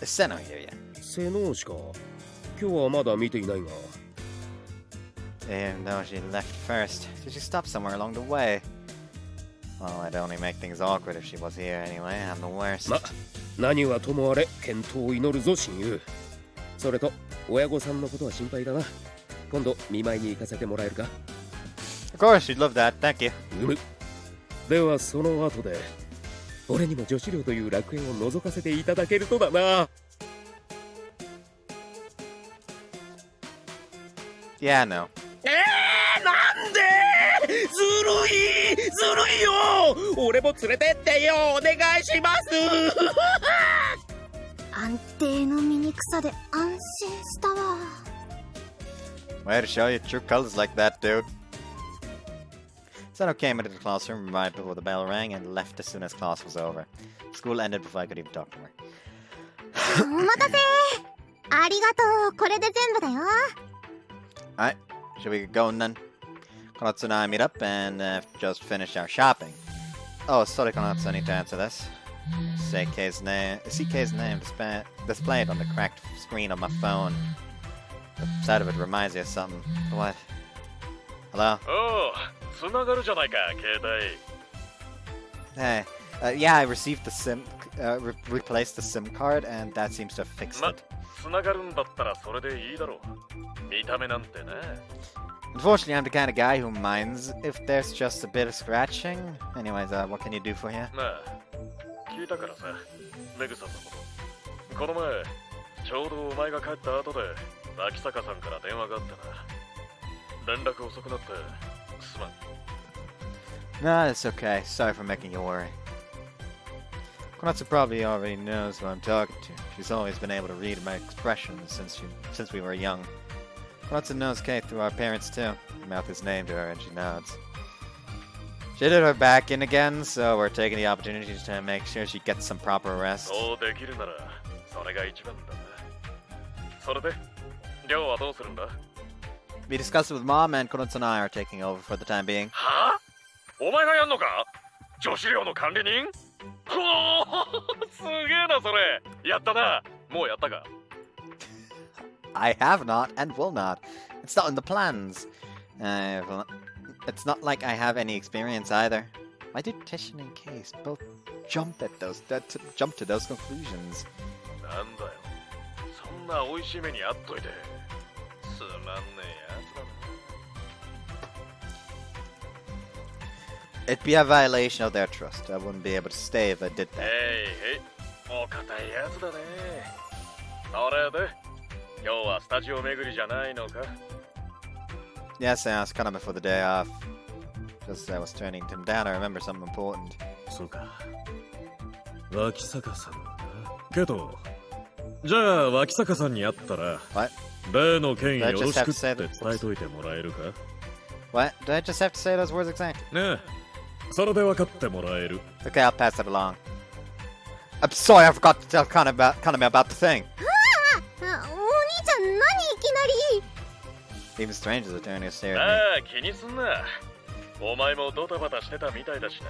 Seno here yet? 瀬能しか。今日はまだ見ていないが。 No, she left first. Did she stop somewhere along the way? Well, I'd only make things awkward if she was here anyway. I'm the worst. ま、何はともあれ、健闘を祈るぞ、親友。それと、親御さんのことは心配だな。今度、見舞いに行かせてもらえるか？ Of course, she'd love that. Thank you. では、その後で、俺にも女子寮という楽園を覗かせていただけるとだな。Yeah, no. なんで？ずるいよ。俺も連れてってよ。お願いします。安定の醜さで安心したわ。 Way to show your true colors like that, dude. Seno came into the classroom right before the bell rang and left as soon as class was over. School ended before I could even talk to her. お待たせ。ありがとう。これで全部だよ。Alright, should we get going then? Konatsu and I meet up and just finish our shopping. Oh, sorry Konatsu, I need to answer this. CK's name displayed on the cracked screen of my phone. The sight of it reminds me of something. What? Hello? Oh, つながるじゃないか、携帯。 Hey, yeah, I received the replaced the SIM card and that seems to have fixed it. つながるんだったらそれでいいだろう。見た目なんてね。 Unfortunately, I'm the kind of guy who minds if there's just a bit of scratching. Anyways, what can you do for you? まあ、聞いたからさ、メグさんのこと。この前、ちちょうどお前が帰った後で脇坂さんから電話があってな。連絡遅くなってすまん。Nah, it's okay. Sorry for making you worry. Konatsu probably already knows who I'm talking to. She's always been able to read my expressions since we were young. Konatsu knows Kei through our parents too. Her mouth is named to her and she nods. She did her back in again, so we're taking the opportunity to make sure she gets some proper rest. そうできるならそれが一番だね。それで、りょうはどうするんだ？ We discussed it with Mom and Konatsu and I are taking over for the time being. はぁ？お前がやんのか？女子寮の管理人？ほーすげえなそれ。やったな。もうやったか？ I have not and will not. It's not in the plans. It's not like I have any experience either. Why did Tishin and Case both jump to those conclusions? なんだよ。そんな美味しい目にあっといて。つまんねえやつだな。It'd be a violation of their trust. I wouldn't be able to stay if I did that. へいへい。お堅いやつだね。それで、今日はスタジオ巡りじゃないのか？ Yes, I asked Kaname for the day off. Just as I was turning him down, I remember something important. そうか。脇坂さんだな。けど、じゃあ脇坂さんに会ったら、 What? 例の件よろしくって Did I 伝 just have to say えといてもらえるか？ What? Did I just have to say those words exactly? ねえ、それで分かってもらえる。 Okay, I'll pass that along. I'm sorry, I forgot to tell Kaname about the thing. お兄ちゃん、何いきなり。 Even strangers are turning to stare あ at あ、気にすんな。お前もドタバタしてたみたいだしな。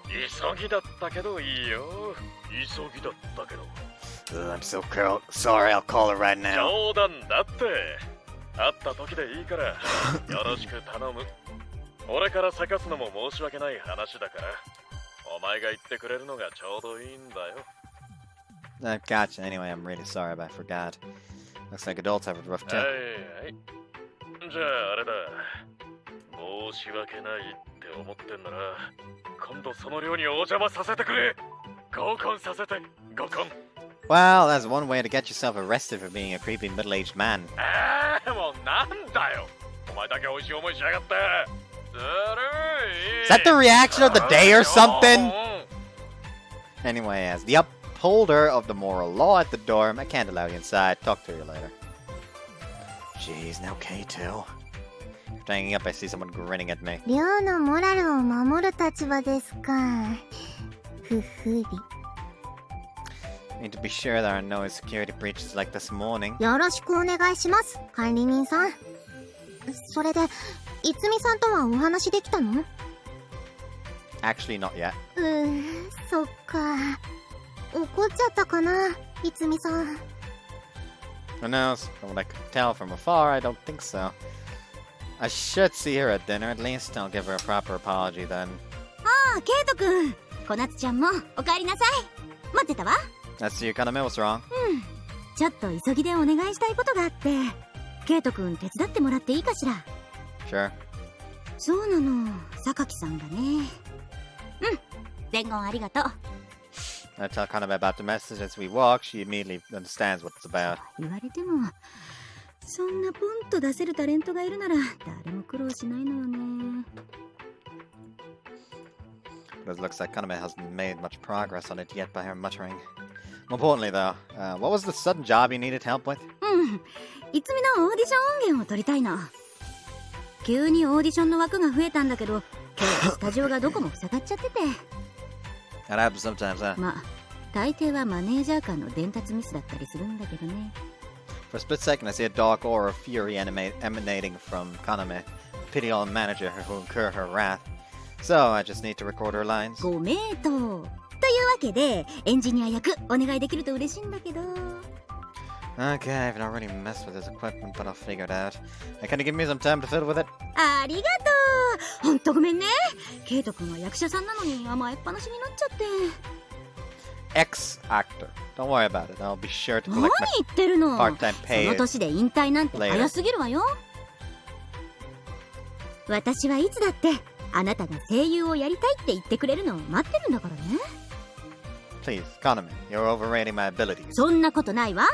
急ぎだったけどいいよ。急ぎだったけど。me. I'm so sorry, I'll call her right now. 冗談だって。会った時でいいから、よろしく頼む。俺からせかすのも申し訳ない話だから、お前が言ってくれるのがちょうどいいんだよ。Gotcha. Anyway, I'm really sorry, but I forgot. Looks like adults have it rough too. はいはい。じゃああれだ。申し訳ないって思ってんなら、今度その寮にお邪魔させてくれ。合コンさせて、合コン。Well, that's one way to get yourself arrested for being a creepy middle-aged man. もうなんだよ。お前だけ美味しい思いしやがって。ずるい。 Is that the reaction of the day or something? Anyway, as the upholder of the moral law at the dorm, I can't allow you inside. Talk to you later. Jeez, now K2. After hanging up, I see someone grinning at me. 寮のモラルを守る立場ですか。ふふり。Need to be sure there are no security breaches like this morning. よろしくお願いします、管理人さん。それで、いつみさんとはお話できたの？ Actually, not yet. そっか。怒っちゃったかな、いつみさん。Who knows? From what I could tell from afar, I don't think so. I should see her at dinner at least. I'll give her a proper apology then. ああ、ケイトくん。小夏ちゃんもお帰りなさい。待ってたわ。That's you, Kaname. What's wrong? ちょっと急ぎでお願いしたいことがあって、ケイトくん手伝ってもらっていいかしら。 Sure. そうなの、榊さんがね。伝言ありがとう。I tell Kaname about the message as we walk. She immediately understands what it's about. 言われても、そんなポンと出せるタレントがいるなら誰も苦労しないのよね。But it looks like Kaname hasn't made much progress on it yet by her muttering. More importantly, though, what was the sudden job you needed help with? いつみのオーディション音源を取りたいの。急にオーディションの枠が増えたんだけど、今日はスタジオがどこも塞がっちゃってて。That happens sometimes, huh? まあ、大抵はマネージャー間の伝達ミスだったりするんだけどね。For a split second, I see a dark aura of fury emanating from Kaname. Pity all manager who incur her wrath. So I just need to record her lines. ご名答。というわけで、エンジニア役お願いできると嬉しいんだけど。Okay, I've not really messed with this equipment, but I'll figure it out. Can you give me some time to fiddle with it? ありがとう。ほんとごめんね。ケイト君は役者さんなのに甘えっぱなしになっちゃって。Ex-actor. Don't worry about it. I'll be sure to 何 collect 言ってるの。 my part-time その pay. 年で引退なんて早すぎるわよ。私はいつだってあなたが声優をやりたいって言ってくれるのを待ってるんだからね。 Please, Kaname, you're overrating my abilities. そんなことないわ。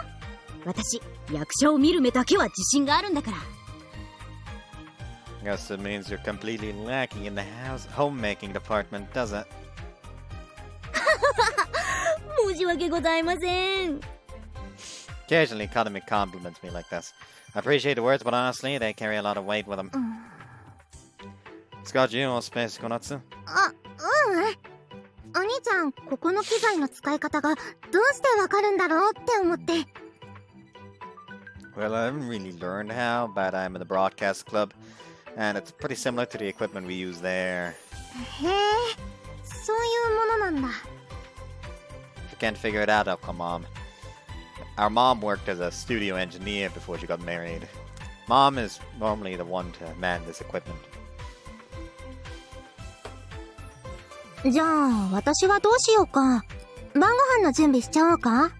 私役者を見る目だけは自信があるんだから。 Guess it means you're completely lacking in the homemaking department, does it? 申し訳ございません。 Occasionally, Kaname compliments me like this. I appreciate the words, but honestly, they carry a lot of weight with them. Scott, you want space, Konatsu? お兄ちゃん、ここの機材の使い方がどうしてわかるんだろうって思って。 Well, I haven't really learned how, but I'm in the broadcast club, and it's pretty similar to the equipment we use there. へえ、そういうものなんだ。 If you can't figure it out, I'll call Mom. Our mom worked as a studio engineer before she got married. Mom is normally the one to man this equipment. じゃあ、私はどうしようか。晩ご飯の準備しちゃおうか。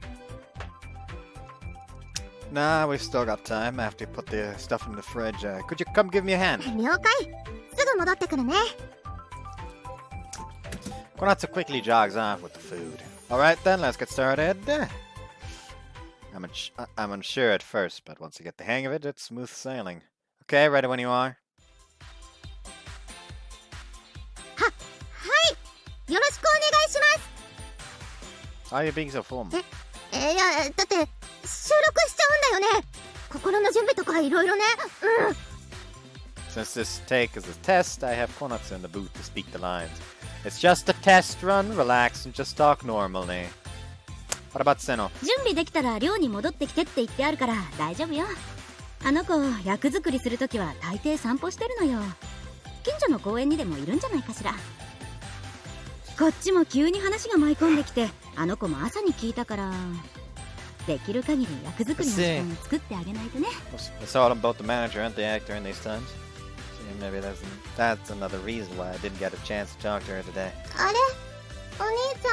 Nah, we've still got time after you put the stuff in the fridge. Could you come give me a hand? 了解。すぐ戻ってくるね。 Konatsu quickly jogs off with the food. Alright then, let's get started. I'm unsure at first, but once you get the hang of it, it's smooth sailing. Okay, ready when you are. はい。よろしくお願いします。 Why are you being so formal? いや、だって収録しちゃうんだよね。心の準備とかいろいろね。Since this take is a test, I have Konatsu in the booth to speak the lines. It's just a test run, relax and just talk normally. What about Seno? 準備できたら寮に戻ってきてって言ってあるから大丈夫よ。あの子役作りするときは大抵散歩してるのよ。近所の公園にでもいるんじゃないかしら。こっちも急に話が舞い込んできて、あの子も朝に聞いたから、できる限り役作りの時間を作ってあげないとね。It's all about the manager and the actor in these times. See, maybe that's another reason why I didn't get a chance to talk to her today. あれ、お兄ちゃ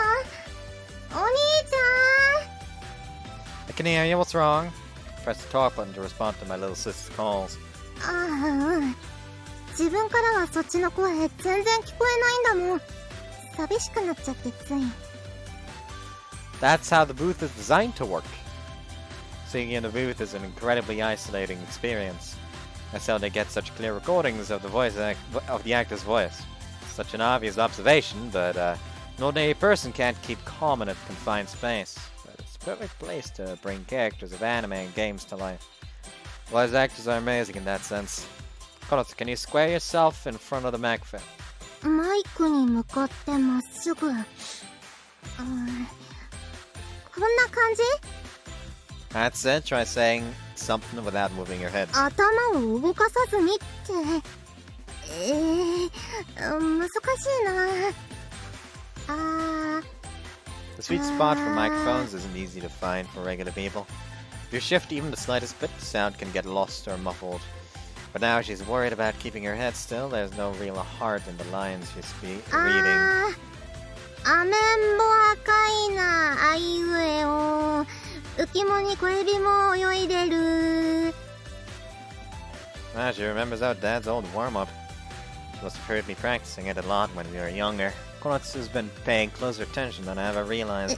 ん、お兄ちゃん。 I can hear you. What's wrong? Press the talk button to respond to my little sister's calls. 自分からはそっちの声全然聞こえないんだもん。寂しくなっちゃってつい。 That's how the booth is designed to work. Singing in the booth is an incredibly isolating experience. That's how they get such clear recordings of the actor's voice. Such an obvious observation, but an ordinary person can't keep calm in a confined space. But it's a perfect place to bring characters of anime and games to life. Voice actors are amazing in that sense. Konatsu, can you square yourself in front of the microphone? マイクに向かってまっすぐ。こんな感じ？ That's it. Try saying something without moving your head. 頭を動かさずにって。難しいな。The sweet spot for microphones isn't easy to find for regular people. If you shift even the slightest bit, the sound can get lost or muffled. But now she's worried about keeping her head still. There's no real heart in the lines she's reading. アメンボ赤いな、あいうえお。浮きもに小エビも泳いでる。 Ah, she remembers our dad's old warm-up. She must have heard me practicing it a lot when we were younger. Konatsu's been paying closer attention than I ever realized.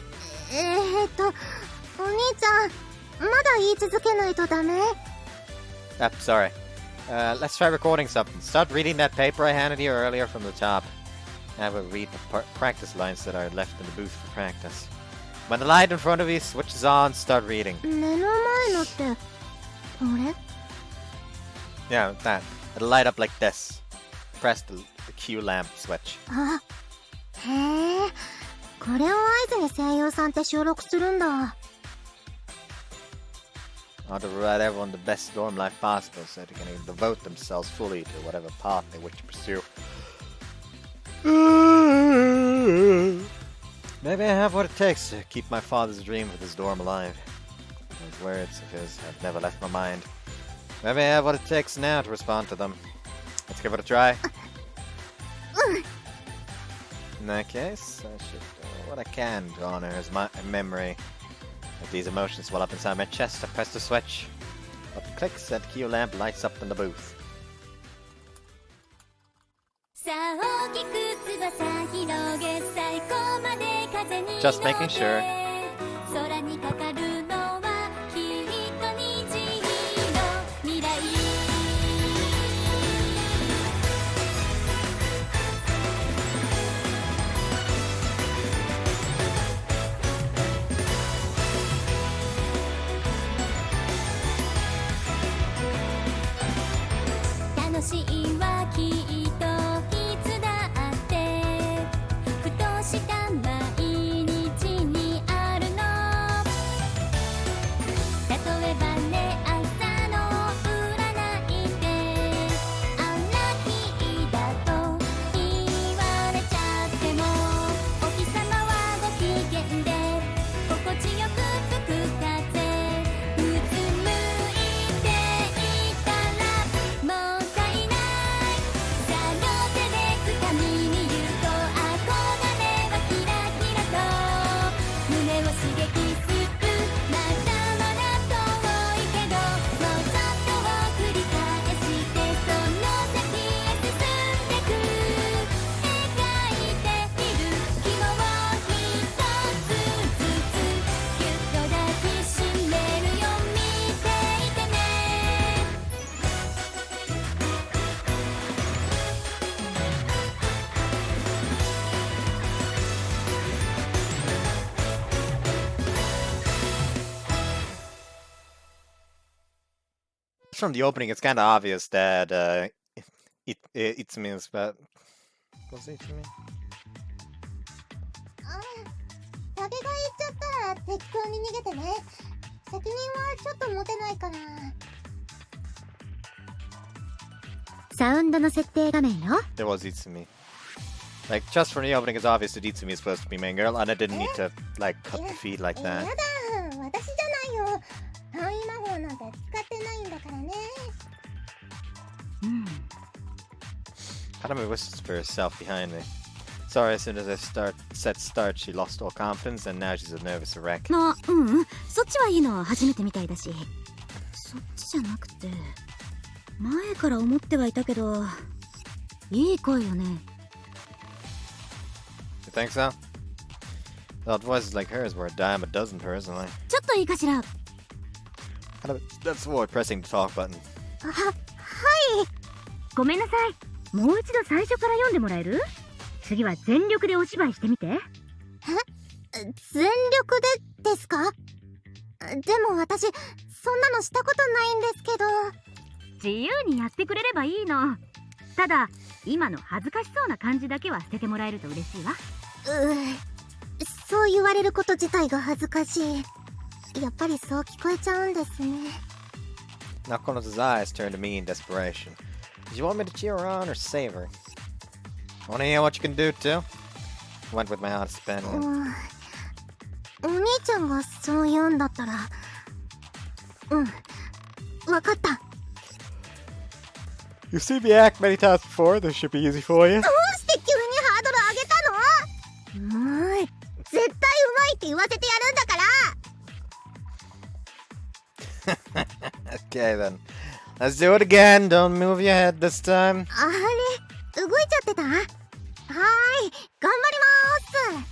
お兄ちゃん、まだ言い続けないとダメ？ Ah, sorry. Let's try recording something. Start reading that paper I handed you earlier from the top. I will read the practice lines that are left in the booth for practice. When the light in front of you switches on, start reading. 目の前のってこれ？ Yeah, that. It'll light up like this. Press the Q lamp switch. あ、へえ、これを合図に声優さんって収録するんだ。I want to provide everyone the best dorm life possible so they can devote themselves fully to whatever path they wish to pursue. Maybe I have what it takes to keep my father's dream of this dorm alive. Those words of his have never left my mind. Maybe I have what it takes now to respond to them. Let's give it a try. In that case, I should do what I can to honor his memory. As these emotions swell up inside my chest, I press the switch. Button clicks and the Q lamp lights up in the booth. Just making sure. From the opening, it's kind of obvious that Itsumi is about. What's Itsumi? 竹が言っちゃったら適当に逃げてね。責任はちょっと持てないかな。サウンドの設定画面よ。 There was Itsumi. Like, just from the opening, it's obvious that Itsumi is supposed to be main girl, and I didn't need to, like, cut the feed like や that. だ、私じゃないよ。範囲魔法なんて使ってないんだからね。Kaname whispers for herself behind me. Sorry, as soon as I said start, she lost all confidence, and now she's a nervous wreck. そっちはいいの初めてみたいだし。そっちじゃなくて、前から思ってはいたけど、いい声よね。You think so? Thought voices like hers were a dime a dozen, personally. ちょっといいかしら。Let's avoid pressing the talk button. はい。ごめんなさい。もう一度最初から読んでもらえる？次は全力でお芝居してみて。全力でですか？でも私、そんなのしたことないんですけど。自由にやってくれればいいの。ただ、今の恥ずかしそうな感じだけは捨ててもらえると嬉しいわ。そう言われること自体が恥ずかしい。やっぱりそう聞こえちゃうんですね。Nakono's eyes turned to me in desperation. Did you want me to cheer her on or save her? Want to hear what you can do too? Went with my honest opinion. お兄ちゃんがそう言うんだったら、わかった。You've seen me act many times before. This should be easy for you. どうして急にハードル上げたの？絶対うまいって言わせてやるんだから。Okay then. Let's do it again. Don't move your head this time. あれ、動いちゃってた？はーい、頑張りまー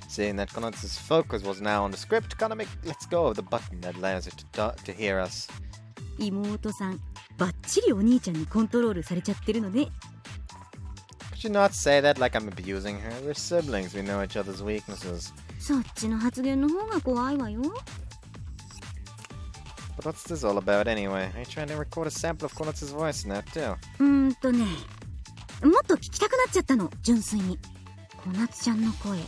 す。 Seeing that Konotsu's focus was now on the script, Kaname lets go of the button that allows her to hear us. 妹さん、バッチリお兄ちゃんにコントロールされちゃってるのね。Could you not say that like I'm abusing her? We're siblings. We know each other's weaknesses. そっちの発言の方が怖いわよ。But what's this all about anyway? Are you trying to record a sample of Konotsu's voice now too? ね、もっと聞きたくなっちゃったの、純粋に。小夏ちゃんの声、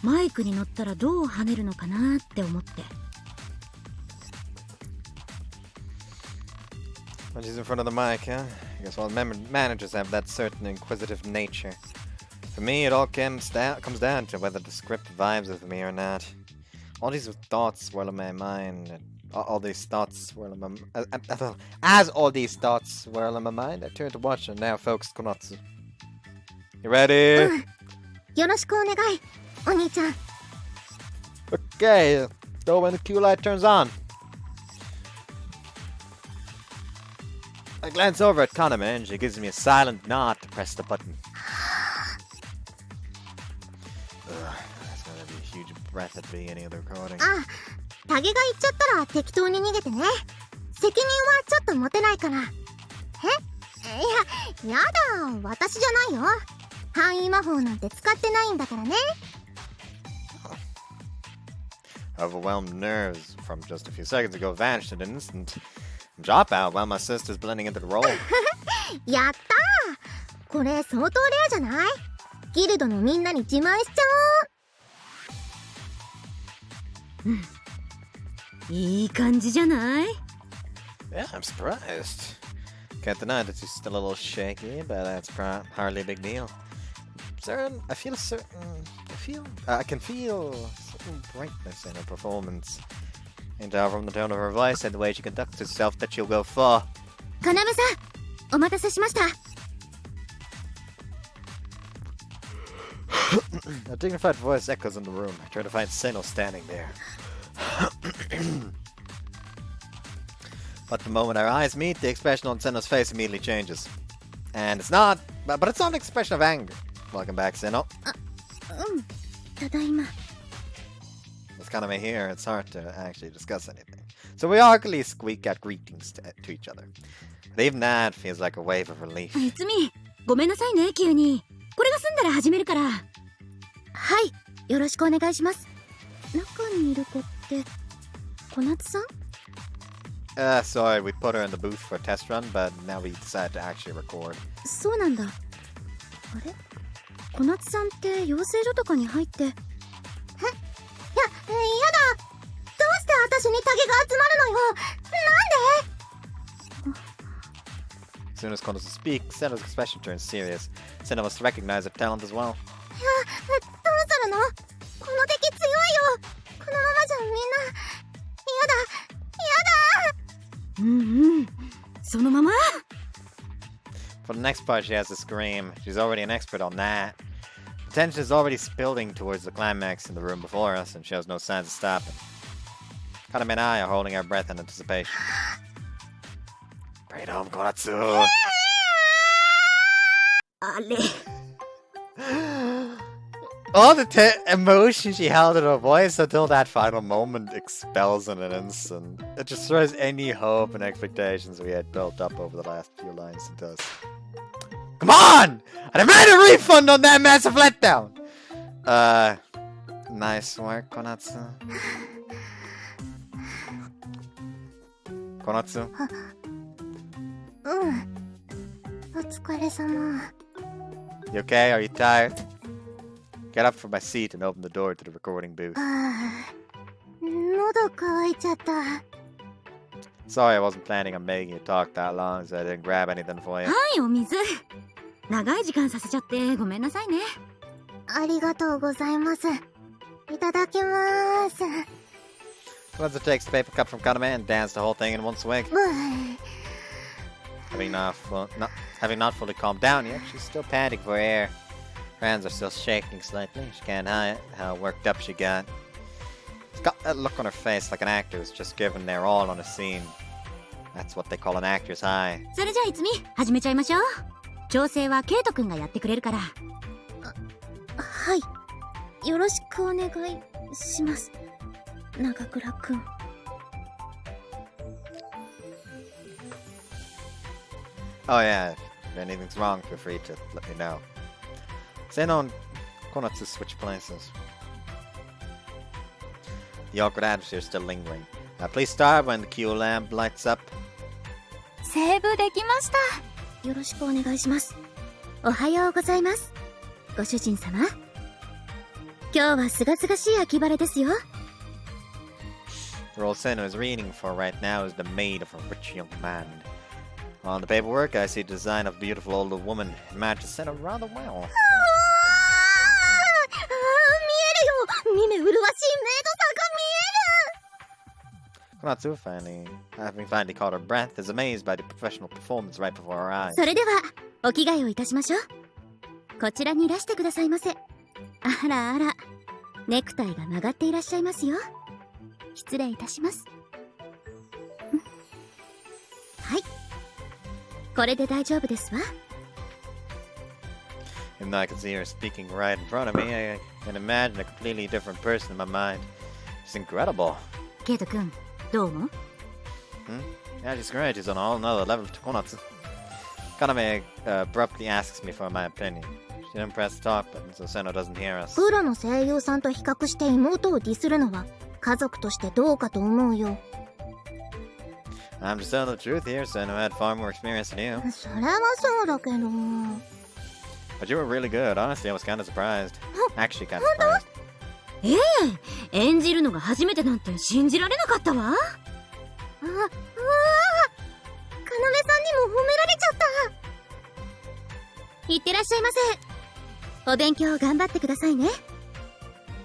マイクに乗ったらどう跳ねるのかなって思って。When she's in front of the mic, huh? I guess all managers have that certain inquisitive nature. For me, it all comes down to whether the script vibes with me or not. All these thoughts swirl in my mind. All these thoughts swirl in my as all these thoughts swirl in my mind, I turn to watch and now focus Konotsu. You ready? よろしくお願い、お兄ちゃん。 Okay, go when the cue light turns on. I glance over at Kaname and she gives me a silent nod to press the button. That's gonna be a huge breath at the beginning of the recording. タゲが言っちゃったら適当に逃げてね。責任はちょっと持てないから。やだ、私じゃないよ。範囲魔法なんて使ってないんだからね。Overwhelmed nerves from just a few seconds ago vanished in an instant. Drop out while my sister's blending into the role. やったー、これ相当レアじゃない？ギルドのみんなに自慢しちゃおう。いい感じじゃない？ Yeah, I'm surprised. Can't deny that she's still a little shaky, but that's hardly a big deal. I can feel certain brightness in her performance. And from the tone of her voice and the way she conducts herself that she'll go far. かなめさん、お待たせしました。A dignified voice echoes in the room. I try to find Seno standing there. But the moment our eyes meet, the expression on Seno's face immediately changes. And it's not, but it's not an expression of anger. Welcome back, Seno. ただいま。 It's kind of here, it's hard to actually discuss anything. So we awkwardly squeak out greetings to each other. But even that feels like a wave of relief. いつみ、ごめんなさいね、急に。これが済んだら始めるから。はい、よろしくお願いします。中にいる子って、小夏さん？ Sorry, we put her in the booth for a test run, but now we decided to actually record. そうなんだ。あれ、小夏さんって養成所とかに入って。やだ。どうして私にタゲが集まるのよ。なんで As soon as Konosu speaks, Senna's expression turns serious. Senna must recognize her talent as well. どうするの？この敵強いよ。このままじゃみんな。そのまま。 For the next part, she has to scream. She's already an expert on that. The tension is already building towards the climax in the room before us, and she has no signs of stopping. Kaname and I are holding our breath in anticipation. Bring it home, Konatsu! あれ。All the emotion she held in her voice until that final moment expels in an instant. It destroys any hope and expectations we had built up over the last few lines into us. Come on! I demand a refund on that massive letdown! Nice work, Konatsu. Konatsu? お疲れ様。 You okay? Are you tired? Get up from my seat and open the door to the recording booth. 喉乾いちゃった。 Sorry, I wasn't planning on making you talk that long, so I didn't grab anything for you. はい、お水。長い時間させちゃってごめんなさいね。ありがとうございます。いただきます。 Konatsu takes the paper cup from Kaname and downs the whole thing in one swig. Having not fully calmed down yet, she's still panting for air. Her hands are still shaking slightly. She can't hide how worked up she got. She's got that look on her face like an actor who's just given their all on a scene. That's what they call an actor's high. それじゃあいつみ始めちゃいましょう。調整はケイトくんがやってくれるから。はい。よろしくお願いします。長倉くん。Oh yeah, if anything's wrong, feel free to let me know. Seno and Konatsu switch places. The awkward atmosphere is still lingering. Please start when the Q lamp lights up. セーブできました。よろしくお願いします。おはようございます。ご主人様。今日はすがすがしい秋晴れですよ。The role Seno is reading for right now is the maid of a rich young man. On the paperwork, I see the design of a beautiful older woman. It matches Seno rather well. 見えるよ。見目麗しいメイドさんが見える。 Konatsu, having finally caught her breath, is amazed by the professional performance right before her eyes. それではお着替えをいたしましょう。こちらにいらしてくださいませ。あらあら、ネクタイが曲がっていらっしゃいますよ。失礼いたします。はい、これで大丈夫ですわ。 Even though I can see her speaking right in front of me, I can imagine a completely different person in my mind. She's incredible. ケイトくん、どう思う？ Yeah, she's great. She's on a whole nother level to Konatsu. Kaname abruptly asks me for my opinion. She didn't press the talk button, so Seno doesn't hear us. プロの声優さんと比較して妹をディスるのは家族としてどうかと思うよ。I'm just telling the truth here. Seno had far more experience than you. それはそうだけど。 But you were really good. Honestly, I was kind of surprised. Actually, kind of surprised. 演じるのが初めてなんて信じられなかったわ。かなめさんにも褒められちゃった。いってらっしゃいませ。お勉強頑張ってくださいね。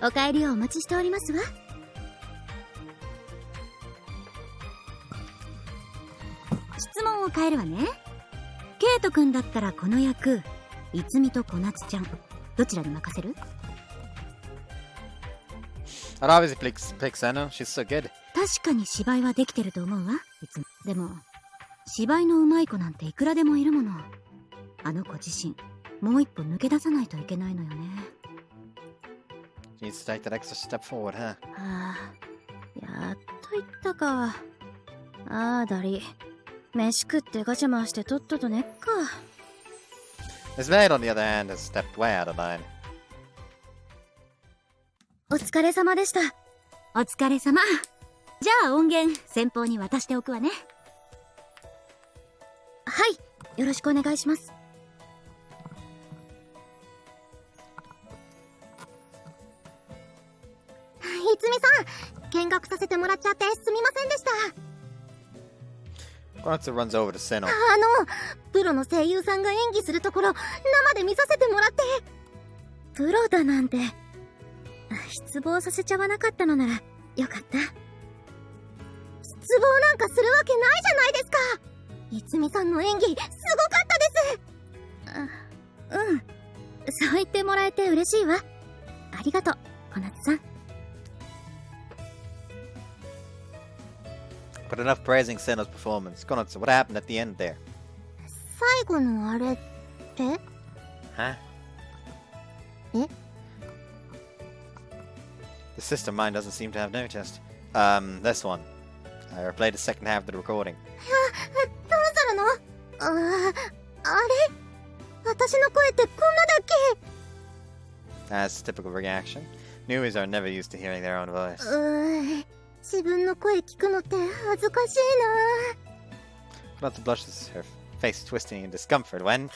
お帰りをお待ちしておりますわ。質問を変えるわね。ケイトくんだったらこの役、いつみと小夏ちゃん、どちらに任せる？ I'd obviously pick Seno. She's so good. 確かに芝居はできてると思うわ。いつも。でも、芝居の上手い子なんていくらでもいるもの。あの子自身、もう一歩抜け出さないといけないのよね。She needs to take that extra step forward, huh? はあ、やっと言ったか。ああ、だり。飯食ってガチャ回してとっととねっか。His maid, on the other hand, has stepped way out of line. お疲れ様でした。お疲れ様。じゃあ音源先方に渡しておくわね。はい、よろしくお願いします。いつみさん、見学させてもらっちゃってすみませんでした。Konatsu runs over to Seno. プロの声優さんが演技するところ生で見させてもらって。プロだなんて失望させちゃわなかったのならよかった。失望なんかするわけないじゃないですか。いつみさんの演技すごかったです。そう言ってもらえて嬉しいわ。ありがとう、小夏さん。But enough praising Seno's performance. Konatsu, what happened at the end there? 最後のあれって？ Huh? え？ The sister mine doesn't seem to have noticed. This one. I replayed the second half of the recording. どうするの？あれ？私の声ってこんなだっけ？ As typical reaction. Newbies are never used to hearing their own voice. 自分の声聞くのって恥ずかしいな。 Konatsu blushes, her face twisting in discomfort when...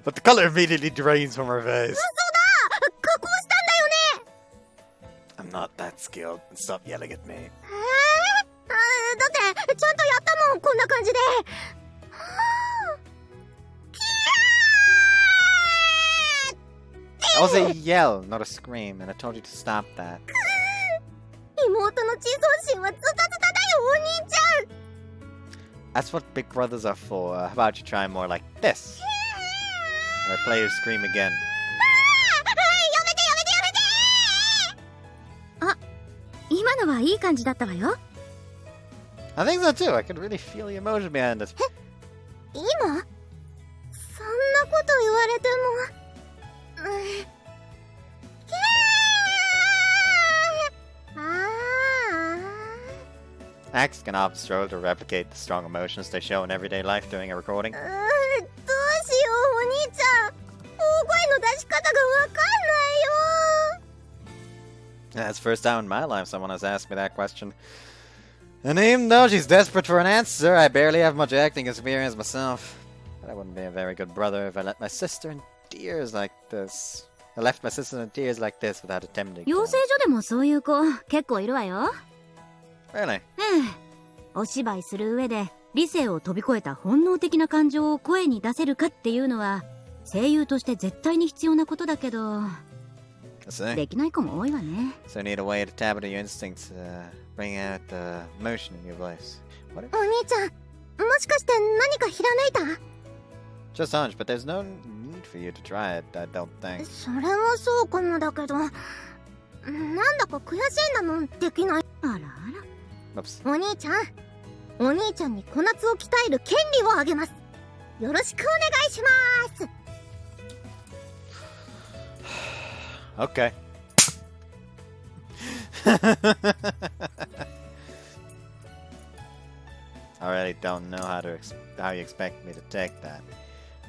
But the color immediately drains from her face. 嘘だ！加工したんだよね。 I'm not that skilled. Stop yelling at me. だってちゃんとやったもん、こんな感じで。That was a yell, not a scream, and I told you to stop that. 妹の自尊心はズタズタだよ、お兄ちゃん。 That's what big brothers are for. How about you try more like this? Or play your scream again. やめてやめてやめて！今のはいい感じだったわよ。 I think so too. I could really feel the emotion behind it. 今？そんなこと言われても。Acts can often struggle to replicate the strong emotions they show in everyday life during a recording. どうしよう、お兄ちゃん。大声の出し方がわかんないよ。 That's the first time in my life someone has asked me that question. And even though she's desperate for an answer, I barely have much acting experience myself. But I wouldn't be a very good brother if I let my sister in tears like this. I left my sister in tears like this without attempting. 養成所でもそういう子結構いるわよ。 Really? お芝居する上で理性を飛び越えた本能的な感情を声に出せるかっていうのは声優として絶対に必要なことだけど、できない子も多いわね。 So you need a way to tap into your instincts, bring out the emotion in your voice. What? お兄ちゃん、もしかして何かひらめいた？ Just hunch, but there's no need for you to try it, I don't think. それはそうかもだけど、なんだか悔しいんだもん、できない。あらあら。 Oops. お兄ちゃんに小夏を鍛える権利をあげます。よろしくお願いします。 Okay. I really don't know how you expect me to take that.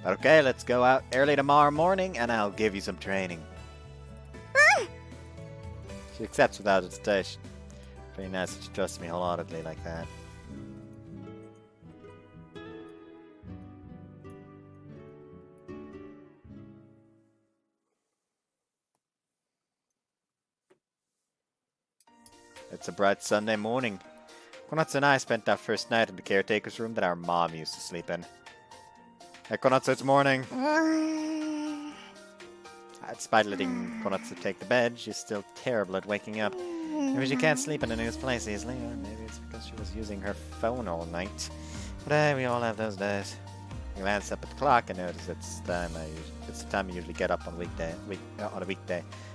But okay, let's go out early tomorrow morning and I'll give you some training. She accepts without hesitation. Pretty nice that she trusts me wholeheartedly like that. It's a bright Sunday morning. Konatsu and I spent our first night in the caretaker's room that our mom used to sleep in. Hey Konatsu, it's morning. Despite letting Konatsu take the bed, she's still terrible at waking up. Maybe she can't sleep in a new place easily, or maybe it's because she was using her phone all night. But hey, we all have those days. I glanced up at the clock and noticed it's the time I usually get up on a weekday.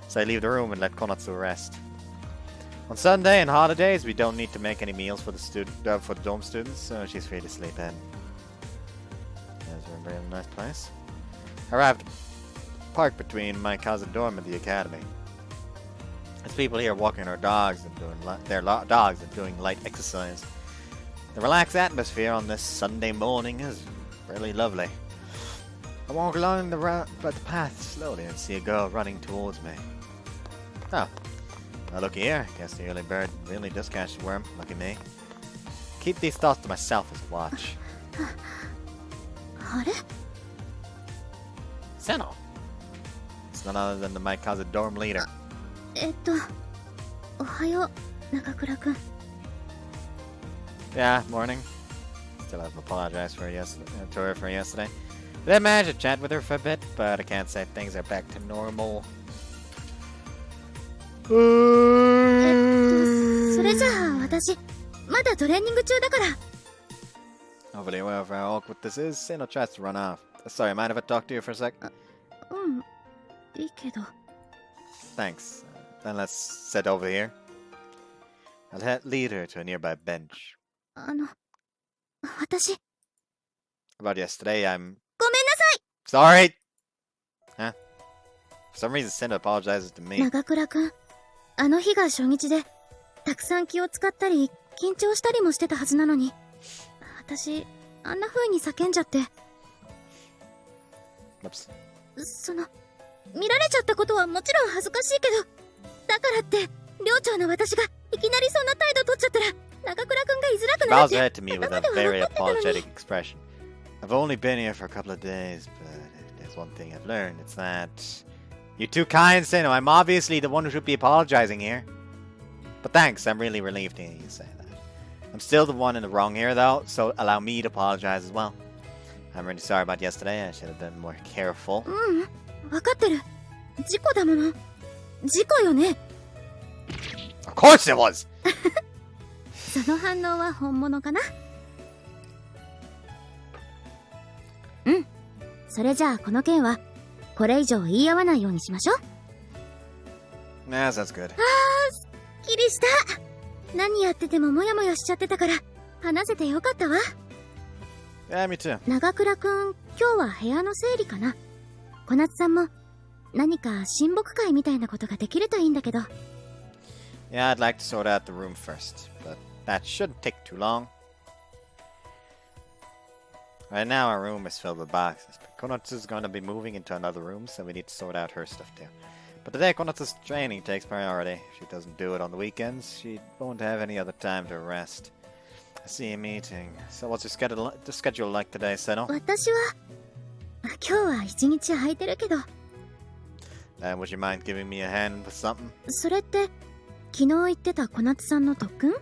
So I leave the room and let Konatsu rest. On Sunday and holidays, we don't need to make any meals for the dorm students, so she's free to sleep in. There's a really nice place. I arrived at the park between my cousin dorm and the academy. There's people here walking their dogs and doing light exercise. The relaxed atmosphere on this Sunday morning is really lovely. I walk along the path slowly and see a girl running towards me. Oh. Now look here. Guess the early bird really does catch the worm. Lucky me. Keep these thoughts to myself as a watch. あれ Seno. It's none other than the Maikaze dorm leader. おはよう、中倉くん。 Yeah, morning. Still have to apologize for to her for yesterday. Did I manage to chat with her for a bit, but I can't say things are back to normal. それじゃあ私、まだトレーニング中だから。 Hopefully you're aware of how awkward this is. Seno tries to run off. Sorry, mind if I talk to you for a sec? うん、いいけど。 Thanks. Then let's sit over here. I'll lead her to a nearby bench. 私、 About yesterday, I'm... ごめんなさい Sorry! Huh? For some reason, Seno apologizes to me. 中倉くん、あの日が初日で、たくさん気を使ったり、緊張したりもしてたはずなのに、私、あんな風に叫んじゃって、 Oops. 見られちゃったことはもちろん恥ずかしいけど、だからって、寮長の私がいきなりそんな態度取っちゃったら、中倉くんが居づらくなる Bows って、 her head to me with 頭 a では very 分かってたのに。 apologetic expression. I've only been here for a couple of days, but if there's one thing I've learned, it's that... You're too kind, Seno. I'm obviously the one who should be apologizing here. But thanks, I'm really relieved to hear you say that. I'm still the one in the wrong here, though, so allow me to apologize as well. I'm really sorry about yesterday. I should have been more careful. 分かってる。事故だもの。事故よね。 Of course it was! その反応は本物かな。うん。それじゃあこの件はこれ以上言い合わないようにしましょう。 Nah, that's good. すっきりした。何やっててもモヤモヤしちゃってたから話せてよかったわ。 Yeah, me too. 長倉くん、今日は部屋の整理かな。小夏さんも何か親睦会みたいなことができるといいんだけど。 Yeah, I'd like to sort out the room first, but that shouldn't take too long. Right now, our room is filled with boxes, but Konatsu is going to be moving into another room, so we need to sort out her stuff too. But today, Konatsu's training takes priority. If she doesn't do it on the weekends, she won't have any other time to rest. I see a meeting. So what's your schedule like today, Seno? 私は今日は一日空いてるけど。 Would you mind giving me a hand with something? それって昨日言ってた小夏さんの特訓？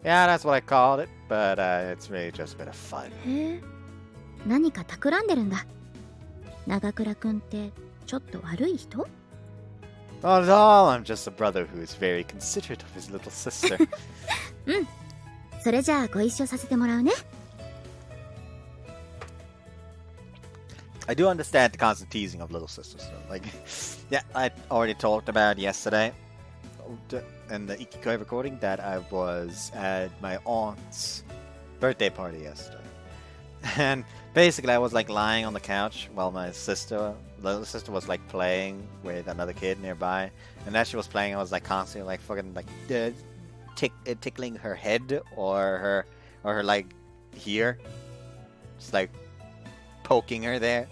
Yeah, that's what I called it, but it's really just a bit of fun. へえ、何か企んでるんだ。長倉くんってちょっと悪い人？ Not at all. I'm just a brother who is very considerate of his little sister. うん。それじゃあご一緒させてもらうね。 I do understand the constant teasing of little sisters. So, like, yeah, I already talked about yesterday in the Ikikoi recording that I was at my aunt's birthday party yesterday. And basically I was like lying on the couch while my little sister was like playing with another kid nearby. And as she was playing, I was like constantly like fucking like tickling her head or her like here. Just like poking her there.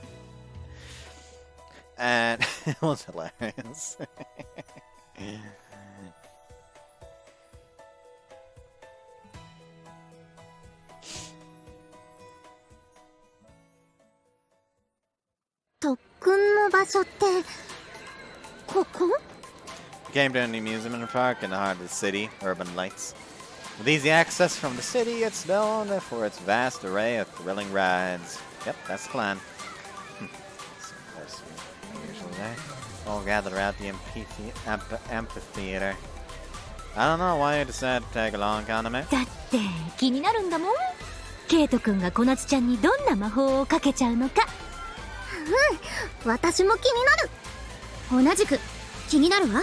And it was hilarious. "特訓の場所ってここ?" Came to an amusement park in the heart of the city, Urban Lights. With easy access from the city, it's known for its vast array of thrilling rides. Yep, that's the plan. Usually all gather at the amphitheater. I don't know why you decided to tag along, Kaname. だって気になるんだもん。ケイトくんが小夏ちゃんにどんな魔法をかけちゃうのか。私も気になる。同じく気になるわ。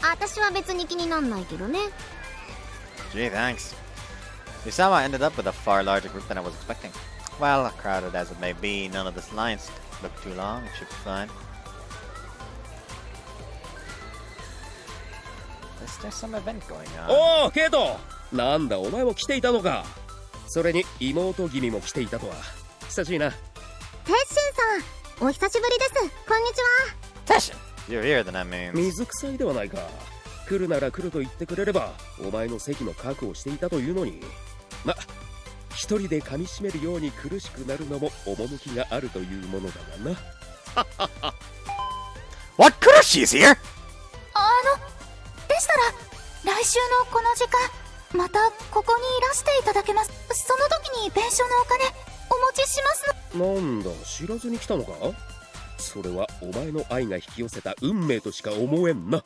私は別に気になんないけどね。 Gee, thanks. You somehow ended up with a far larger group than I was expecting. Well, crowded as it may be, none of this lines look too long. It should be fine. Is there some event going on? おお、ケイト、なんだお前も来ていたのか。それに妹君も来ていたとは久しいな。テッシンさん、お久しぶりです。こんにちは。 Teshin! You're here, then that means. 水臭いではないか。来るなら来ると言ってくれればお前の席の確保していたというのに。ま、一人で噛み締めるように苦しくなるのも趣があるというものだがな。What? Kuroshi's here? でしたら来週のこの時間またここにいらしていただけます。その時に弁償のお金お持ちしますの。なんだ、知らずに来たのか。それはお前の愛が引き寄せた運命としか思えんな。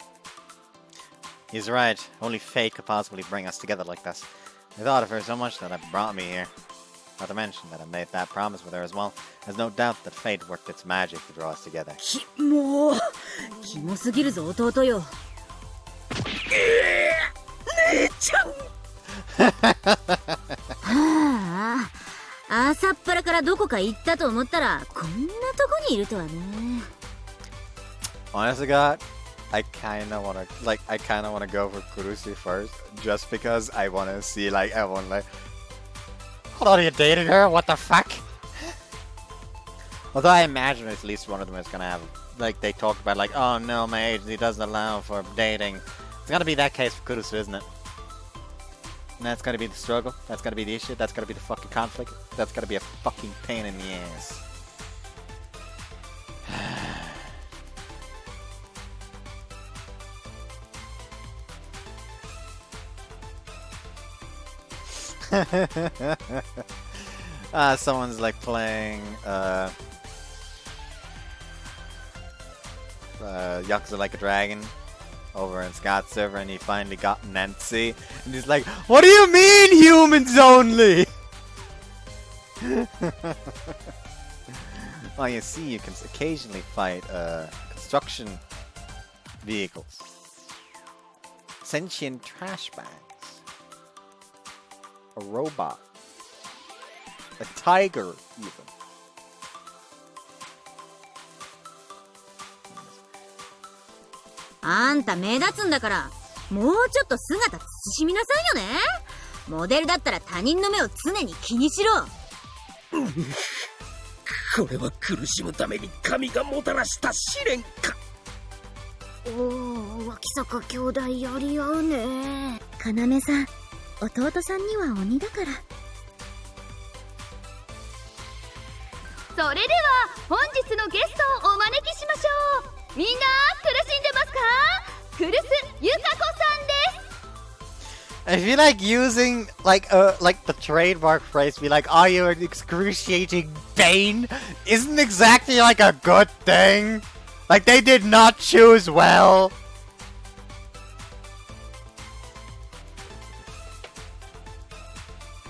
He's right. Only fate could possibly bring us together like this. I thought of her so much that it brought me here. Not to mention that I made that promise with her as well. There's no doubt that fate worked its magic to draw us together. もうキモすぎるぞ弟よ。姉ちゃん。はあ、朝っぱらからどこか行ったと思ったらこんなとこにいるとはね。Honestly, God, I kinda wanna go for Kurushi first, just because I wanna see like everyone like, hold on, are you dating her? What the fuck? Although I imagine at least one of them is gonna have, like, they talk about like, oh no, my agency doesn't allow for dating. It's gonna be that case for Kurusu, isn't it? And that's gonna be the struggle. That's gonna be the issue. That's gonna be the fucking conflict. That's gonna be a fucking pain in the ass. Someone's like playing Yakuza Like a Dragon over in Scott's server, and he finally got Nancy, and he's like, what do you mean humans only? Well, you see, you can occasionally fight construction vehicles, sentient trash bags, a robot, a tiger even. あんた目立つんだからもうちょっと姿慎みなさいよね。モデルだったら他人の目を常に気にしろ。これは苦しむために神がもたらした試練か。おー、脇坂兄弟やり合うね。要さん、弟さんには鬼だから。それでは本日のゲストをお招きしましょう。みんな苦しんでますか？クルスユカコさんです。I feel like using like the trademark phrase, be like, "Are you in excruciating pain?" Isn't exactly like a good thing. Like they did not choose well.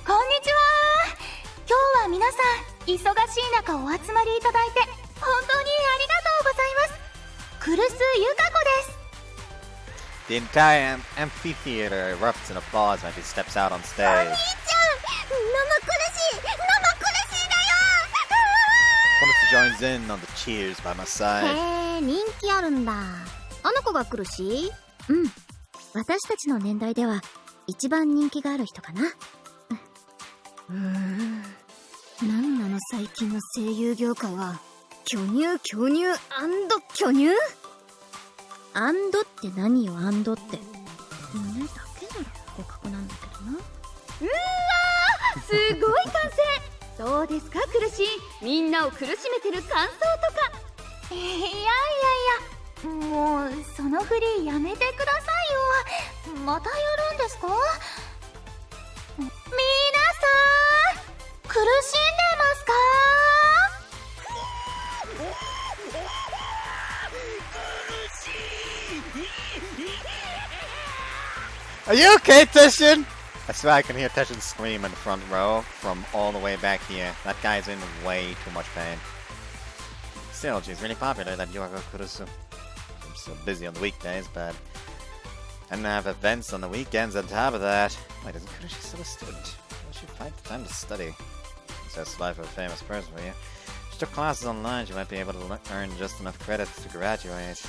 こんにちは。今日は皆さん忙しい中お集まりいただいて本当にありがとうございます。クルスユカコです。 The entire amphitheater erupts in applause when she steps out on お兄 stage. ちゃん、生苦しいだよ。 Bonus joins in on the cheers by my side. へえ、人気あるんだ。あの子が来るし。うん、私たちの年代では一番人気がある人かな。なんなの最近の声優業界は。巨乳巨乳巨乳アンドって何よ。アンドって胸だけの互角なんだけどな。すごい歓声。どうですかクルシー、みんなを苦しめてる感想とか。いやもうその振りやめてくださいよ。またやるんですか？皆さん苦しんでますか？ Are you okay, Teshin? I swear I can hear Teshin scream in the front row from all the way back here. That guy's in way too much pain. Still, she's really popular, that Yuako Kurusu. I'm so busy on the weekdays, but I don't have events on the weekends on top of that. Wait, isn't Kurushi still a student? Will she find the time to study? That's the life of a famous person for you. She took classes online, she might be able to earn just enough credits to graduate.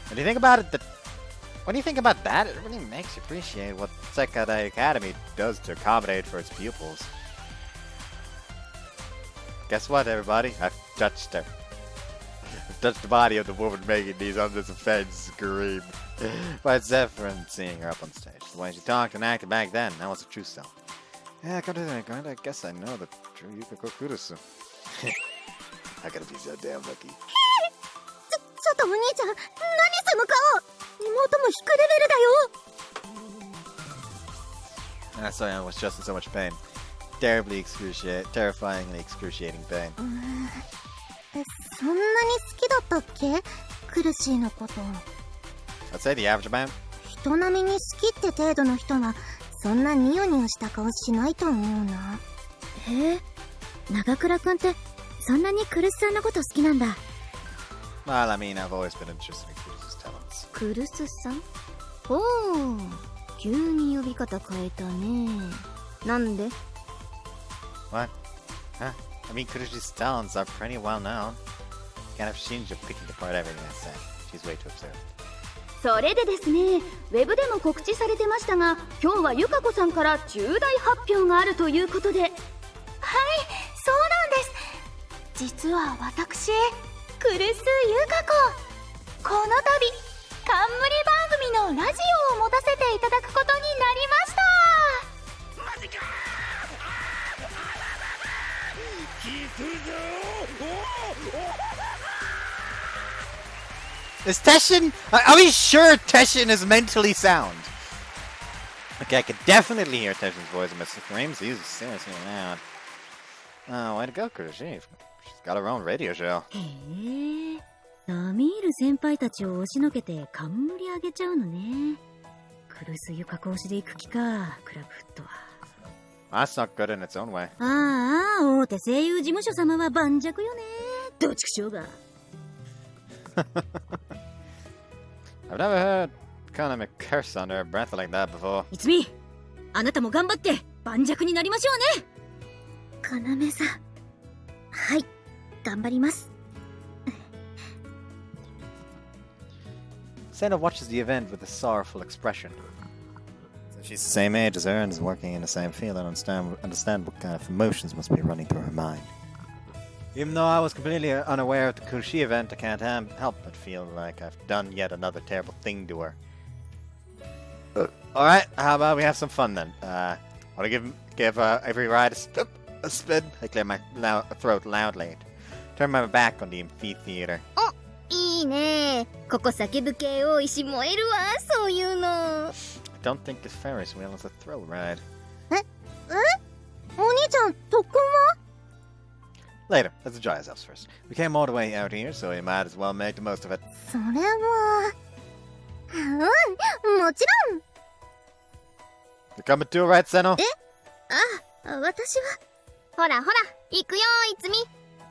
What do you think about it? What do you think about that? It really makes you appreciate what Sekadai Academy does to accommodate for its pupils. guess what, everybody? I've touched her. I've touched the body of the woman making these under the fence scream. But it's different seeing her up on stage. The way she talked and acted back then, that was the true self. Yeah, come to think of it, I guess I know the true Yukako Kurusu. I gotta be so damn lucky. ちょっとお兄ちゃん、何その顔。妹も引くレベルだよ。Sorry, I was just in so much pain. Terrifyingly excruciating pain. そんなに好きだったっけ？苦しいのこと。I'd say the average amount. 人並みに好きって程度の人はそんなニヤニヤした顔しないと思うな。へえ、長倉くんってそんなに来栖さんのこと好きなんだ。Well, I mean, I've always been interested in Kurusu's talents. 来栖さん？おー、急に呼び方変えたね。なんで？ What? Huh? I mean, Kurusu's talents are pretty well known. Kind of Shinji picking apart everything I said. She's way too observant. それでですね、ウェブでも告知されてましたが、今日はゆかこさんから重大発表があるということで。はい、そうなんです。実は私、来栖ゆかこ、この度冠番組のラジオを持たせていただくことになりました。マジか。聞くぞ。 Is Teshin? Are we sure Teshin is mentally sound? Okay, I can definitely hear Teshin's voice in my screams. He's seriously loud. Oh, way to go, Kurushi. She's got her own radio show. へえ、ナミール先輩たちを押しのけて冠あげちゃうのね。来栖ゆかこ推しで行く気か、クラブフットは。That's not good in its own way. ああ、大手声優事務所様は盤石よね。どちくしょうが。I've never heard Kaname curse under her breath like that before. いつみ、あなたも頑張って盤石になりましょうね。かなめさん、はい、頑張ります。Sena watches the event with a sorrowful expression. Since she's the same age as her and is working in the same field, I understand what kind of emotions must be running through her mind. Even though I was completely unaware of the Kurushi event, I can't help but feel like I've done yet another terrible thing to her. Alright, how about we have some fun then? I want to give every ride a spin. I clear my throat loudly. Turn my back on the amphitheater. いいね。ここ叫ぶ系多いし燃えるわ、そういうの。 I don't think the Ferris wheel is a thrill ride. お兄ちゃん、特訓は？ Later, let's enjoy ourselves first. We came all the way out here, so we might as well make the most of it. それは。もちろん。 You coming too, right, Seno? 私は。ほらほら、行くよ、いつみ。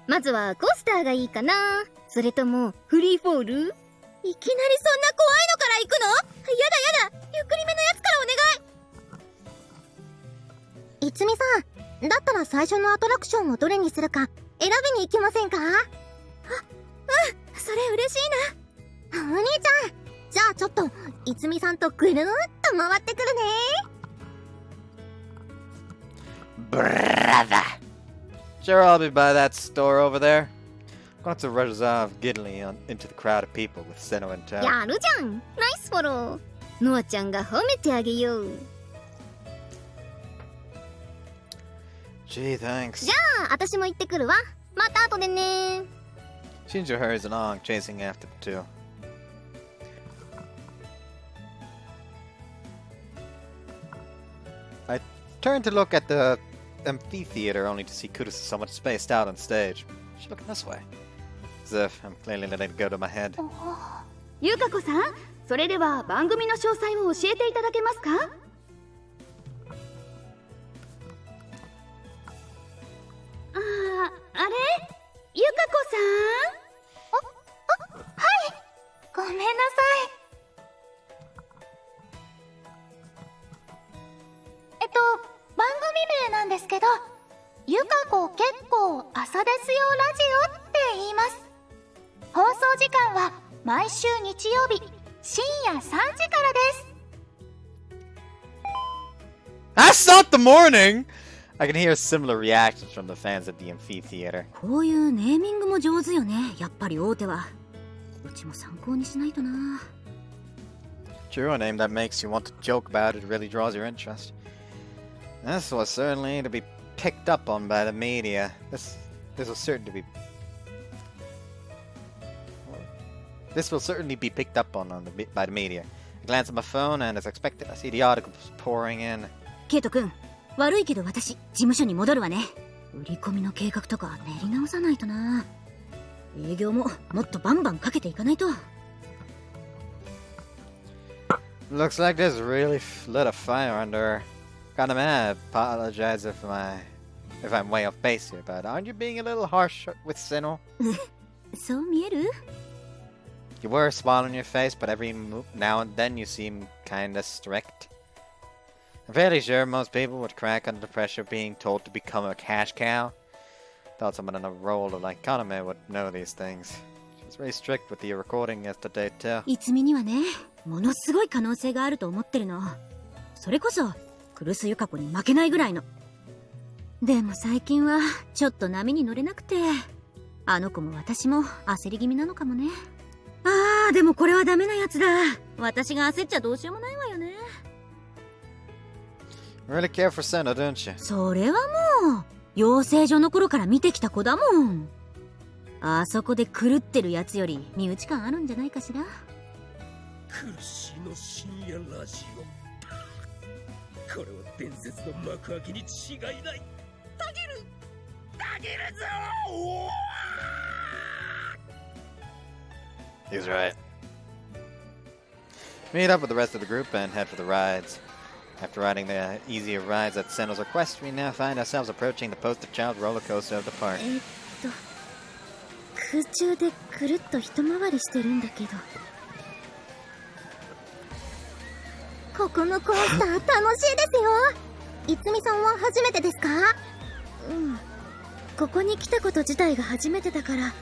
まずはコースターがいいかな。それともフリーフォール？いきなりそんな怖いのから行くの？やだやだ、ゆっくりめのやつからお願い。いつみさん、だったら最初のアトラクションをどれにするか選びに行きませんか？それ嬉しいな。お兄ちゃん、じゃあちょっといつみさんとぐるーっと回ってくるね。 Brother! Sure, I'll be by that store over there. Got to resolve giddily into the crowd of people with Seno in tow. やるじゃん、ナイスフォロー。ノアちゃんが褒めてあげよう。 Gee, thanks. じゃあ私も行ってくるわ。また後でね。 Shinjo hurries along, chasing after the two. I turn to look at the amphitheater only to see Kurusu somewhat spaced out on stage. She's looking this way. As if I'm clearly letting it go to my head. ゆかこさん、それでは番組の詳細を教えていただけますか？あれ？ゆかこさん？はい。ごめんなさい。番組名なんですけど、ゆかこ結構朝ですよラジオって言います。放送時間は毎週日曜日深夜3時からです。 That's not the morning! I can hear similar reactions from the fans at the amphitheater. こういうネーミングも上手よね、やっぱり大手は。うちも参考にしないとな。True, a name that makes you want to joke about it really draws your interest. This was certainly to be picked up on by the media. This will certainly be picked up on by the media. I glance at my phone and as expected, I see the articles pouring in. ケイト君、悪いけど私、事務所に戻るわね。売り込みの計画とか練り直さないとな。営業ももっとバンバンかけていかないと。Looks like this really lit a fire under her. Kinda mad. Apologize if I'm way off base here, but aren't you being a little harsh with Sinnoh? そう見える？ You wear a smile on your face, but every now and then you seem kinda strict. I'm fairly sure most people would crack under the pressure of being told to become a cash cow. Thought someone in a role like Kaname would know these things. She was very strict with the recording yesterday too. いつみにはね、ものすごい可能性があると思ってるの。それこそ、クルスユカ子に負けないぐらいの。でも最近は、ちょっと波に乗れなくて、あの子も私も焦り気味なのかもね。あー、でもこれはダメなやつだ。私が焦っちゃどうしようもないわよね。Really care for Sinnoh, don't you? それはもう、養成所の頃から見てきた子だもん。あそこで狂ってるやつより身内感あるんじゃないかしら。苦しの深夜ラジオ。これは伝説の幕開けに違いない。たぎるぞ。 He's right. Meet up with the rest of the group and head for the rides. After riding the easier rides at Sinnoh's request, we now find ourselves approaching the poster child roller coaster of the park. 空中でくるっと一回りしてるんだけど。ここのコースター楽しいですよ。いつみさんは初めてですか？うん。ここに来たこと自体が初めてだから。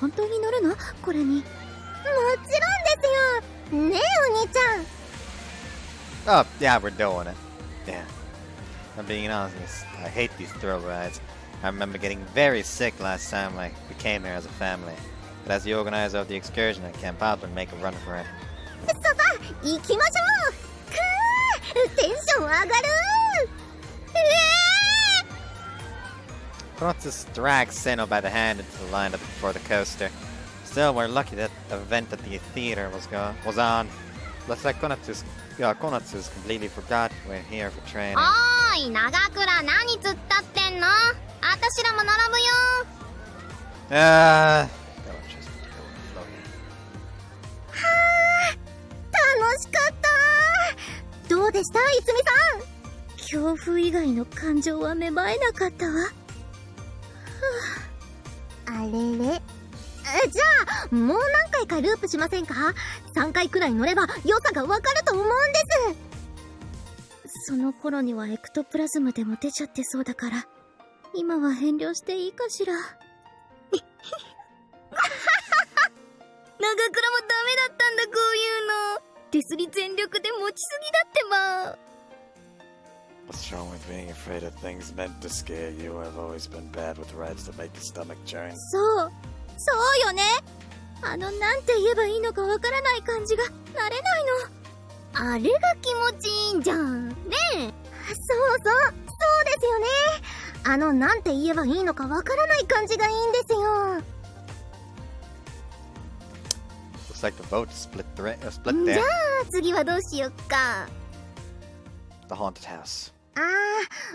本当に乗るの？これに。もちろんですよ。ねえお兄ちゃん。Oh, yeah, we're doing it. Yeah. I'm being honest, I hate these thrill rides. I remember getting very sick last time we came here as a family. But as the organizer of the excursion, I can't possibly make a run for it. さあ、行きましょう。テンション上がる。Konatsu drags Sinnoh by the hand into the lineup before the coaster. Still, we're lucky that the event at the theater was on. Looks like Konatsu's completely forgot we're here for training. おーい、長倉何突っ立ってんの？あたしらも並ぶよ。はー、楽しかった。どうでしたいつみさん？恐怖以外の感情は芽生えなかったわ。あれれ。じゃあ、もう何回かループしませんか？3回くらい乗れば良さがわかると思うんです。その頃にはエクトプラズムでも出ちゃってそうだから、今は遠慮していいかしら。長倉もダメだったんだ、こういうの。手すり全力で持ちすぎだってば。What's wrong with being afraid of things meant to scare you? I've always been bad with rides that make your stomach churn. そうよね。なんて言えばいいのかわからない感じが慣れないの。あれが気持ちいいんじゃん。ねえ。そうですよね。なんて言えばいいのかわからない感じがいいんですよ。Looks like the boat split じ there. ゃあ、次はどうしよっか。The haunted house.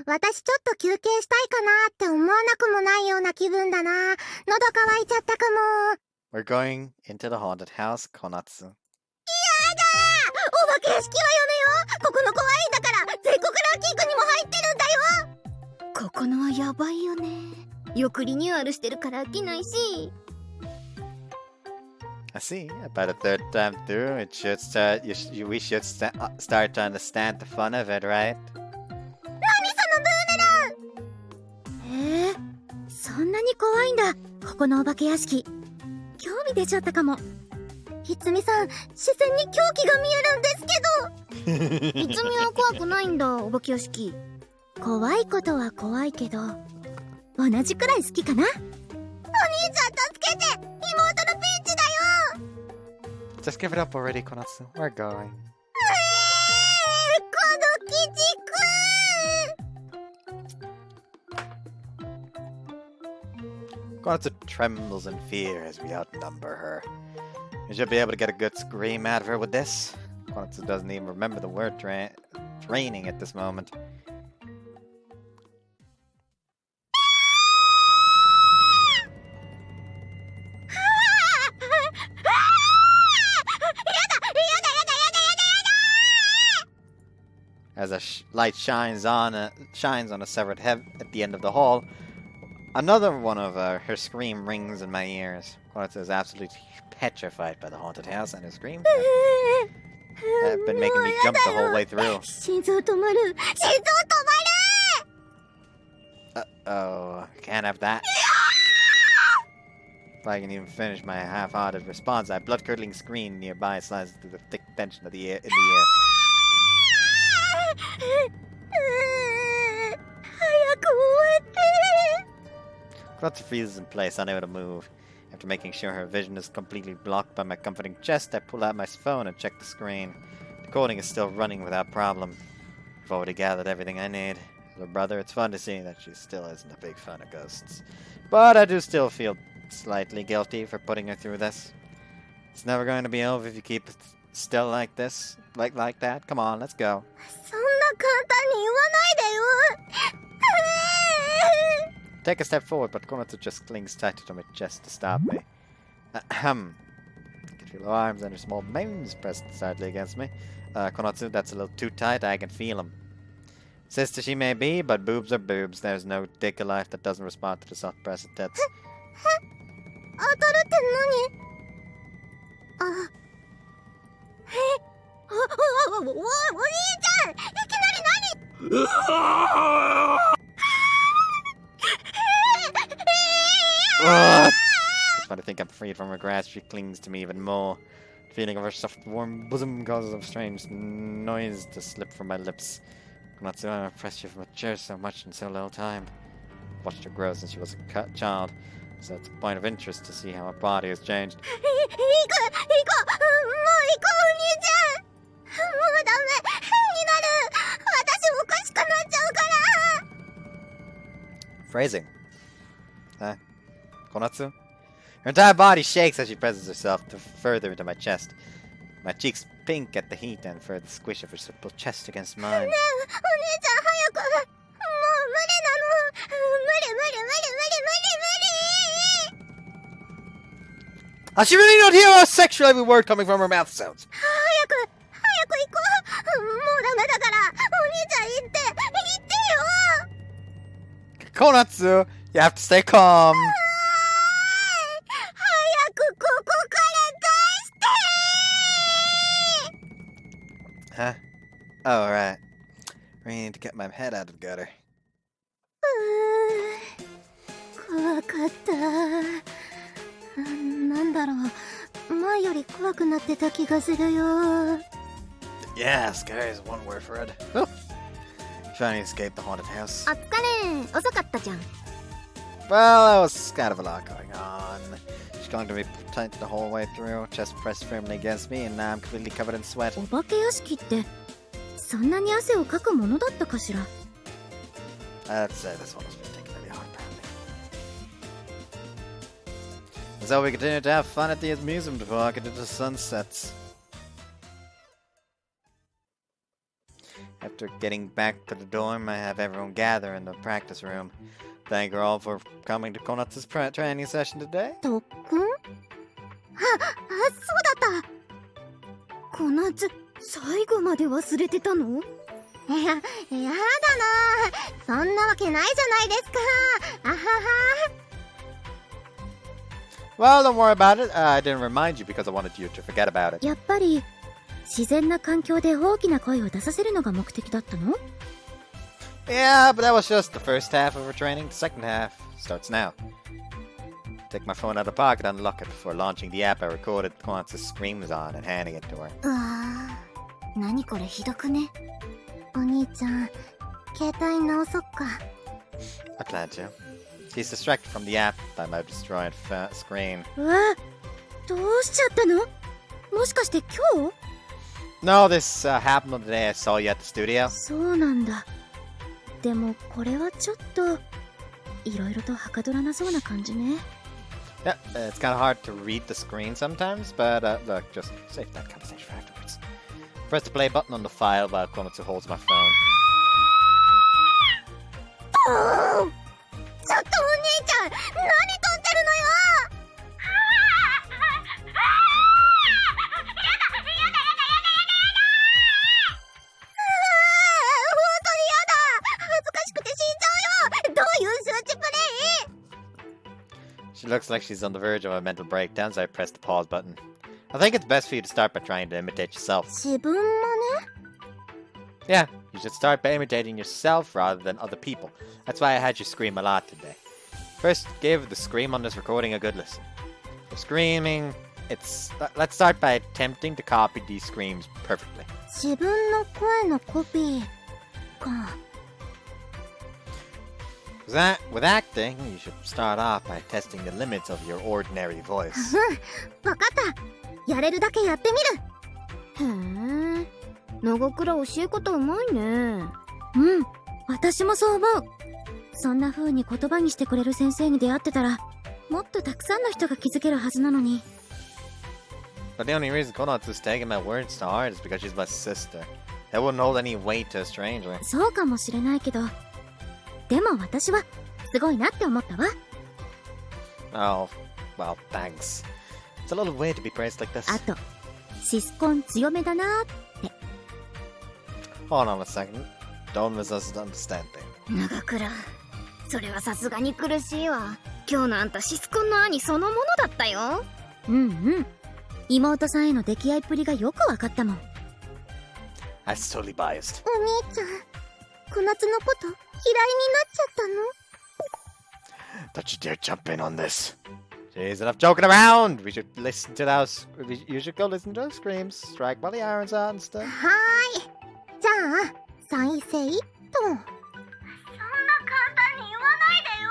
私ちょっと休憩したいかなって思わなくもないような気分だな。喉乾いちゃったかも。We're going into the haunted house, Konatsu. やだー！お化け屋敷はやめよう。ここの怖いんだから全国ランキングにも入ってるんだよ。ここのはやばいよね。よくリニューアルしてるから飽きないし。I see. About a third time through, we should start to understand the fun of it, right? そんなに怖いんだ、ここのお化け屋敷。興味出ちゃったかも。いつみさん、視線に狂気が見えるんですけど。いつみは怖くないんだ、お化け屋敷。怖いことは怖いけど同じくらい好きかな。お兄ちゃん助けて、妹のピンチだよ。 Just give it up already, Konatsu. We're going. この鬼畜。 Konatsu trembles in fear as we outnumber her. We should be able to get a good scream out of her with this. Konatsu doesn't even remember the word training at this moment. As a light shines on a severed head at the end of the hall, another one of her scream rings in my ears. Konatsu is absolutely petrified by the haunted house, and her screams have been making me jump the whole way through. 心臓止まる。心臓止まる。 Uh-oh, can't have that. If I can even finish my half-hearted response, that blood-curdling scream nearby slides through the thick tension of the air in the air. 早く終わって。 Konatsu freezes in place, unable to move. After making sure her vision is completely blocked by my comforting chest, I pull out my phone and check the screen. The recording is still running without problem. I've already gathered everything I need. As a brother, it's fun to see that she still isn't a big fan of ghosts. But I do still feel slightly guilty for putting her through this. It's never going to be over if you keep it still like this, like that. Come on, let's go. そんな簡単に言わないでよ。 Take a step forward, but Konatsu just clings tighter to my chest to stop me. Ahem. I can feel her arms and her small bones pressed tightly against me. Konatsu, that's a little too tight. I can feel them. Sister she may be, but boobs are boobs. There's no dick alive that doesn't respond to the soft press of tits. 当たるって何？あ、お兄ちゃん、いきなり何？ It's fun to think I'm freed from her grasp. She clings to me even more. The feeling of her soft, warm bosom causes a strange noise to slip from my lips. Konatsu, I pressed you from a chair so much in so little time. I've watched her grow since she was a child, so it's a point of interest to see how her body has changed. 行こう、もう行こう、お兄ちゃん。もうダメになる。私おかしくなっちゃうから。 Phrasing. Konatsu? Her entire body shakes as she presses herself further into my chest. My cheeks pink at the heat and further squish of her supple chest against mine. ねえ、お兄ちゃん早く。もう無理なの。無理。 I should really not hear a sexual every word coming from her mouth sounds. 早く行こう。もうダメだから、お兄ちゃん行ってよ。 Konatsu, you have to stay calm. 早くここから出して。 Huh? Oh, right. We need to get my head out of the gutter. 怖かった。なんだろう、前より怖くなってた気がするよ。 Yeah, scary is one word for it. Oh. Finally escaped the haunted house. お疲れ、遅かったじゃん。 Well, that was kind of a lot going on. She clung to me tight the whole way through, chest pressed firmly against me, and now I'm completely covered in sweat. お化け屋敷ってそんなに汗をかくものだったかしら。 I'd say this one was particularly heartpounding. So we continued to have fun at the amusement park into the sunsets. After getting back to the dorm, I have everyone gather in the practice room. Thank you all for coming to Konatsu's training session today. 特訓？そうだった。この最後まで忘れてたの？やだな。そんなわけないじゃないですか。あはは。 Well, don't worry about it. I didn't remind you because I wanted you to forget about it. やっぱり自然な環境で大きな声を出させるのが目的だったの？ Yeah, but that was just the first half of her training. The second half starts now. Take my phone out of the pocket and unlock it before launching the app I recorded Konatsu's screams on and handing it to her. うわー、何これひどくね。お兄ちゃん、携帯直そっか。 I plan to. She's distracted from the app by my destroyed screen. うわ、どうしちゃったの？もしかして今日？ No, this happened on the day I saw you at the studio. そうなんだ。でもこれはちょっといろいろとはかどらなそうな感じね。Yeah, it's kind of hard to read the screen sometimes, but look, just save that conversation for afterwards. Press the play button on the file while Konatsu holds my phone. ちょっとお兄ちゃん、何撮ってるのよ。本当にやだ。恥ずかしくて死んじゃうよ。どういう数値プレイ？ She looks like she's on the verge of a mental breakdown, so I press the pause button. I think it's best for you to start by trying to imitate yourself. 自分もね。 Yeah, you should start by imitating yourself rather than other people. That's why I had you scream a lot today. First, give the scream on this recording a good listen. For screaming, let's start by attempting to copy these screams perfectly. 自分の声のコピーか。 With acting, you should start off by testing the limits of your ordinary voice. わかった。やれるだけやってみる。へえ、長倉教え方うまいね。うん、私もそう思う。そんな風に言葉にしてくれる先生に出会ってたら、もっとたくさんの人が気づけるはずなのに。 But the only reason Konatsu's taking my words to heart is because she's my sister. That wouldn't hold any weight to a stranger. そうかもしれないけど、でも私はすごいなって思ったわ。 Oh, well, thanks. It's a little weird to be praised like this. あと、シスコン強めだなって。 Hold on a second. Don't misunderstand me. 長倉、それはさすがに苦しいわ。今日のあんたシスコンの兄そのものだったよ。うんうん。妹さんへの溺愛っぷりがよくわかったもん。 That's totally biased. お兄ちゃん、小夏のこと嫌いになっちゃったの？ Don't you dare jump in on this. Jeez, enough joking around. We should listen to those. You should go listen to those screams. Strike while the iron's hot and stuff. はーい。じゃあ、再生と。そんな簡単に言わないでよ。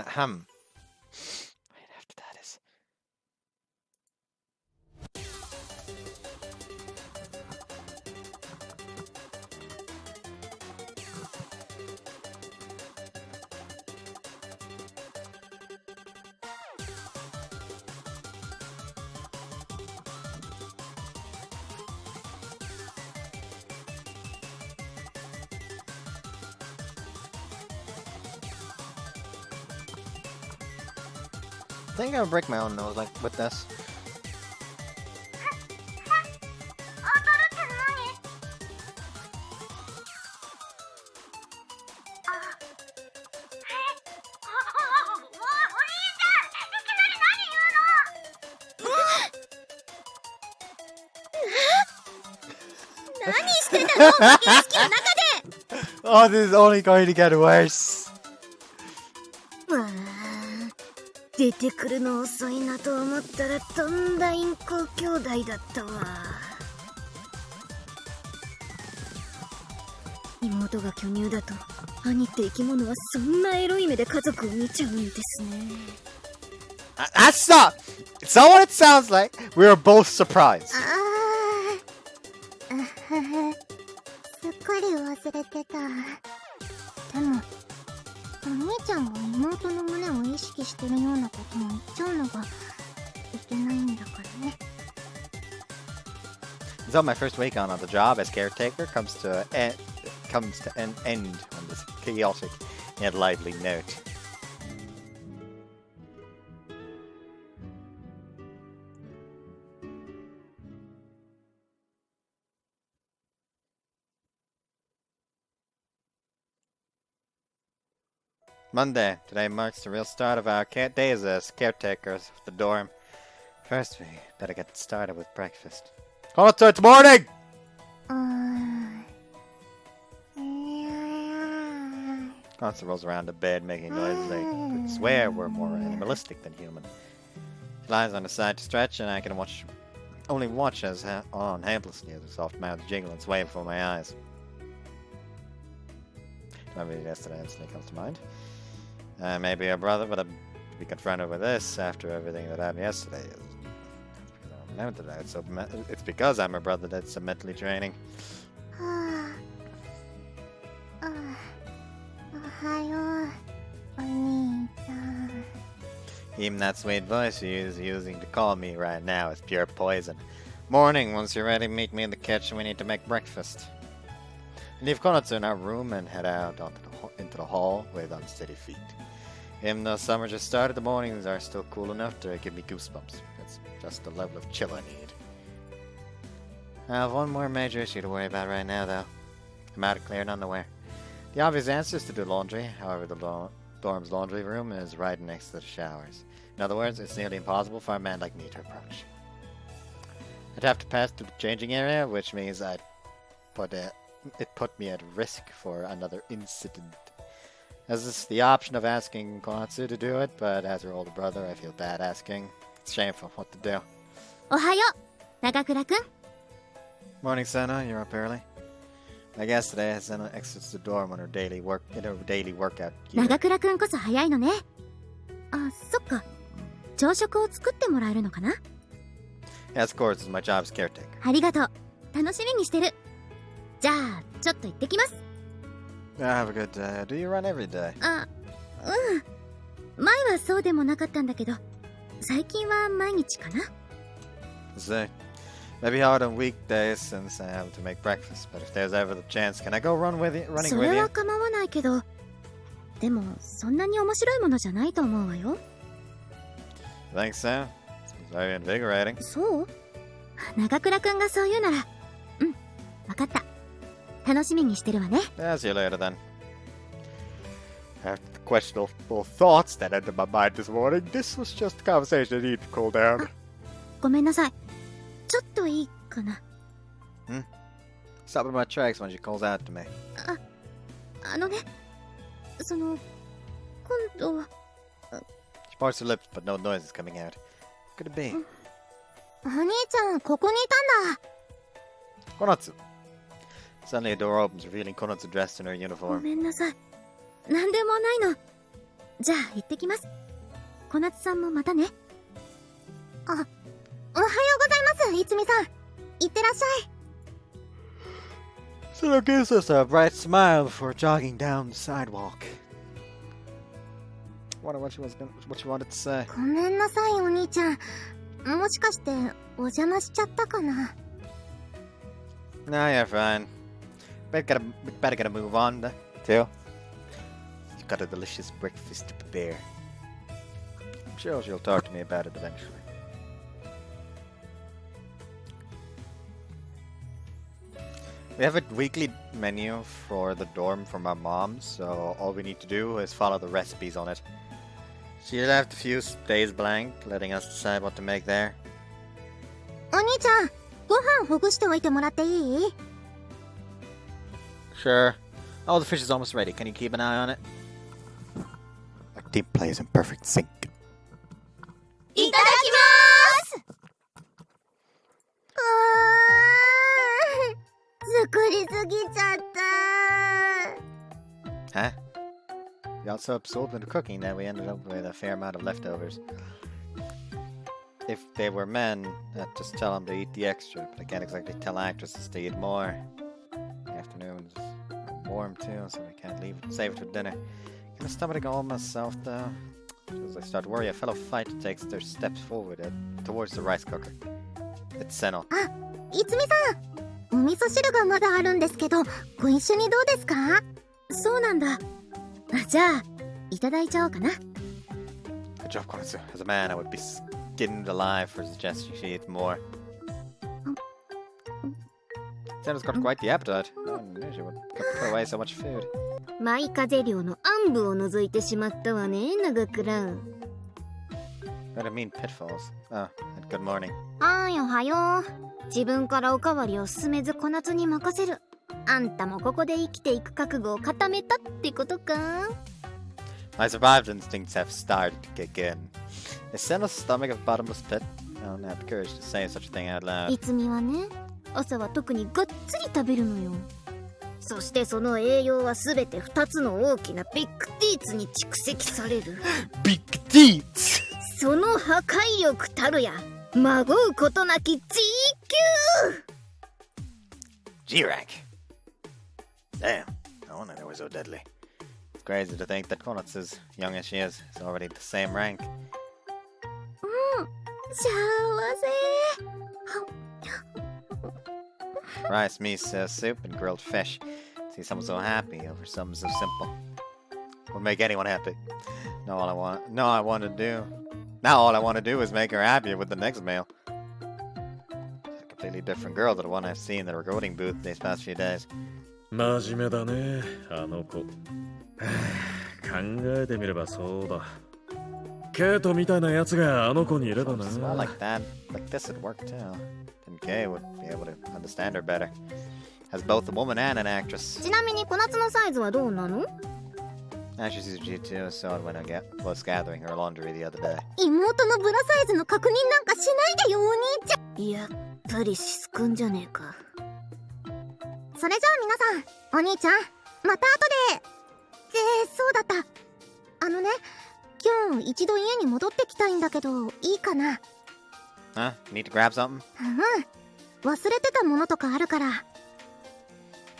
Ahem. Right after that is. I think I would break my own nose like with this. Oh, this is only going to get worse. わあ、出てくるの遅いなと思ったらとんだインコ兄弟だったわ。妹が巨乳だと兄って生き物はそんなエロい目で家族を見ちゃうんですね。 That's not. It's not what it sounds like. We were both surprised. すっかり忘れてた。でもお兄ちゃんが妹の胸を意識してるようなことも言っちゃうのがいけないんだからね。 So my first week on the job as caretaker comes to an end on this chaotic yet lively note. Monday. Today marks the real start of our days as caretakers of the dorm. First, we better get started with breakfast. Konatsu, it's morning! Konatsu rolls around the bed, making noises they could swear were more animalistic than human. She lies on the side to stretch, and I can watch only watches on helplessly as the soft mouth jiggle and sway before my eyes. Maybe yesterday instantly comes to mind. Maybe her brother, but to be confronted with this after everything that happened yesterday is it's because I'm her brother that's so mentally draining. はあ、おはよう、お兄ちゃん。 Even that sweet voice she is using to call me right now is pure poison. Morning, once you're ready, meet me in the kitchen. We need to make breakfast. Leave Konatsu in our room and head out into the hall with unsteady feet. Even though summer just started, the mornings are still cool enough to give me goosebumps. That's just the level of chill I need. I have one more major issue to worry about right now, though. I'm out of clearing underwear. The obvious answer is to do laundry. However, the dorm's laundry room is right next to the showers. In other words, it's nearly impossible for a man like me to approach. I'd have to pass through the changing area, which means it put me at risk for another incident. As this is the option of asking Konatsu to do it, but as her older brother, I feel bad asking. It's shameful. What to do? おはよう、長倉くん。 Morning, Senna. You're up early. Like yesterday, Senna exits the dorm on her daily workout gear. 長倉くんこそ早いのね。あ、そっか。朝食を作ってもらえるのかな？ Yes, of course, my job is caretaker. ありがとう。楽しみにしてる。じゃあ、ちょっと行ってきます。 Have a good day. Do you run every day? あ、うん。前はそうでもなかったんだけど、最近は毎日かな。See, maybe hard on weekdays since I have to make breakfast. But if there's ever the chance, can I go running with you? それは構わないけど、でもそんなに面白いものじゃないと思うわよ。Thanks, Sam. It's very invigorating. そう？長倉くんがそう言うなら、うん、わかった。楽しみにしてるわね。Yeah, see you later then. After the questionable thoughts that entered my mind this morning, this was just a conversation I need to cool down. ごめんなさい。ちょっといいかな。Stop in my tracks when she calls out to me. あのね、その、今度は。She parts her lips, but no noise is coming out. Could it be? お兄ちゃん、ここにいたんだ。 Konatsu. Suddenly a door opens, revealing Konatsu dressed in her ご uniform. めんなさい。なんでもないの。じゃあ、行ってきます。小夏さんもまたね。あ、おはようございます、いつみさん。いってらっしゃい。Sino gives us a bright smile before jogging down the sidewalk. Wonder what she wanted to say. ごめんなさい、お兄ちゃん。もしかして、お邪魔しちゃったかな。No, you're fine. Better gotta move on, too. You've got a delicious breakfast to prepare. I'm sure she'll talk to me about it eventually. We have a weekly menu for the dorm from our mom, so all we need to do is follow the recipes on it. She left a few days blank, letting us decide what to make there. お兄ちゃん、ご飯ほぐしておいてもらっていい？ Sure. Oh, the fish is almost ready. Can you keep an eye on it? Our team plays in perfect sync. いただきます作りすぎちゃった。 Huh? We got so absorbed into cooking that we ended up with a fair amount of leftovers. If they were men, I'd just tell them to eat the extra, but I can't exactly tell actresses to eat more. The afternoon's warm too, so I can't save it for dinner. Can I stomach all myself though? As I start to worry, a fellow fighter takes their steps forward towards the rice cooker. It's Seno. あ、いつみさん、お味噌汁がまだあるんですけど、ご一緒にどうですか？そうなんだ。じゃあ、いただいちゃおうかな。Good job, Konatsu. As a man, I would be skinned alive for suggesting she eats more. Seno's got quite the appetite. No one knew she would put away so much food. マイカゼ寮の暗部を除いてしまったわね、長倉。I don't mean pitfalls. Oh, and good morning. あー、おはよう。自分からおかわりを進めず小夏に任せる。あんたもここで生きていく覚悟を固めたってことか？ My survival instincts have started to kick in. Is Seno's stomach a bottomless pit? don't have the courage to say such a thing out loud. いつみはね、朝は特にがっつり食べるのよ。そしてその栄養はすべて2つの大きなビッグティーツに蓄積される。 Big teeth! その破壊力たるや、まごうことなき G 級。 G-Rank! Damn, no wonder they were so deadly. It's crazy to think that Konatsu, as young as she is already the same rank. 幸せ。 Rice, miso soup, and grilled fish. See someone so happy over something so simple. Would make anyone happy. Now all I want to do is make her happier with the next meal. She's a completely different girl to the one I've seen in the recording booth these past few days. 真面目だね、あの子。考えてみればそうだ。ケイトみたいなやつがあの子にいればな。 Well, like that, like this would work too. Then Kay would be able to understand her better. As both a woman and an actress. ちなみに小夏のサイズはどうなの？ Actually, sees G2 saw it when I was gathering her laundry the other day. 妹のブラサイズの確認なんかしないでよ、お兄ちゃん。やっぱりしつくんじゃねえか。それじゃあ皆さん、お兄ちゃん、また後で。そうだった。今日一度家に戻ってきたいんだけど、いいかな？ Huh? Need to grab something? 忘れてたものとかあるから。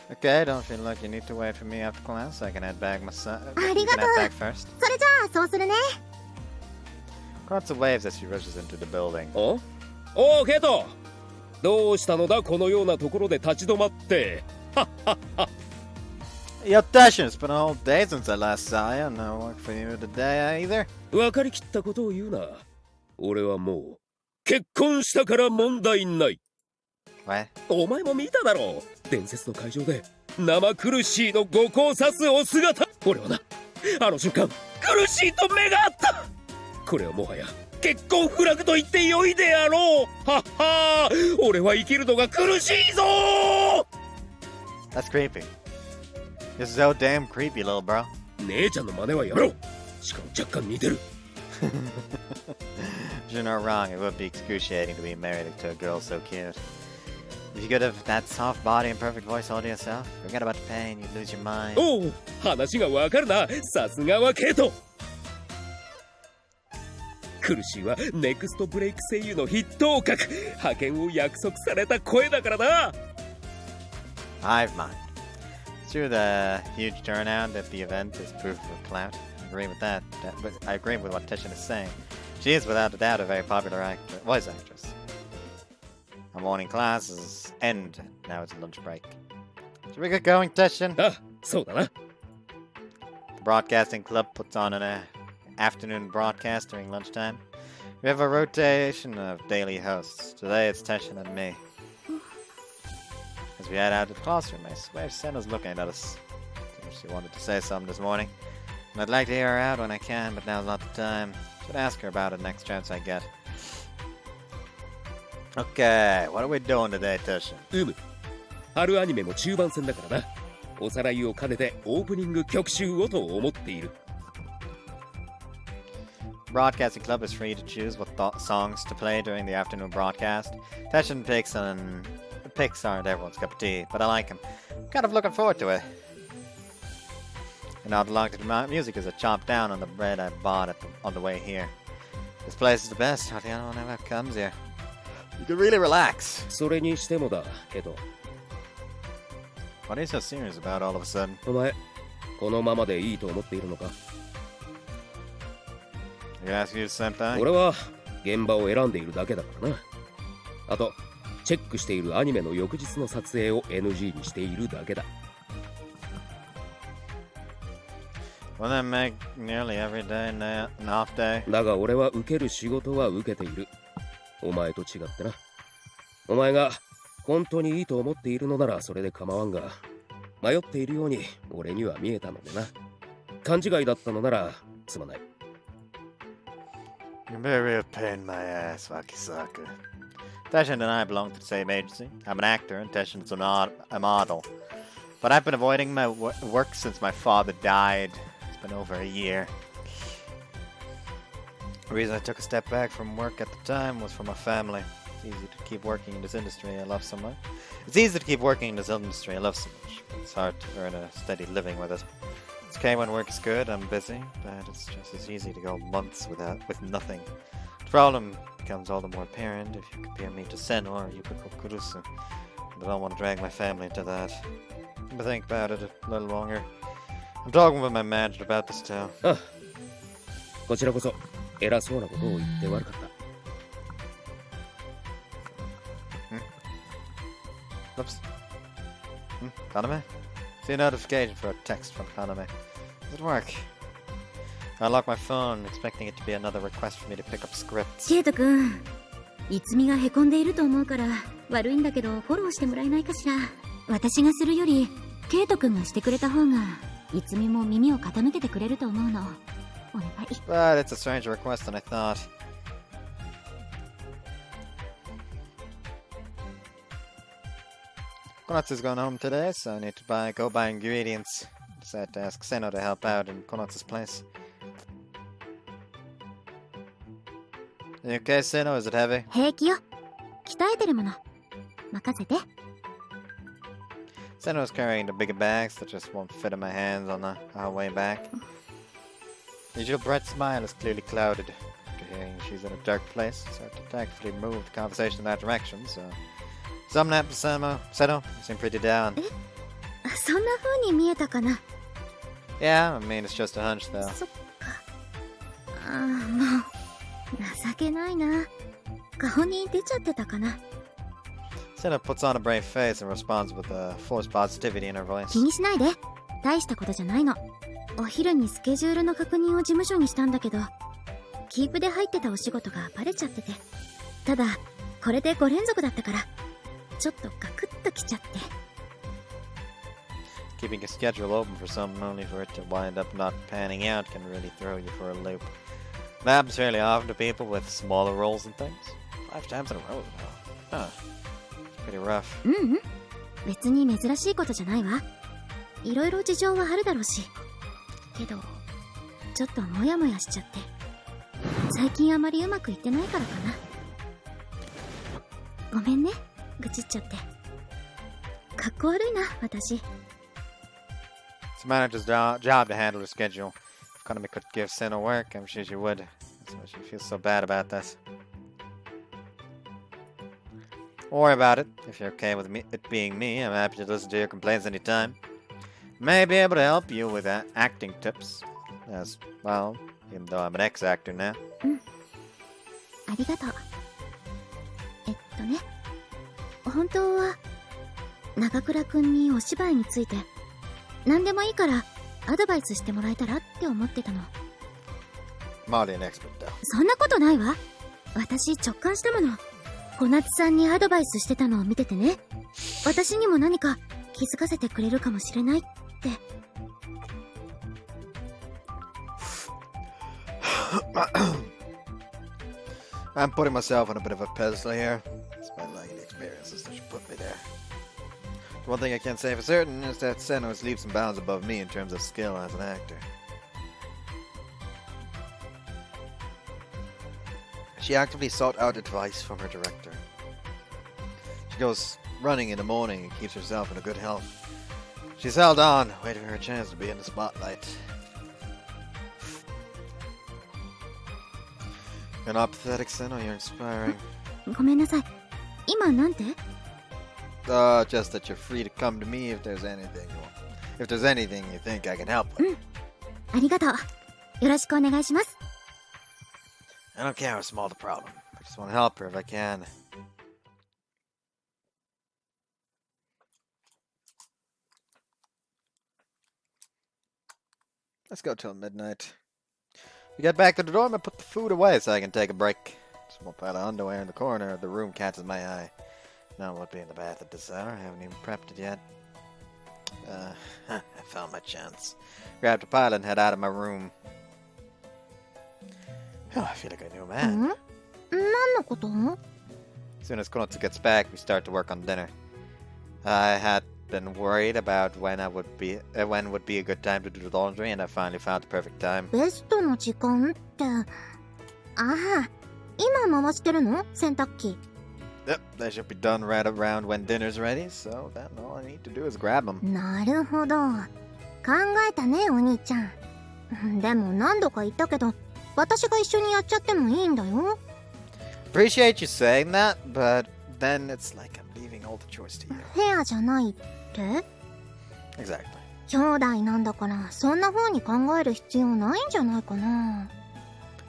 Okay, don't feel like you need to wait for me after class. I can head back myself. ありがとう。 Back first. それじゃあそうするね。 Konatsu waves as she rushes into the building. おお、ケイト、どうしたのだこのようなところで立ち止まって。 Yo, Dashin, it's been a whole day since I last saw you. No work for you today either. 分かりきったことを言うな。俺はもう結婚したから問題ない。 What? お前も見ただろう。伝説の会場で生苦しいの五光さすお姿。俺はな、あの瞬間苦しいと目があった。これはもはや結婚フラグと言ってよいであろう。はっはー、俺は生きるのが苦しいぞ。 That's creepy. You're so damn creepy, little bro. 姉ちゃんの真似はやめろ。しかも若干似てる。 You're not wrong. It would be excruciating to be married to a girl so cute. If you could have that soft body and perfect voice all to yourself, forget about the pain, you'd lose your mind. おお、話がわかるな。さすがはケイト。苦しいはネクストブレイク声優の筆頭格、派遣を約束された声だからな。 Hive mind. It's true the huge turnout at the event is proof of clout. I agree with that, but I agree with what Tishin is saying. She is without a doubt a very popular voice actress. Our morning classes end. Now it's lunch break. Should we get going, Tishin? あ、そうだな。 The broadcasting club puts on an afternoon broadcast during lunchtime. We have a rotation of daily hosts. Today it's Tishin and me. As we head out of the classroom, I swear Senna's looking at us. She wanted to say something this morning, and I'd like to hear her out when I can, but now's not the time. Should ask her about it next chance I get. Okay, what are we doing today, Tishin? 春アニメも中盤戦だからな。おさらいを兼ねてオープニング曲集をと思っている。 Broadcasting club is free to choose what songs to play during the afternoon broadcast. Tishin picks aren't everyone's cup of tea, but I like them. Kind of looking forward to it. And not long to the music is a chomp down on the bread I bought on the way here. This place is the best. How the other one ever comes here. You can really relax. それにしてもだけど、 What are you so serious about all of a sudden? お前このままでいいと思っているのか？ I can ask you the same thing? 俺は現場を選んでいるだけだからな。あとチェックしているアニメの翌日の撮影を NG にしているだけだ。 Well, then make nearly every day an off day. だが俺は受ける仕事は受けている。お前と違ってな。お前が本当にいいと思っているのならそれで構わんが、迷っているように俺には見えたのでな。勘違いだったのならすまない。 You're very a pain in my ass, Wakisaka. Teshin and I belong to the same agency. I'm an actor and Teshin's a model. But I've been avoiding my work since my father died. It's been over a year. The reason I took a step back from work at the time was for my family. It's easy to keep working in this industry I love so much. It's hard to earn a steady living with it. It's okay when work is good, I'm busy, but it's just as easy to go months with nothing. The problem becomes all the more apparent if you compare me to Seno or Yukiko Kurusu. And I don't want to drag my family into that. But think about it a little longer. I'm talking with my manager about this too. こちらこそ偉そうなことを言って悪かった Oops. Kaname? See a notification for a text from Kaname. Does it work? I locked my phone, expecting it to be another request for me to pick up scripts. ケイト君、いつみがへこんでいると思うから悪いんだけどフォローしてもらえないかしら。私がするよりケイト君がしてくれた方がいつみも耳を傾けてくれると思うの。お願い。 But it's a stranger request than I thought. Konatsu's going home today, so I need to go buy ingredients. Decided to ask Seno to help out in Konatsu's place. You okay, Seno? Is it heavy? 平気よ。鍛えてるもの。任せて。Seno is carrying the bigger bags that just won't fit in my hands on our way back. The usual bright smile is clearly clouded after hearing she's in a dark place, so to tactfully move the conversation in that direction, so... Some nap, Seno, you seem pretty down. そんな風に見えたかな。 Yeah, I mean, it's just a hunch, though. そっか。ああ、もう情けないな。顔に出ちゃってたかな。 Seno puts on a brave face and responds with a forced positivity in her voice. 気にしないで。大したことじゃないの。お昼にスケジュールの確認を事務所にしたんだけど、キープで入ってたお仕事がバレちゃってて。ただ、これで5連続だったから、ちょっとガクッときちゃって。 Keeping a schedule open for something only for it to wind up not panning out can really throw you for a loop. It happens fairly often to people with smaller roles and things. 5 times in a row, though. Huh. It's pretty rough. ううん。別に珍しいことじゃないわ。いろいろ事情はあるだろうし。けど、ちょっとモヤモヤしちゃって。最近あまりうまくいってないからかな。ごめんね、愚痴っちゃって。かっこ悪いな、私。It's the manager's job to handle her schedule. If Konami could give Seno work, I'm sure she would. That's why she feels so bad about this. Don't worry about it. If you're okay with it being me, I'm happy to listen to your complaints anytime. May be able to help you with acting tips. As well, even though I'm an ex-actor now. ありがとう。ね。本当は、長倉くんにお芝居について、何でもいいからアドバイスしてもらえたらって思ってたの。Marley an expert though. そんなことないわ。私直感したもの。小夏さんにアドバイスしてたのを見ててね。私にも何か気づかせてくれるかもしれないって。I'm putting myself on a bit of a pedestal here. Despite liking the experiences that should put me there. The one thing I can say for certain is that Seno is leaps and bounds above me in terms of skill as an actor. She actively sought out advice from her director. She goes running in the morning and keeps herself in a good health. She's held on, waiting for her chance to be in the spotlight. You're not pathetic, Seno, you're inspiring. ごめんなさい。今なんて? Just that you're free to come to me if there's anything you think I can help with. ありがとう。よろしくお願いします。I don't care how small the problem. I just want to help her if I can. Let's go till midnight. We get back to the dorm and put the food away so I can take a break. Small pile of underwear in the corner of the room catches my eye. No one would be in the bath at this hour. I haven't even prepped it yet. I found my chance. Grabbed a pile and head out of my room. Oh, I feel like a new man. 何のこと? As soon as Konotsu gets back, we start to work on dinner. I had been worried about when would be a good time to do the laundry, and I finally found the perfect time. ベストの時間って、ああ、今回してるの洗濯機。Yep, they should be done right around when dinner's ready, so then all I need to do is grab them. なるほど。考えたね、お兄ちゃん。でも何度か言ったけど、私が一緒にやっちゃってもいいんだよ。Appreciate you saying that, but then it's like I'm leaving all the chores to you. フェアじゃないって？ Exactly. 兄弟なんだからそんな風に考える必要ないんじゃないかな。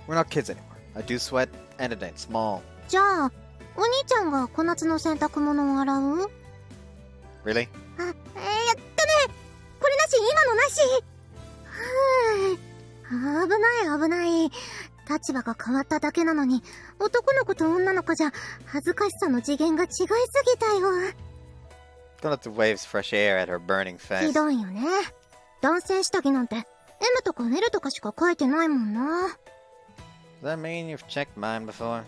We're not kids anymore. I do sweat, and it ain't small. じゃあお兄ちゃんが小夏の洗濯物を洗う？ Really? あ、やったね。これなし、今のなし。危ない。立場が変わっただけなのに、男の子と女の子じゃ恥ずかしさの次元が違いすぎたよ。 Don't let the waves fresh air at her burning ひ face. どいよね。男性下着なんて M とか L とかしか書いてないもんな。 Does that mean you've checked mine before?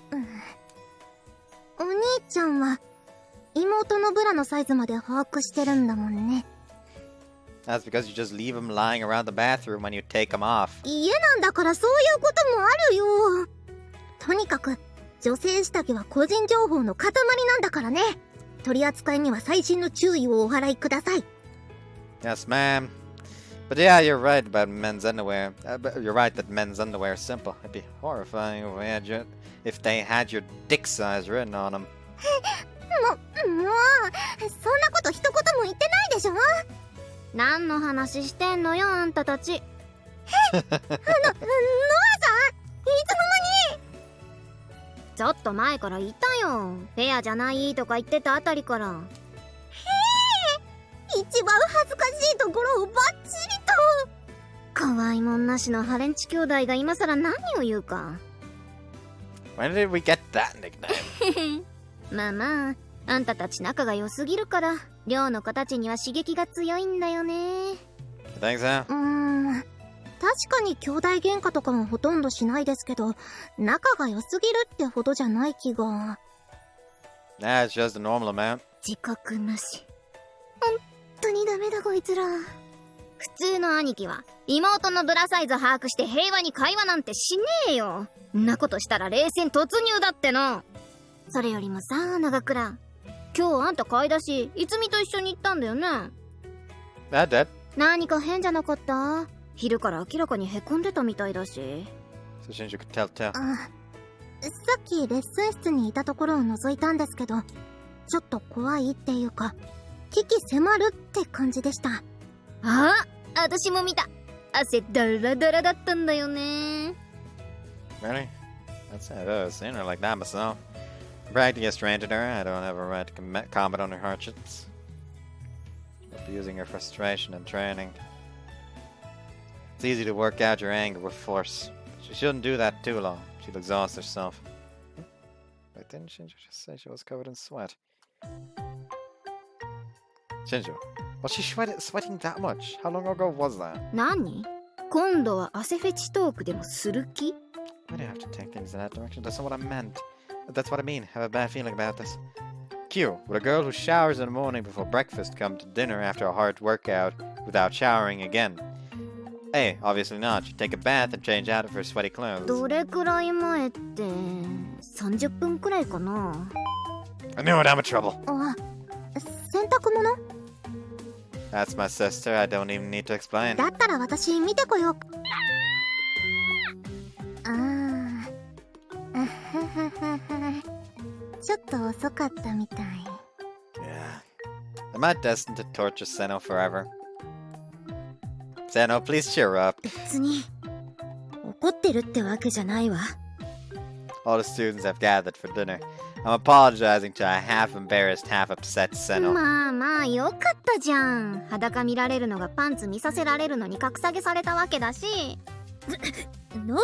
お兄ちゃんは妹のブラのサイズまで把握してるんだもんね。 That's because you just leave them lying around the bathroom when you take them off. 家なんだからそういうこともあるよ。とにかく女性下着は個人情報の塊なんだからね。取り扱いには細心の注意をお払いください。 Yes, ma'am. But yeah, you're right about men's underwear. But you're right that men's underwear is simple. It'd be horrifying if they had your dick size written on them. もう、そんなこと一言も言ってないでしょ。何の話してんのよ、あんたたち。ノアさん、いつの間に。ちょっと前から言ったよ。フェアじゃないとか言ってたあたりから。一番恥ずかしいところをバッチリと。可愛いもんなしのハレンチ兄弟が今さら何を言うか。When did we get that nickname? まあ、あんたたち仲が良すぎるから寮の子たちには刺激が強いんだよね。 You think so? 確かに兄弟喧嘩とかもほとんどしないですけど、仲が良すぎるってほどじゃない気が。 Nah, it's just a normal amount. 自覚なし。本当にダメだこいつら。普通の兄貴は妹のブラサイズ把握して平和に会話なんてしねえよ。んなことしたら冷戦突入だっての。それよりもさ、長倉、今日あんた買い出しいつみと一緒に行ったんだよね。That. 何か変じゃなかった？昼から明らかにへこんでたみたいだし。 So since you could tell. さっきレッスン室にいたところを覗いたんですけど、ちょっと怖いっていうか危機迫るって感じでした。私も見た。汗ダラダラだったんだよね。 Really? I've ever seen her like that myself. Practically a stranger to her, I don't have a right to comment on her hardships. Abusing her frustration and training. It's easy to work out your anger with force. She shouldn't do that too long. She'll exhaust herself. Wait, didn't Shinju just say she was covered in sweat? Shinju, was she sweating that much? How long ago was that? 何？今度は汗フェチトークでもする気？ Why do you have to take things in that direction? That's not what I meant. That's what I mean. I have a bad feeling about this. Q, would a girl who showers in the morning before breakfast come to dinner after a hard workout without showering again? A, obviously not. She'd take a bath and change out of her sweaty clothes. どれくらい前って30分くらいかな。 I knew it, I'm in trouble. 洗濯物？ That's my sister. I don't even need to explain. だったら私見てこよう。ちょっと遅かったみたい。 Yeah. Am I destined to torture Seno forever? Seno, please cheer up. 別に怒ってるってわけじゃないわ。 All the students have gathered for dinner. I'm apologizing to a half-embarrassed, half-upset Seno. まあよかったじゃん。裸見られるのがパンツ見させられるのに格下げされたわけだし。ノア、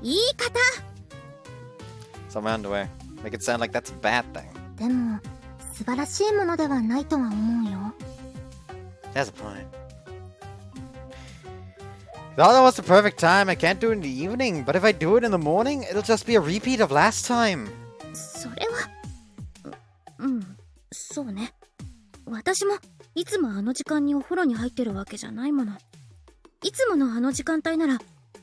言い方。 Some underwear. Make it sound like that's a bad thing. でも素晴らしいものではないとは思うよ。 That's a point. Thought that was the perfect time. I can't do it in the evening, but if I do it in the morning, it'll just be a repeat of last time. それはそうね。私もいつもあの時間にお風呂に入ってるわけじゃないもの。いつものあの時間帯なら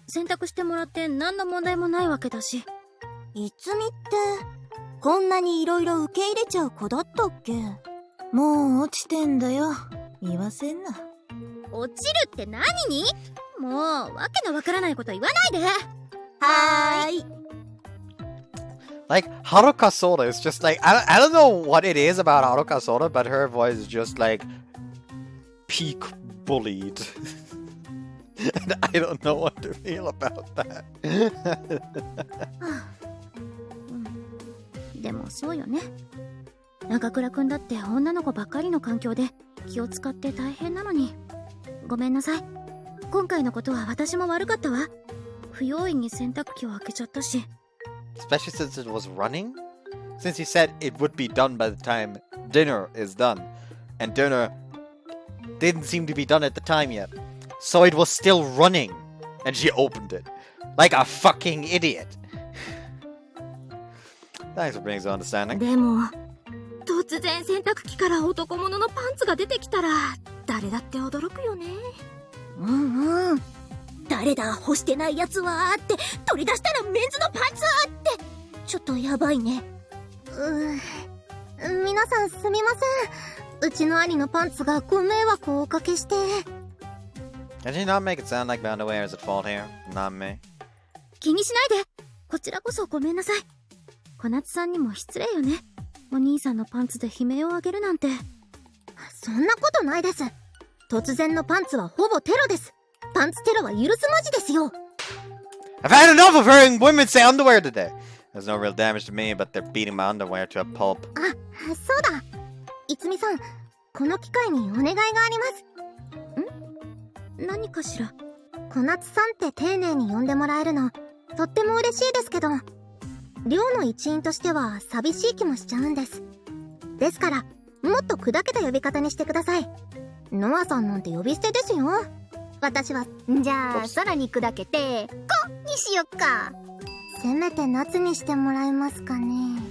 洗濯してもらって何の問題もないわけだし。いつみってこんなにいろいろ受け入れちゃう子だったっけ？もう落ちてんだよ。言わせんな。落ちるって何に？もうわけのわからないこと言わないで。はーい。Like, Haruka Soda is just like, I don't know what it is about Haruka Soda, but her voice is just like peak bullied. And I don't know what to feel about that. でもそうよね。中倉くんだって女の子ばっかりの環境で気を使って大変なのに。ごめんなさい。今回のことは私も悪かったわ。不用意に洗濯機を開けちゃったし。Especially since it was running? Since you said it would be done by the time dinner is done. And dinner didn't seem to be done at the time yet. So it was still running. And she opened it. Like a fucking idiot. Thanks for bringing some understanding. でも、突然洗濯機から男物のパンツが出てきたら、誰だって驚くよね。うんうん。誰だ干してないやつはって取り出したらメンズのパンツってちょっとやばいね。皆さんすみません。うちの兄のパンツがご迷惑をおかけして。Can you not make it sound like my underwear is at fault here? Not me. 気にしないで。こちらこそごめんなさい。小夏さんにも失礼よね。お兄さんのパンツで悲鳴を上げるなんて。そんなことないです。突然のパンツはほぼテロです。パンツテロは許すまじですよ。I've had enough of hearing women say underwear today. There's no real damage to me, but they're beating my underwear to a pulp. あ、そうだ。いつみさん、この機会にお願いがあります。何かしら。小夏さんって丁寧に呼んでもらえるの、とっても嬉しいですけど、寮の一員としては寂しい気もしちゃうんです。ですから、もっと砕けた呼び方にしてください。ノアさんなんて呼び捨てですよ。私は、じゃあ、空に砕けて、こにしよっか。せめて夏にしてもらえますかね。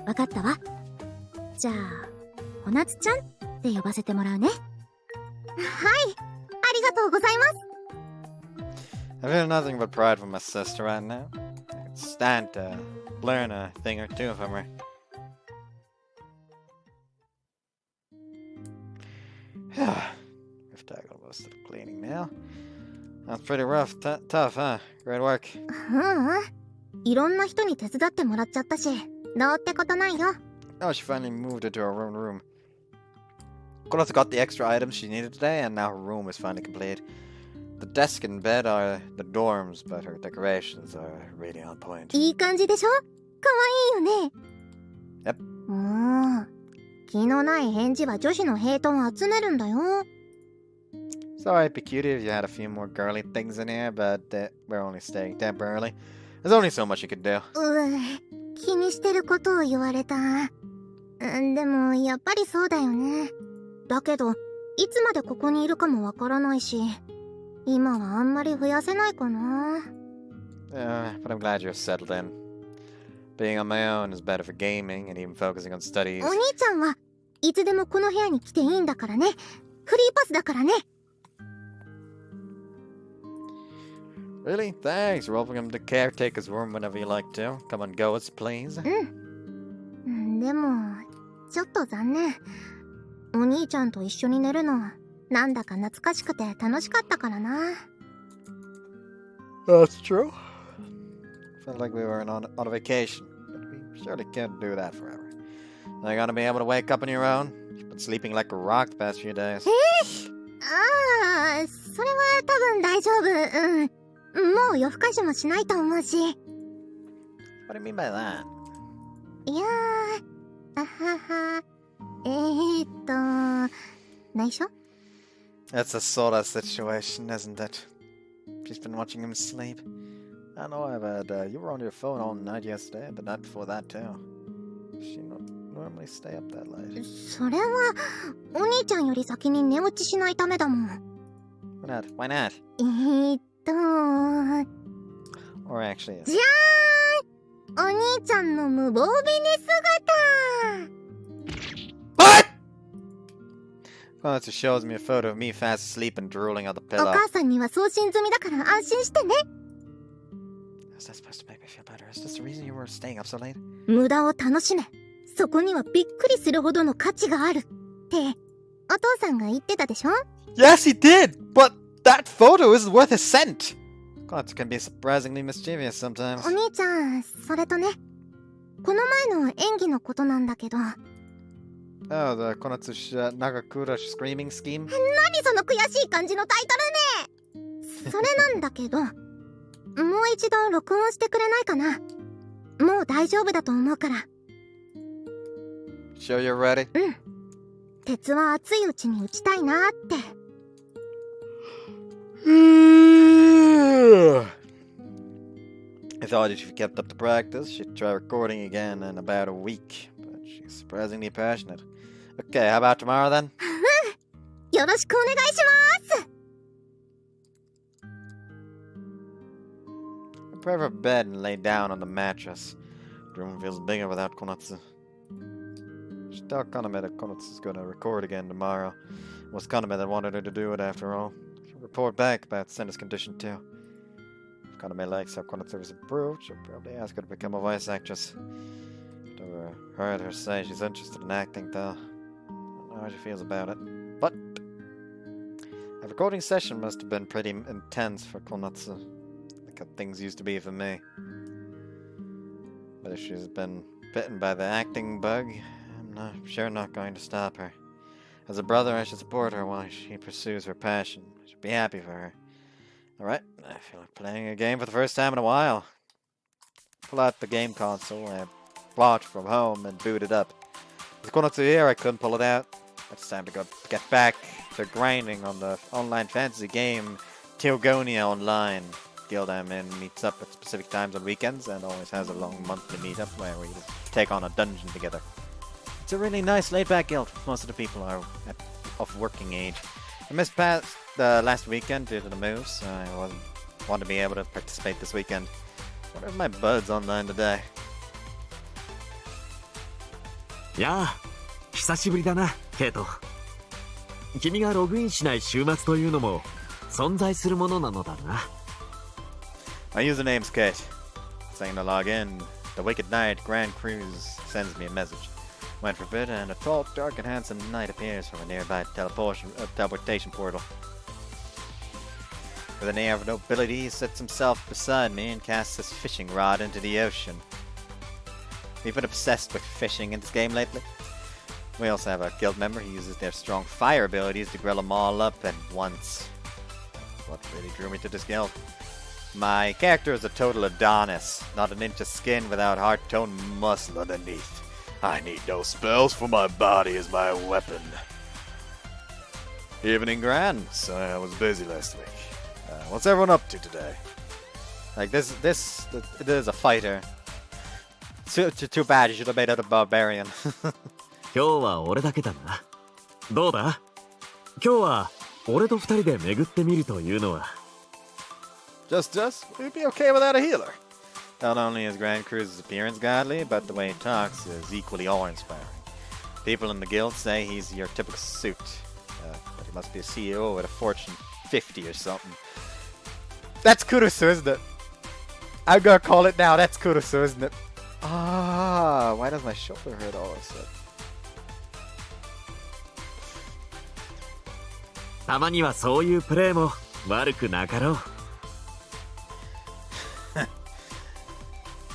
わかったわ。じゃあ、小夏ちゃんって呼ばせてもらうね。はい、ありがとうございます。I feel nothing but pride for my sister right now. I can stand to learn a thing or two from her. We've tackled most of the cleaning now. That's pretty rough, tough, huh? Great work. いろんな人に手伝ってもらっちゃったし、どうってことないよ。Oh, she finally moved into her own room. Konata got the extra items she needed today, and now her room is finally complete. The desk and bed are the dorms, but her decorations are really on point. いい感じでしょ？かわいいよね。Yep. 気のない返事は女子のヘイトを集めるんだよ。Sorry, it'd be cuter if you had a few more girly things in here, but we're only staying temporarily. There's only so much you can do. 気にしてることを言われた。でも、やっぱりそうだよね。だけど、いつまでここにいるかもわからないし、今はあんまり増やせないかな。But I'm glad you're settled in. Being on my own is better for gaming and even focusing on studies. お兄ちゃんはいつでもこの部屋に来ていいんだからね。フリーパスだからね。Really? Thanks. We're welcome to caretaker's room whenever you like to. Come and go as please. でも、ちょっと残念。お兄ちゃんと一緒に寝るの、なんだか懐かしくて楽しかったからな。That's true. Felt like we were on a vacation, but we surely can't do that forever. Are you gonna be able to wake up on your own? You've been sleeping like a rock the past few days. それは多分大丈夫。もう夜更かしもしないと思うし。What do you mean by that? いや内緒？ That's a Sora situation, isn't it? She's been watching him sleep. I know, but you were on your phone all night yesterday, and the night before that too. She normally stay up that late. それはお兄ちゃんより先に寝落ちしないためだもん。Why not? Or actually, じゃーん！お兄ちゃんの無防備寝姿。 What? Well, it just shows me a photo of me fast asleep and drooling on the お pillow. 母さんには送信済みだから安心してね。Is that supposed to make me feel better? Is this the reason you were staying up so late? 無駄を楽しめ。そこにはびっくりするほどの価値がある。って、お父さんが言ってたでしょ？ Yes, he did! But that photo isn't worth a cent! Konatsu can be surprisingly mischievous sometimes. お兄ちゃん、それとね、この前の演技のことなんだけど。Oh, the Konatsu's Nagakura screaming scheme? 何その悔しい感じのタイトルね！それなんだけど、もう一度録音してくれないかな？もう大丈夫だと思うから。Sure you're ready? うん。鉄は熱いうちに打ちたいなって。I thought if she kept up the practice, she'd try recording again in about a week. But she's surprisingly passionate. Okay, how about tomorrow then? よろしくお願いします。I prepare for bed and lay down on the mattress. The room feels bigger without Konatsu. She told Kaname that Konatsu's gonna record again tomorrow. It was Kaname that wanted her to do it after all. She'll report back about Senna's condition too. If Kaname likes how Konatsu has improved, she'll probably ask her to become a voice actress. I've never heard her say she's interested in acting though. I don't know how she feels about it. But a recording session must have been pretty intense for Konatsu. Like how things used to be for me. But if she's been bitten by the acting bug, I'm sure not going to stop her. As a brother, I should support her while she pursues her passion. I should be happy for her. Alright, I feel like playing a game for the first time in a while. Pull out the game console I bought from home and boot it up. With Konatsu here, I couldn't pull it out. It's time to get back to grinding on the online fantasy game Teogonia Online. Guild I'm in meets up at specific times on weekends and always has a long monthly meetup where we take on a dungeon together. It's a really nice laid-back guild. Most of the people are of working age. I missed past last weekend due to the moves, so I want to be able to participate this weekend. What are my buds online today? やあ、久しぶりだな、ケイト。君がログインしない週末というのも存在するものなのだな。My username's Kate. Saying to log in, the Wicked Knight Grand Cruise sends me a message. Went for a bit, and a tall, dark, and handsome knight appears from a nearby teleportation portal. With an air of nobility, he sits himself beside me and casts his fishing rod into the ocean. We've been obsessed with fishing in this game lately. We also have a guild member who uses their strong fire abilities to grill them all up at once. What really drew me to this guild? My character is a total Adonis, not an inch of skin without heart-toned muscle underneath. I need no spells, for my body is my weapon. Evening, Gran. Sorry, I was busy last week. What's everyone up to today? Like, it is a fighter. Too bad, you should have made it a barbarian. 今日は俺だけだな。どうだ？今日は俺と二人で巡ってみるというのは。Just us? We'd be okay without a healer. Not only is Grand Cruise's appearance godly, but the way he talks is equally awe-inspiring. People in the guild say he's your typical suit. But he must be a CEO with a fortune 50 or something. That's Kurusu, isn't it? I'm gonna call it now. That's Kurusu, isn't it? Ah, why does my shoulder hurt all of a sudden? たまにはそういうプレーも悪くなかろう。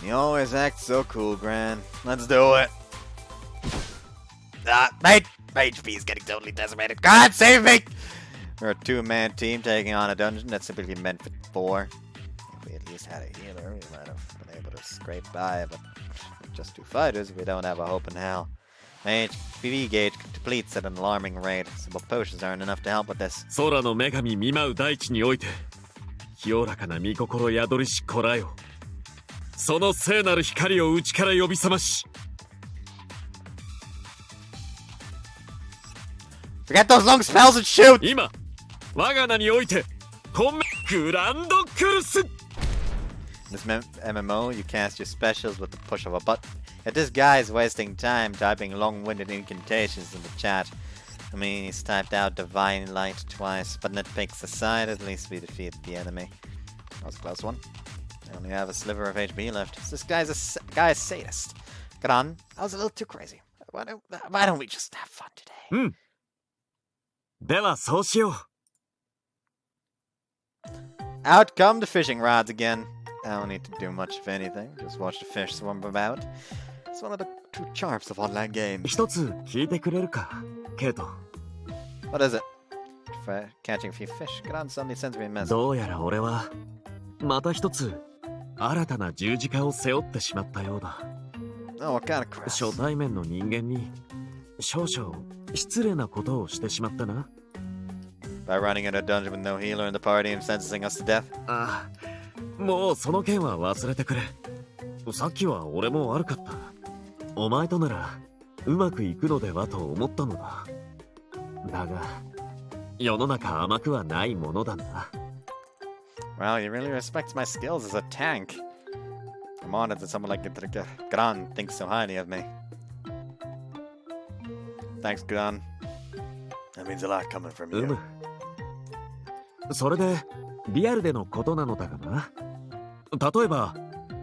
You always act so cool, Gran. Let's do it. My HP is getting totally decimated. God, save me! We're a two-man team taking on a dungeon that's typically meant for 4. If we at least had a healer, we might have been able to scrape by, but just 2 fighters, we don't have a hope in hell. My HPV gauge depletes at an alarming rate. Simple potions aren't enough to help with this. 空の女神見舞う大地において、清らかな御心宿りし子らよ。その聖なる光を内から呼び覚まし。Forget those long spells and shoot! 今、我が名において、本命グランドクルス In this MMO, you cast your specials with the push of a button. Yet this guy is wasting time typing long-winded incantations in the chat. I mean, he's typed out Divine Light twice, but nitpicks aside, at least we defeated the enemy. That was a close one. I only have a sliver of HP left. This guy's a sadist. Gran, I was a little too crazy. Why don't we just have fun today? ではそうしよう。 Out come the fishing rods again. I don't need to do much of anything. Just watch the fish swim about. It's one of the true charms of online games. 一つ聞いてくれるか、ケイト。 What is it? For catching a few fish. Gran suddenly sends me a message. どうやら俺はまた一つ新たな十字架を背負ってしまったようだ。 Oh, what kind of crap? 初対面の人間に少々失礼なことをしてしまったな。 By running in a dungeon with no healer in the party and sentencing us to death? ああ、もうその件は忘れてくれ。さっきは俺も悪かった。お前とならうまくいくのではと思ったのだ。だが世の中甘くはないものだな。 Wow, he really respects my skills as a tank. I'm honored that someone like Gran thinks so highly of me. Thanks, Gran. That means a lot coming from you. それでリアルでのことなのだがな。例えば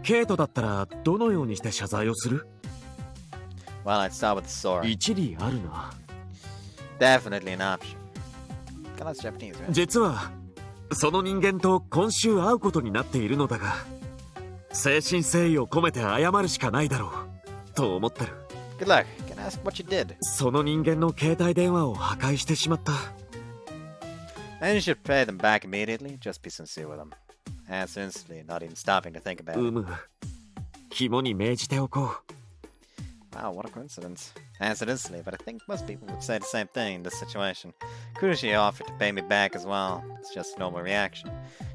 ケイトだったらどのようにして謝罪をする？ Well, I'd start with the sword. 一理あるな。 Definitely an option. Gran's Japanese, right? 実はその人間と今週会うことになっているのだが、誠心誠意を込めて謝るしかないだろうと思ってる。 Good luck. Can I ask what you did? その人間の携帯電話を破壊してしまった。 And you should pay them back immediately. Just be sincere with them. Answer instantly, not even stopping to think about it. 肝に銘じておこう。 Wow, what a coincidence. Answered instantly, but I think most people would say the same thing in this situation. Kurushi offered to pay me back as well. It's just a normal reaction.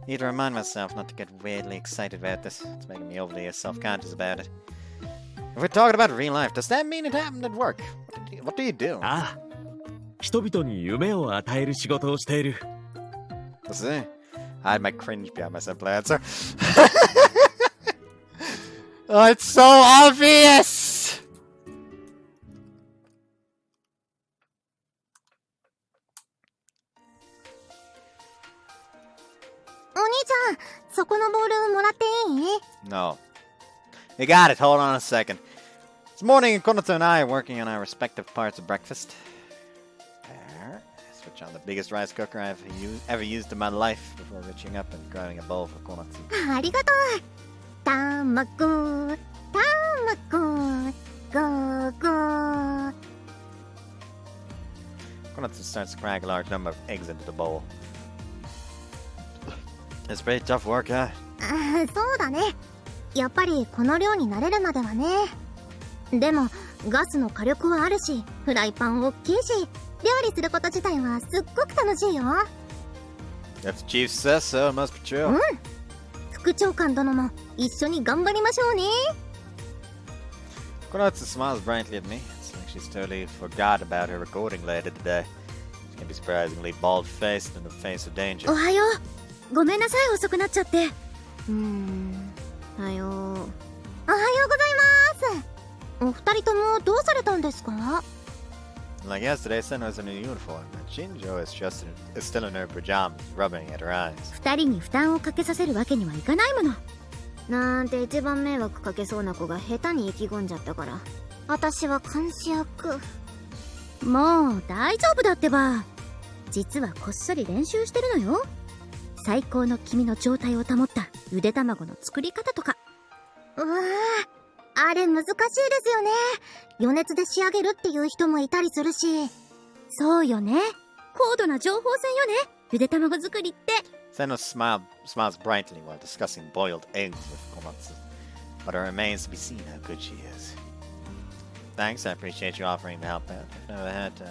Need to remind myself not to get weirdly excited about this. It's making me overly self-conscious about it. If we're talking about real life, does that mean it happened at work? What do you do? ああ、人々に夢を与える仕事をしている。 Let's see. I had my cringe behind my simple answer. Oh, it's so obvious! お兄ちゃん、そこのボールもらっていい？ No. You got it. Hold on a second. This morning, Konoto and I are working on our respective parts of breakfast. There. Switch on the biggest rice cooker I've ever used in my life before reaching up and grabbing a bowl for Konoto. ありがとう。たまご、たまご、ゴーゴー。 Konoto starts to crack a large number of eggs into the bowl. It's pretty tough work, huh? そうだね。やっぱりこの量に慣れるまではね。でもガスの火力はあるし、フライパン大きいし、料理すること自体はすっごく楽しいよ。 If the chief says so, it must be true. 副長官殿も一緒に頑張りましょうね。 Konoto smiles brightly at me. It's like she's totally forgot about her recording later today. She can be surprisingly bald-faced in the face of danger. おはよう。ごめんなさい、遅くなっちゃって。おはよう。おはようございます。お二人ともどうされたんですか？ Like yesterday, Sen was in a uniform, and Shinjo is still in her pajamas, rubbing at her eyes. 二人に負担をかけさせるわけにはいかないもの。なんて一番迷惑かけそうな子が下手に意気込んじゃったから。私は監視役。もう大丈夫だってば。実はこっそり練習してるのよ。最高の黄身の状態を保ったゆで卵の作り方とか。うわあ、あれ難しいですよね。余熱で仕上げるっていう人もいたりするし。そうよね。高度な情報戦よね。ゆで卵作りって。Seno smiles brightly while discussing boiled eggs with Komatsu, but it remains to be seen how good she is. Thanks, I appreciate you offering to help out. I've never had to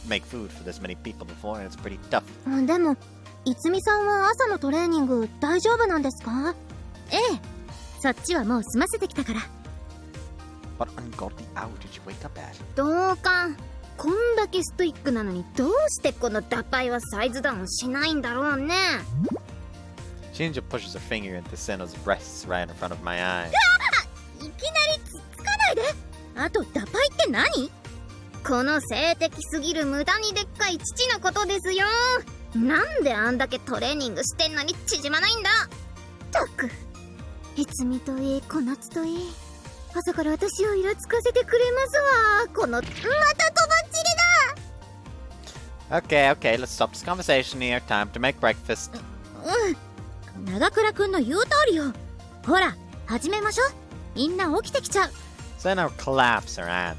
make food for this many people before, and it's pretty tough. でもいつみさんは朝のトレーニング大丈夫なんですか？ええ、そっちはもう済ませてきたから。 What ungodly hour did you wake up at? どうか、こんだけストイックなのにどうしてこの打敗はサイズダウンしないんだろうね。 Shinjo pushes her finger into Seno's breasts right in front of my eyes. いきなりつっつかないで。あと打敗って何？この性的すぎる無駄にでっかい父のことですよ。なんであんだけトレーニングしてんのに縮まないんだ。ったく、いつみといい、小夏といい。朝から私をイラつかせてくれますわ。この、またとばっちりだ。 Okay, okay, let's stop this conversation here. Time to make breakfast. 長倉くんの言う通りよ。ほら、始めましょう。みんな起きてきちゃう。Senna claps her hands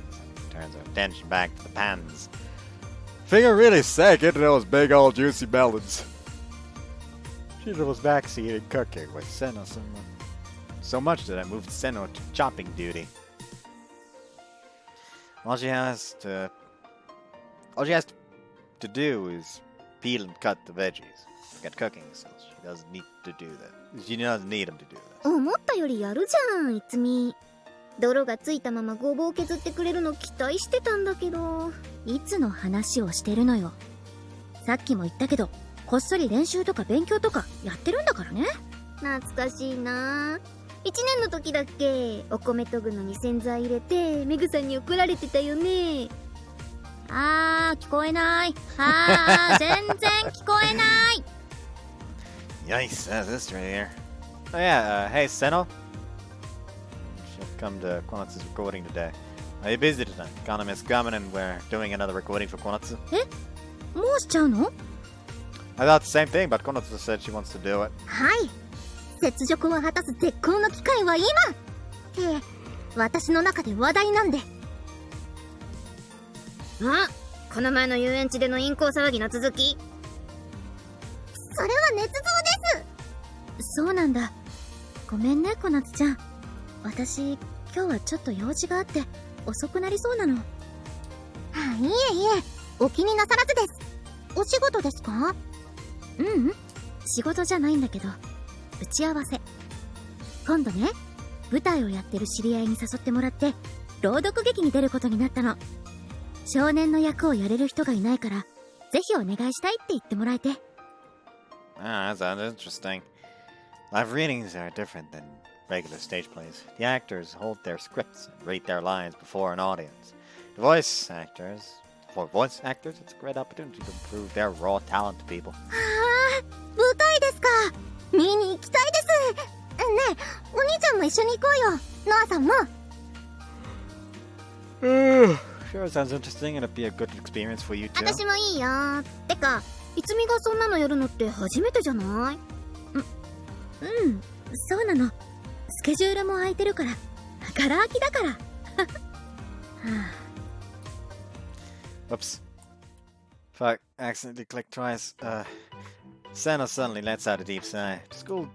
and turns her attention back to the pans. Finger really sank into those big old juicy melons. She was backseated cooking with Senna so much that I moved Senna to chopping duty. All she has to do is peel and cut the veggies. Forget cooking, so she doesn't need to do that. She doesn't need him to do that. 思ったよりやるじゃん、いつみ。泥がついたままごぼう削ってくれるの期待してたんだけど。いつの話をしてるのよ。さっきも言ったけど、こっそり練習とか勉強とかやってるんだからね。懐かしいな。1年の時だっけ、お米研ぐのに洗剤入れてメグさんに怒られてたよね。聞こえない。全然聞こえない。Yikes, that's this right here. Oh yeah, hey Senna. She'll come to Konatsu's recording today. Are you busy tonight? Unanimous coming and we're doing another recording for Konatsu. もうしちゃうの？ I thought the same thing, but Konatsu said she wants to do it. はい。雪辱を果たす絶好の機会は今って私の中で話題なんで。この前の遊園地でのインコ騒ぎの続き。それは捏造です。そうなんだ。ごめんね、小夏ちゃん。私、今日はちょっと用事があって遅くなりそうなの。いえいえ、お気になさらずです。お仕事ですか？仕事じゃないんだけど、打ち合わせ。今度ね、舞台をやってる知り合いに誘ってもらって朗読劇に出ることになったの。少年の役をやれる人がいないからぜひお願いしたいって言ってもらえて。That sounds interesting. Live readings are different than regular stage plays. The actors hold their scripts and read their lines before an audience. For voice actors, it's a great opportunity to prove their raw talent to people. 舞台ですか。見に行きたいです。ねえ、お兄ちゃんも一緒に行こうよ。ノアさんも。Sure, sounds interesting and it'd be a good experience for you too. 私もいいよ。てか、いつみがそんなのやるのって初めてじゃない？そうなの。スケジュールも空いてるから。ガラ空きだから。Whoops. Fuck, accidentally clicked twice. Senna suddenly lets out a deep sigh. School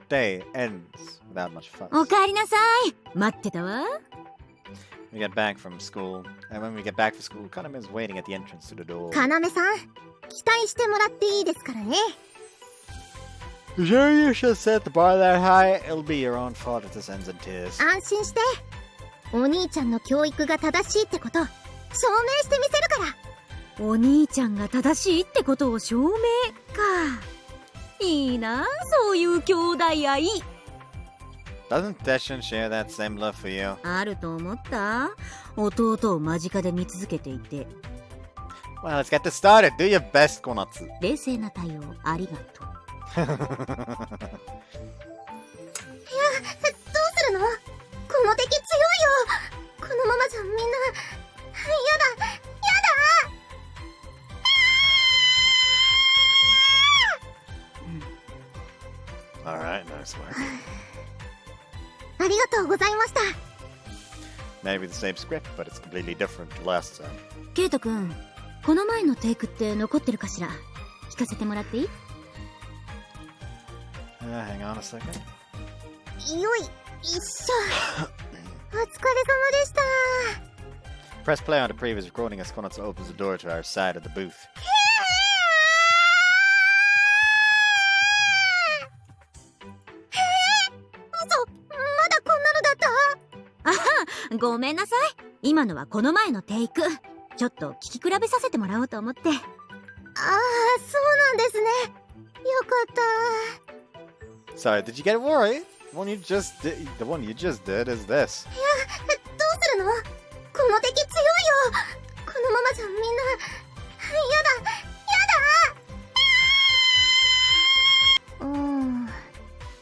day ends without much fuss. おかえりなさい。待ってたわ。We get back from school, and when we get back from school, Kaname is waiting at the entrance to the door. かなめさん、期待してもらっていいですからね。Sure you should set the bar that high? It'll be your own fault if this ends in tears. 安心して。お兄ちゃんの教育が正しいってこと証明してみせるから。お兄ちゃんが正しいってことを証明か。いいな、そういう兄弟愛。Doesn't Teshin share that same love for you? あると思った？弟を間近で見続けていて。Well, let's get this started. Do your best, Konatsu. 冷静な対応ありがとう。どうするの？この敵強いよ。このままじゃみんな。やだ。 Alright, nice work. ありがとうございました。 Maybe the same script, but it's completely different to last time. ケイトくん、この前のテイクって残ってるかしら？聞かせてもらっていい？ Hang on a second. よいしょ。お疲れ様でした。 Press play on the previous recording as Konatsu opens the door to our side of the booth. ごめんなさい。今のはこの前のテイク。ちょっと聞き比べさせてもらおうと思って。そうなんですね。よかった。 Sorry, did you get worried? The one you just did is this. どうするの？この敵強いよ。このままじゃみんな。やだ。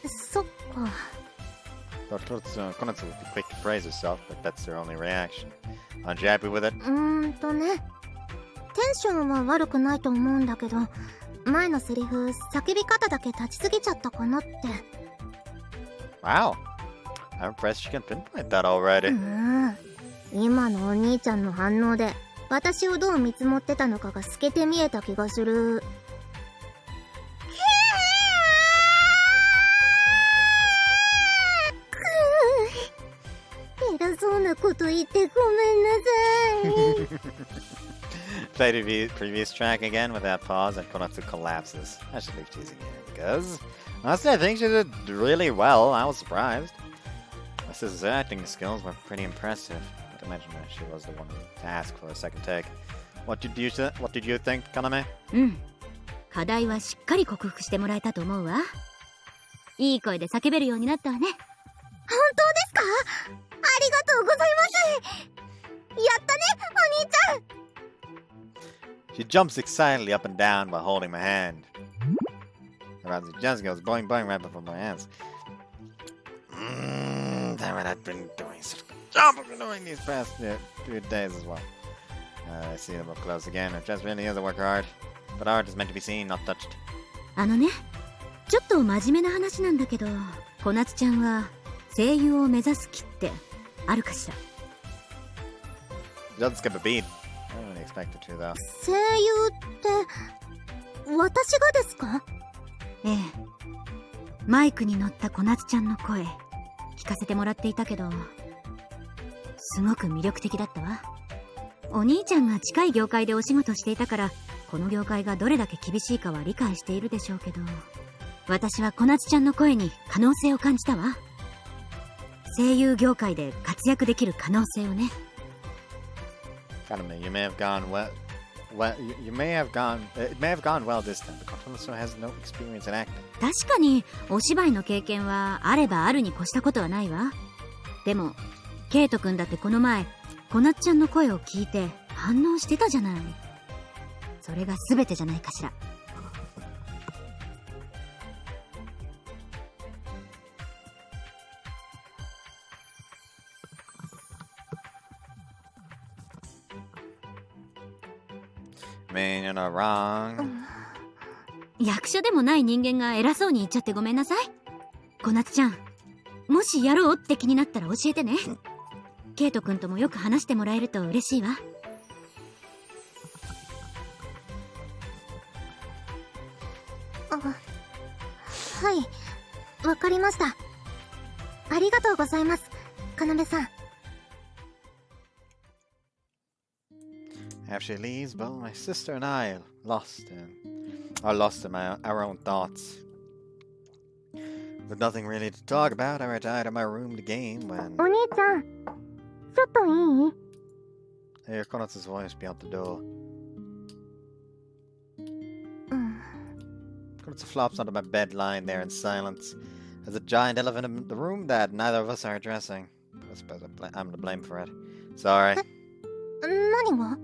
そっか。Konatsu would be quick to praise herself, but that's their only reaction. Aren't you happy with it? ね。テンションは悪くないと思うんだけど、前のセリフ、叫び方だけ立ちすぎちゃったかなって。Wow. I'm impressed you can pinpoint that already. 今のお兄ちゃんの反応で、私をどう見積もってたのかが透けて見えた気がする。偉そうなこと言ってごめんなさい。Play the previous track again with that pause, and Konatsu collapses. I should leave teasing here because honestly, I think she did really well. I was surprised. My sister's acting skills were pretty impressive. Not to mention that she was the one to ask for a second take. What did you think, Kaname? 課題はしっかり克服してもらえたと思うわ。いい声で叫べるようになったわね。本当ですか？ありがとうございます。やったね、お兄ちゃん。She jumps excitedly up and down while holding my hand. Around the just goes boing boing right before my hands. Damn it, I've been doing such a good job of doing these past few days as well. I see them up close again. It just really is a work hard. But art is meant to be seen, not touched. ちょっと真面目な話なんだけど、小夏ちゃんは声優を目指す気ってあるかしら？ She doesn't skip a beat. I don't really expect her to, though. 声優って私がですか？ええ。マイクに乗った小夏ちゃんの声聞かせてもらっていたけど、すごく魅力的だったわ。お兄ちゃんが近い業界でお仕事していたから、この業界がどれだけ厳しいかは理解しているでしょうけど、私は小夏ちゃんの声に可能性を感じたわ。声優業界で活躍できる可能性をね。Kaname, you may have gone well. It may have gone well this time, but Konatsu has no experience in acting. 確かにお芝居の経験はあればあるに越したことはないわ。でもケイト君だってこの前小夏ちゃんの声を聞いて反応してたじゃない。それが全てじゃないかしら。I mean, you're not wrong. 役者でもない人間が偉そうに言っちゃってごめんなさい。小夏ちゃん、もしやろうって気になったら教えてね。ケイト君ともよく話してもらえると嬉しいわ。はい、わかりました。ありがとうございます、要さん。After she leaves, both my sister and I are lost in our own thoughts. With nothing really to talk about, I retired to my room to game when お兄ちゃん、ちょっといい？ I hear Konatsu's voice beyond the door. Konatsu flops onto my bed, lying there in silence. There's a giant elephant in the room that neither of us are addressing. I suppose I'm to blame for it. Sorry. 何が？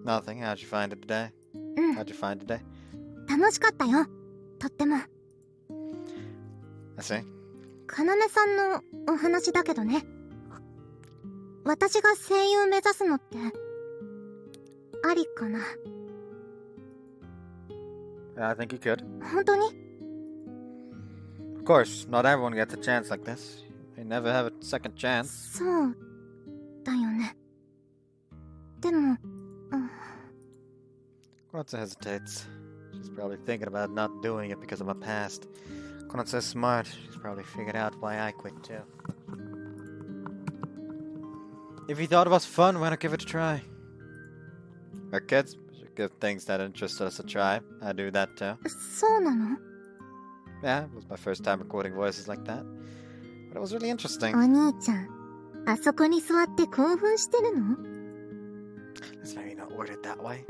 Nothing. How'd you find it today? How'd you find today? 楽しかったよ。とっても。I see. 要さんのお話だけどね。私が声優目指すのってありかな？ I think you could. 本当に？ Of course, not everyone gets a chance like this. You never have a second chance. そうだよね。でも、Konatsu hesitates. She's probably thinking about not doing it because of my past. Konatsu's smart. She's probably figured out why I quit too. If you thought it was fun, why not give it a try? Our kids should give things that interest us a try. I do that too. そうなの？ Yeah, it was my first time recording voices like that. But it was really interesting. お兄ちゃん、あそこに座って興奮してるの？ It's maybe not worded that way.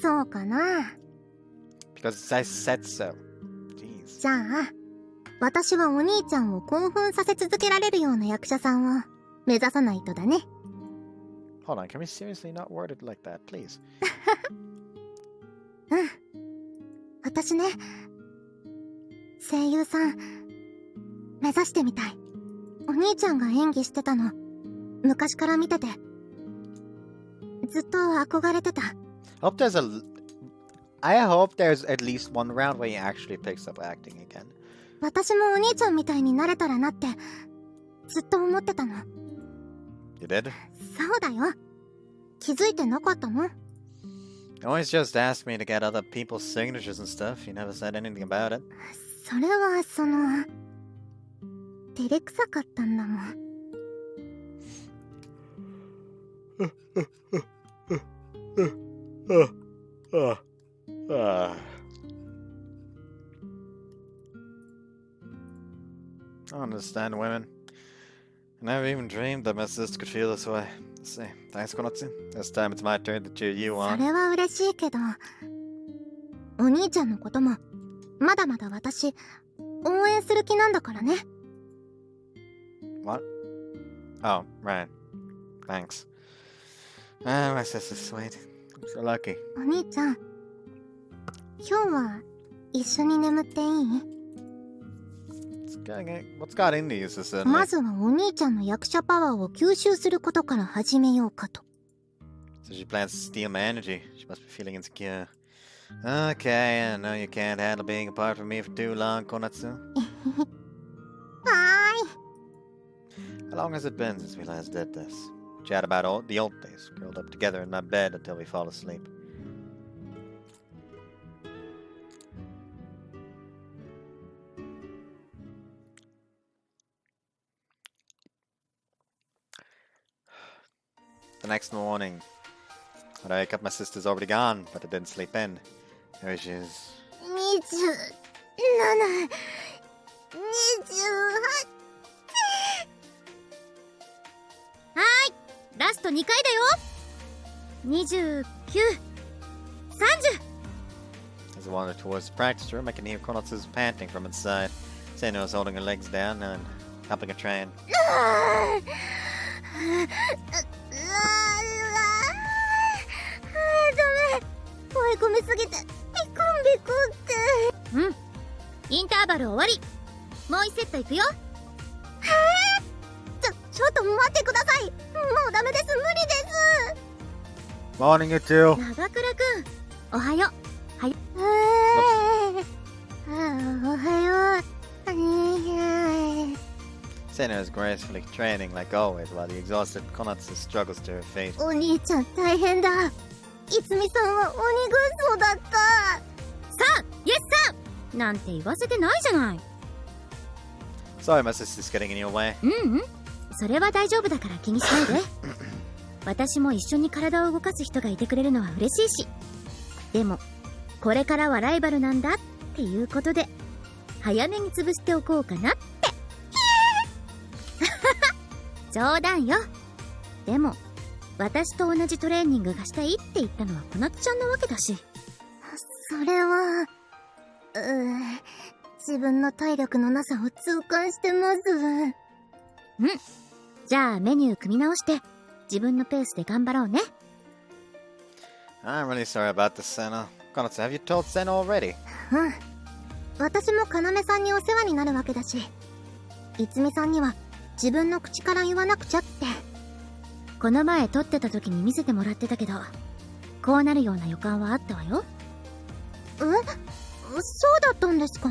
そうかな。 Because I said so. Jeez. じゃあ、私はお兄ちゃんを興奮させ続けられるような役者さんを目指さないとだね。Hold on, can we seriously not word it like that, please? うん。私ね、声優さん、目指してみたい。お兄ちゃんが演技してたの昔から見ててずっと憧れてた。 I hope there's at least one round where he actually picks up acting again. 私もお兄ちゃんみたいになれたらなってずっと思ってたの。 You did? そうだよ。気づいてなかったの？ You always just ask me to get other people's signatures and stuff. You never said anything about it. それは照れくさかったんだもん。I don't understand women. I never even dreamed that my sister could feel this way. Let's see. Thanks, Konotsu. This time it's my turn to cheer you そ on. れは嬉しいけど、お兄ちゃんのこともまだまだ私応援する気なんだからね。 What? Oh, right. Thanks. Ah, my sister's sweet. I'm so lucky. お兄ちゃん、今日は一緒に眠っていい？ What's got into you, sister? まずはお兄ちゃんの役者パワーを吸収することから始めようかと。 So she plans to steal my energy. She must be feeling insecure. Okay, I know you can't handle being apart from me for too long, Konatsu. はーい。 How long has it been since we last did this? Chat about the old days, curled up together in my bed until we fall asleep. The next morning, when I wake up, my sister's already gone, but I didn't sleep in. There she is. 27、28。はーい、ラスト2回だよ。29、30。 As I wander towards the practice room, I can hear Konotsu's panting from inside. Seino is holding her legs down and helping her train. ダメ。追い込みすぎてビクンビクンって。インターバル終わり。もう1セットいくよ。ちょっと待ってください。もうダメです。無理です。 Morning, you two. 長倉くん、おはよう。おはよう。Seino is gracefully training like always while the exhausted Konatsu struggles to her feet. お兄ちゃん大変だ。いつみさんは鬼軍曹だった。さあ、イエスさんなんて言わせてないじゃない。 Sorry, my sister's getting in your way. それは大丈夫だから気にしないで。私も一緒に体を動かす人がいてくれるのは嬉しいし、でもこれからはライバルなんだっていうことで早めに潰しておこうかなって。冗談よ。でも私と同じトレーニングがしたいって言ったのはこなつちゃんなわけだし。それは自分の体力のなさを痛感してます。じゃあメニュー組み直して自分のペースで頑張ろうね。 I'm really sorry about this, Seino. Konatsu, have you told Seino already? 私も要さんにお世話になるわけだし、いつみさんには自分の口から言わなくちゃって。この前撮ってた時に見せてもらってたけど、こうなるような予感はあったわよ。そうだったんですか？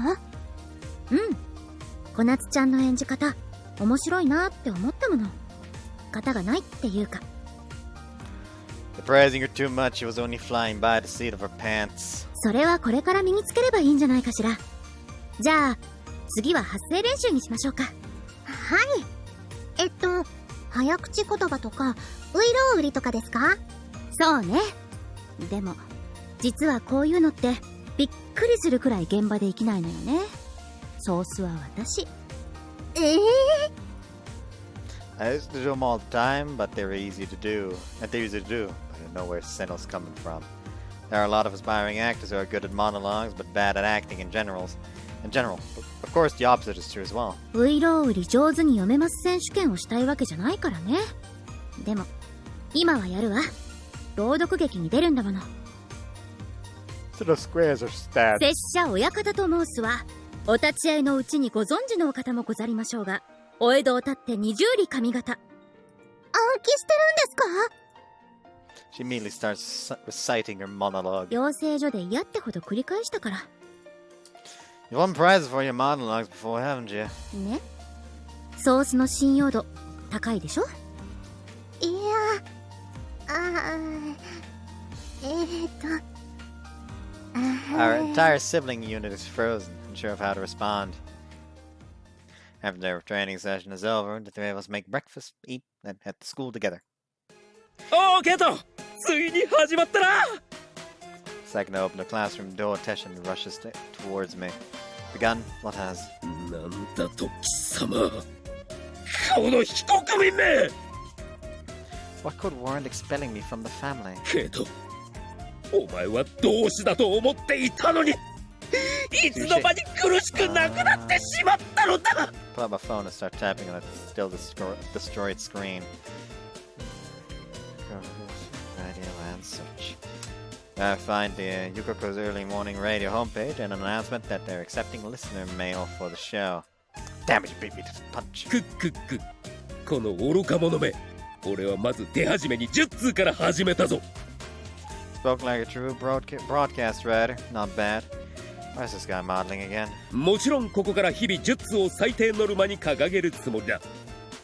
こなつちゃんの演じ方面白いなって思ったもの。型がないっていうか。 You're praising her too much. She was only flying by the seat of her pants. それはこれから身につければいいんじゃないかしら。じゃあ次は発声練習にしましょうか。はい。早口言葉とかウイロウリとかですか？そうね。でも実はこういうのってびっくりするくらい現場で生きないのよね。ソースは私。I used to do them all the time, but they were easy to do. But I know where Seino's coming from. There are a lot of aspiring actors who are good at monologues, but bad at acting in general. Of course, the opposite is true as well. ウイロウリ上手に読めます選手権をしたいわけじゃないからね。でも今はやるわ。朗読劇に出るんだもの。So the squares are stats. 拙者親方と申すはお立ち会いのうちにご存知のお方もござりましょうが、お江戸を立って20里上方。暗記してるんですか？ She immediately starts reciting her monologue. 養成所で嫌ってほど繰り返したから。You won prizes for your monologues before, haven't you? ね。ソースの信用度高いでしょ？いや、Our entire sibling unit is frozen, unsure of how to respond. After their training session is over, the three of us make breakfast, eat, and head to school together. おー、ケイト、ついに始まったな。 Second to open the classroom door, Teshin rushes towards me. Begun, what has? なんだと貴様、この非国民め。 What could warrant expelling me from the family? ケイト、お前は同志だと思っていたのに、いつの間に苦しくなくなってしまったのだ。 Pull out my phone and start tapping on its still destroyed screen. Radio and search. I find the Yukoko's early morning radio homepage and an announcement that they're accepting listener mail for the show. Damn it, you beat me to the punch. くっくっく、この愚か者め。俺はまず手始めに10通から始めたぞ。 Spoke like a true broadcast writer. Not bad. Where's this guy modeling again? もちろんここから日々10通を最低ノルマに掲げるつもりだ。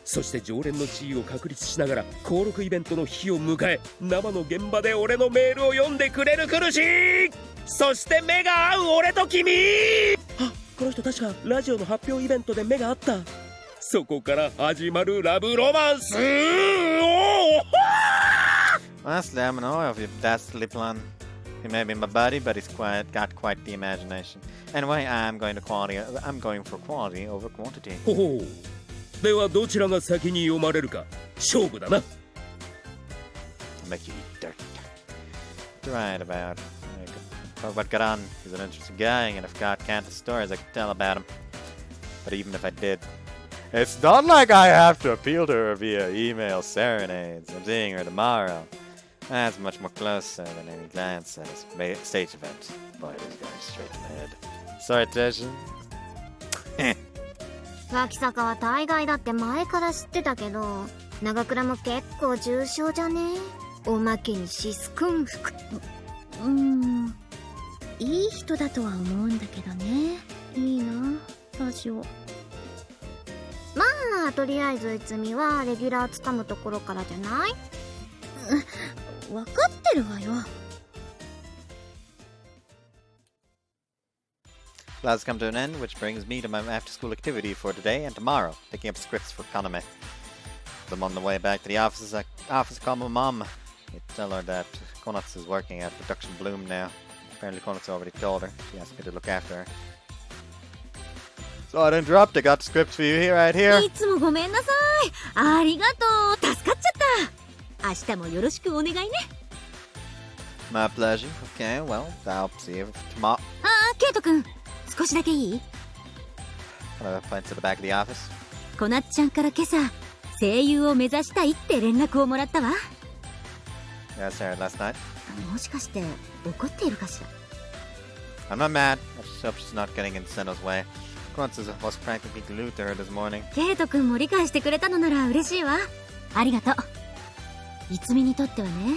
そして常連の地位を確立しながら登録イベントの日を迎え、生の現場で俺のメールを読んでくれる苦しい。そして目が合う俺と君。あ、この人確かラジオの発表イベントで目が合った。そこから始まるラブロマンス。Honestly, I don't know if that's the plan. He may be my buddy, but he's got quite the imagination. Anyway, I'm going for quality over quantity. ほほう。ではどちらが先に読まれるか勝負だな。 I'll make you eat dirt. Right about what got on. He's an interesting guy, and if God can't tell stories, I can tell about him. But even if I did, it's not like I have to appeal to her via email serenades. I'm seeing her tomorrow. That's much more closer than any glance at a stage event. Boy, it is going straight to my head. Sorry, Teshin. 脇坂は大概だって前から知ってたけど、長倉も結構重症じゃね？おまけにシス君服。いい人だとは思うんだけどね。いいな、ラジオ。まあとりあえずいつみはレギュラーつかむところからじゃない？わかってるわよ。Class come to an end, which brings me to my after-school activity for today and tomorrow, picking up scripts for Kaname. As I'm on the way back to the office, I call my mom. I tell her that Konatsu is working at Production Bloom now. Apparently Konatsu already told her. She asked me to look after her. Sorry to interrupt, I got scripts for you here, right here. いつもごめんなさい。ありがとう。助かっちゃった。明日もよろしくお願いね。My pleasure. Okay, well, I'll see you tomorrow. ケイト君、少しだけいい？ I went to the back of the office. こなっちゃんから今朝、声優を目指したいって連絡をもらったわ。Yes, sir, last night. もしかして怒っているかしら？ I'm not mad. I just hope she's not getting in Senno's way. Konatsu was practically glued to her this morning. ケイト君も理解してくれたのなら嬉しいわ。ありがとう。いつみにとってはね、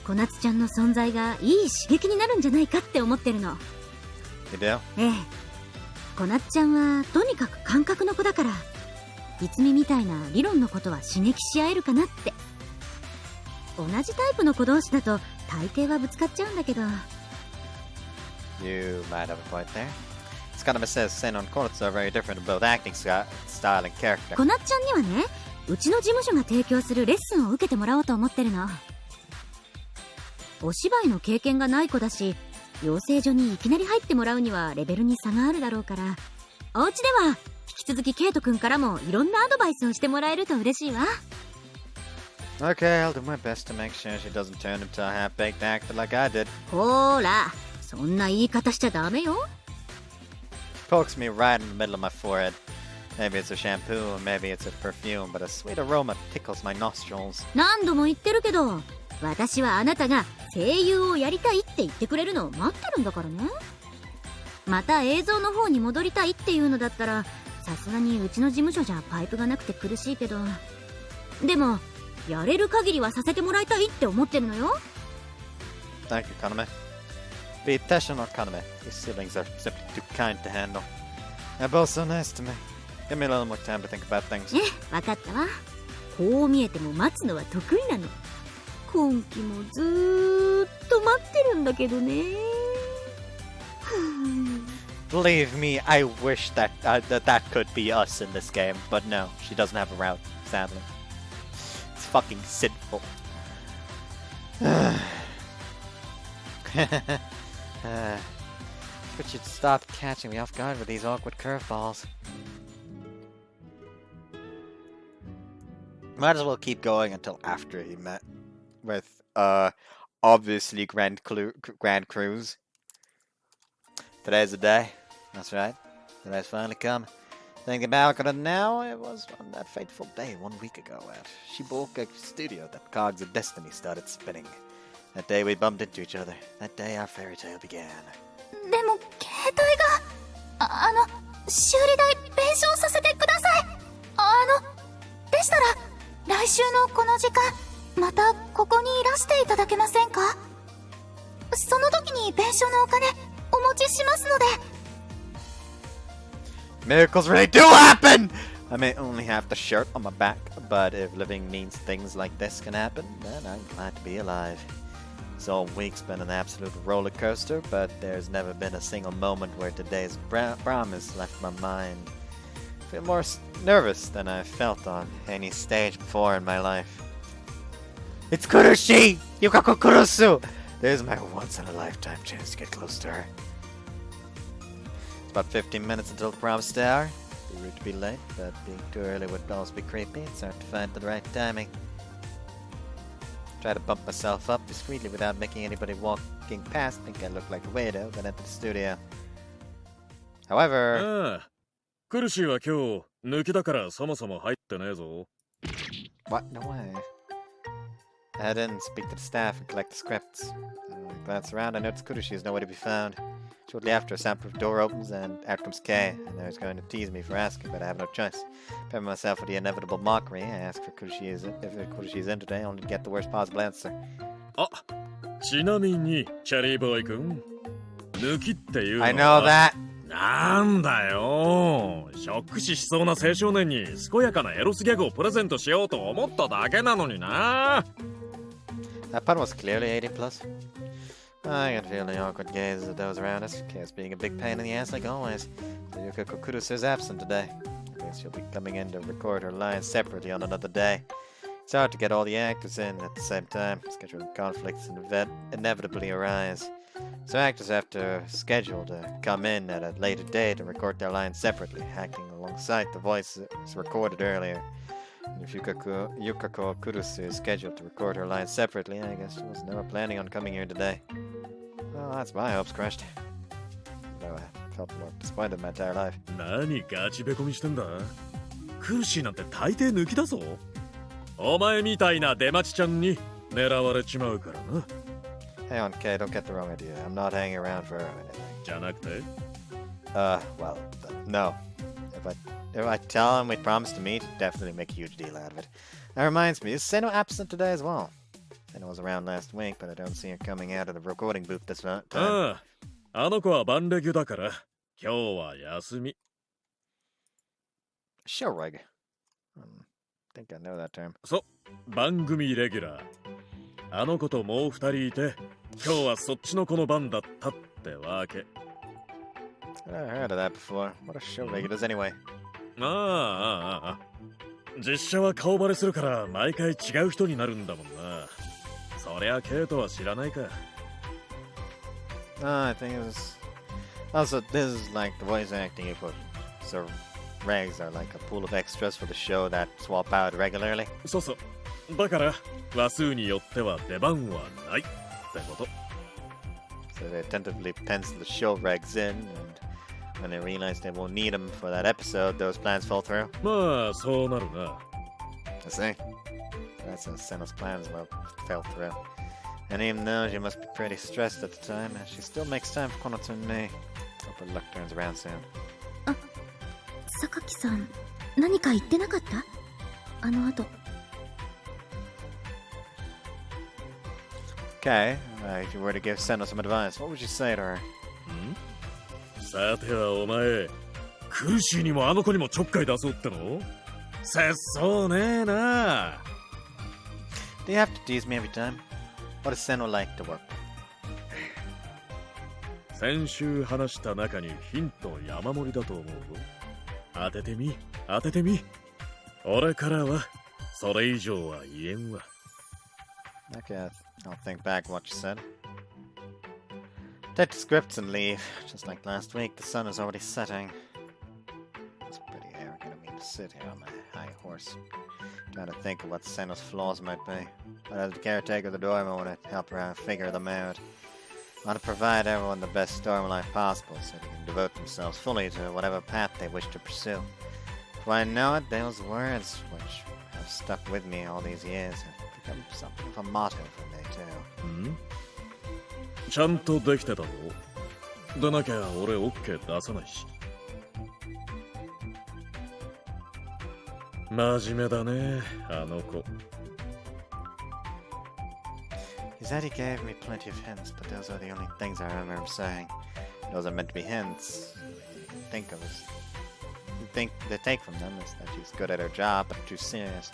こなつちゃんの存在がいい刺激になるんじゃないかって思ってるの。You do? ええ。こなっちゃんはとにかく感覚の子だから、いつみみたいな理論のことは刺激し合えるかなって。同じタイプの子同士だと大抵はぶつかっちゃうんだけど。You might have a point there. Kaname says Senno and Konatsu are very different in both acting style and character. こなっちゃんにはね、うちの事務所が提供するレッスンを受けてもらおうと思ってるの。お芝居の経験がない子だし、養成所にいきなり入ってもらうにはレベルに差があるだろうから、お家では引き続きケイト君からもいろんなアドバイスをしてもらえると嬉しいわ。Okay, I'll do my best to make sure she doesn't turn into a half-baked actor like I did. ほーら、そんな言い方しちゃダメよ。She pokes me right in the middle of my forehead. Maybe it's a shampoo, and maybe it's a perfume, but a sweet aroma tickles my nostrils. 何度も言ってるけど、私はあなたが声優をやりたいって言ってくれるのを待ってるんだからね。また映像の方に戻りたいっていうのだったら、さすがにうちの事務所じゃパイプがなくて苦しいけど、でもやれる限りはさせてもらいたいって思ってるのよ。 Thank you, Kaname. Be attention or Kaname. These siblings are simply too kind to handle. They're both so nice to me. Give me a little more time to think about things. わかったわ。こう見えても待つのは得意なの。今期もずーっと待ってるんだけどね。Believe me, I wish that that could be us in this game, but no, she doesn't have a route, sadly. It's fucking sinful. But you'd stop catching me off guard with these awkward curveballs. Might as well keep going until after he met with, obviously Grand Cruise. Today's the day. That's right. Today's finally come. Thinking back on it now, it was on that fateful day 1 week ago at Shibuya Studio that Cogs of Destiny started spinning. That day we bumped into each other. That day our fairy tale began. でも携帯が修理代弁償させてください。でしたら来週のこの時間またここにいらしていただけませんか？その時に弁償のお金お持ちしますので。 Miracles really do happen! I may only have the shirt on my back, but if living means things like this can happen, then I'm glad to be alive. This whole week's been an absolute roller coaster, but there's never been a single moment where today's promise left my mind. I feel more nervous than I've felt on any stage before in my life. It's Kurushi! Yukaku Kurusu! There's my once-in-a-lifetime chance to get close to her. It's about 15 minutes until the promised hour. Be rude to be late, but being too early would also be creepy. It's hard to find the right timing. Try to bump myself up discreetly without making anybody walking past think I look like a weirdo that entered the studio. However... Kurushiは今日抜きだからそもそも入ってねえぞ。 What? No way. I head in and speak to the staff and collect the scripts. I glance around, I notice Kurushi is nowhere to be found. Shortly after, a soundproof door opens and out comes Kei. I know he's going to tease me for asking, but I have no choice. Preparing myself for the inevitable mockery, I ask if Kurushi is in today, only to get the worst possible answer. あ、ちなみにチェリーボーイ君、抜きっていうのは I know that! なんだよ、ショック死しそうな青少年に健やかなエロスギャグをプレゼントしようと思っただけなのにな。 That pun was clearly 18 plus. I can feel the awkward gaze of those around us. Kei's being a big pain in the ass like always. So Yukiko Kurusu is absent today. I guess she'll be coming in to record her lines separately on another day. It's hard to get all the actors in at the same time. Scheduling conflicts inevitably arise. So actors have to schedule to come in at a later date and record their lines separately, acting alongside the voices recorded earlier. And if Yukiko Kurusu is scheduled to record her lines separately, I guess she was never planning on coming here today. Well, that's my hopes crushed. Though I felt more disappointed in my entire life. 何ガチべこみしてんだ。クルシーなんて大抵抜きだぞ。お前みたいな出待ちちゃんに狙われちまうからな。Hang on, Kei, don't get the wrong idea. I'm not hanging around for her or anything. じゃなくて Well, no. If I tell him we promised to meet, definitely make a huge deal out of it. That reminds me, is Seno absent today as well? Seno was around last week, but I don't see her coming out of the recording booth this time. ああ、あの子はバンレギュだから、今日は休み。Showreg. I think I know that term. そう、番組レギュラー。あの子ともう二人いて、今日はそっちの子の番だったってわけ。I've heard of that before. What a showreg it is anyway. 実写は顔バレするから毎回違う人になるんだもんな。そりゃケイトは知らないか。I think it was... Also, this is like the voice acting equal. So, regs are like a pool of extras for the show that swap out regularly. そうそう。だから話数によっては出番はないってこと。So they tentatively pencil the show regs in, and when they realize they won't need them for that episode, those plans fall through. まあそうなるな。I see. That's how Senna's plans fell through. And even though she must be pretty stressed at the time, she still makes time for Konoto and me. Hope her luck turns around soon. 榊さん、何か言ってなかった？あの後。Okay, if you were to give Senno some advice, what would you say to her? さてはお前、苦しいにもあの子にもちょっかい出そうっての？節操ねえな。Do you have to tease me every time? What does Senno like to work with? 先週話した中にヒント山盛りだと思うぞ。当ててみ、当ててみ。俺からはそれ以上は言えんわ。Okay, I'll think back what you said. Take the scripts and leave. Just like last week, the sun is already setting. It's pretty arrogant of me to sit here on my high horse, trying to think of what Senno's flaws might be. But as the caretaker of the dorm, I want to help her out, figure them out. I want to provide everyone the best dorm life possible so they can devote themselves fully to whatever path they wish to pursue. Before I know it, those words, which have stuck with me all these years, have become something of a motto for me too. ちゃんとできてたぞ。でなきゃ俺 OK 出さないし。真面目だね、あの子。He said he gave me plenty of hints, but those are the only things I remember him saying. Those are meant to be hints. They take from them is that she's good at her job, but too serious.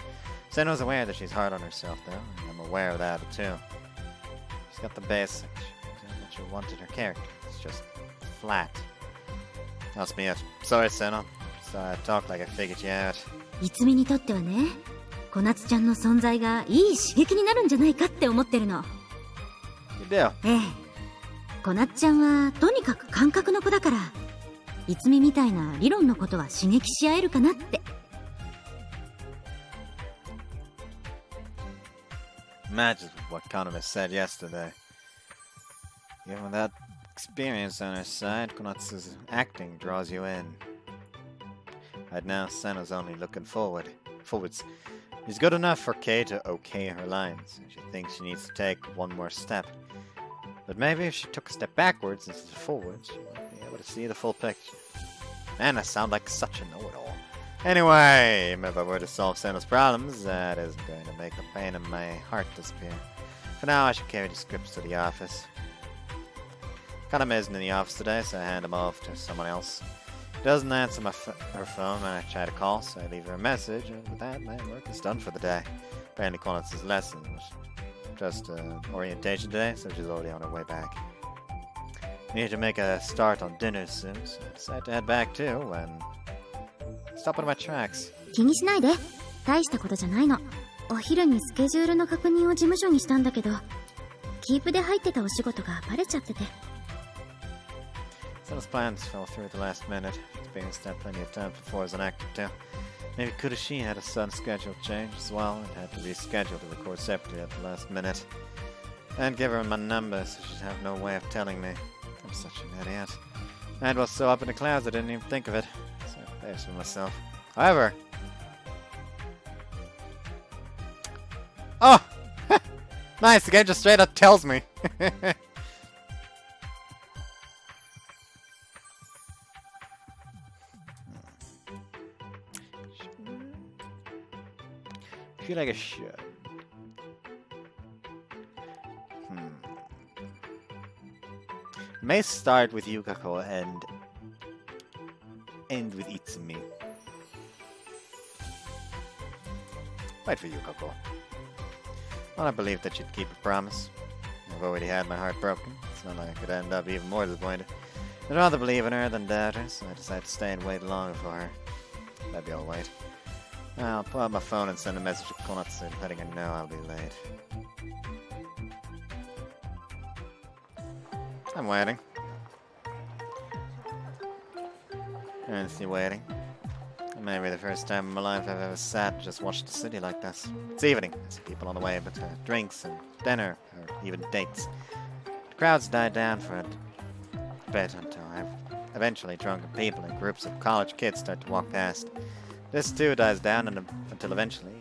Senno's aware that she's hard on herself, though, and I'm aware of that, too. She's got the basics. What you wanted her character. It's just flat. That's me it. Sorry, Senno. Sorry I talked like I figured you out. いつみにとってはね、小夏ちゃんの存在がいい刺激になるんじゃないかって思ってるの。You do? ええ。小夏ちゃんはとにかく感覚の子だから、いつみみたいな理論のことは刺激し合えるかなって。Matches with what Kaname said yesterday. Given that experience on her side, Konatsu's acting draws you in. Right now, Senno's only looking forwards. He's good enough for Kei to okay her lines. She thinks she needs to take one more step. But maybe if she took a step backwards instead of forwards, she might be able to see the full picture. Man, I sound like such a know-it-all. Anyway, if I were to solve Senno's problems, that isn't going to make the pain in my heart disappear. For now, I should carry the scripts to the office. Kaname isn't in the office today, so I hand them off to someone else. She doesn't answer her phone when I try to call, so I leave her a message, and with that, my work is done for the day. Apparently, Konatsu's lesson was just orientation today, so she's already on her way back. I need to make a start on dinner soon, so I decide to head back too when... Stop in my tracks. 気にしないで。大したことじゃないの。お昼にスケジュールの確認を事務所にしたんだけど、キープで入ってたお仕事がバレちゃってて。Senno's plans fell through at the last minute. Experienced that plenty of times before as an actor too. Maybe Kudashi had a sudden schedule change as well and had to reschedule to record separately at the last minute. I'd give her my number so she'd have no way of telling me. I'm such an idiot. I was so up in the clouds I didn't even think of it. So I embarrassed with myself. However... Oh! Nice, the game just straight up tells me. I feel like I should. May start with Yukako and end with Itsumi. Wait for Yukako. Well, I believe that she'd keep her promise. I've already had my heart broken. It's not like I could end up even more disappointed. I'd rather believe in her than doubt her, so I decided to stay and wait longer for her. Maybe I'll wait. I'll pull out my phone and send a message to Konatsu letting her know I'll be late. I'm waiting. Earnestly waiting. It may be the first time in my life I've ever sat and just watched the city like this. It's evening. I see people on the way, but drinks and dinner, or even dates. The crowds die down for a bit until eventually drunken people and groups of college kids start to walk past. This too dies down until eventually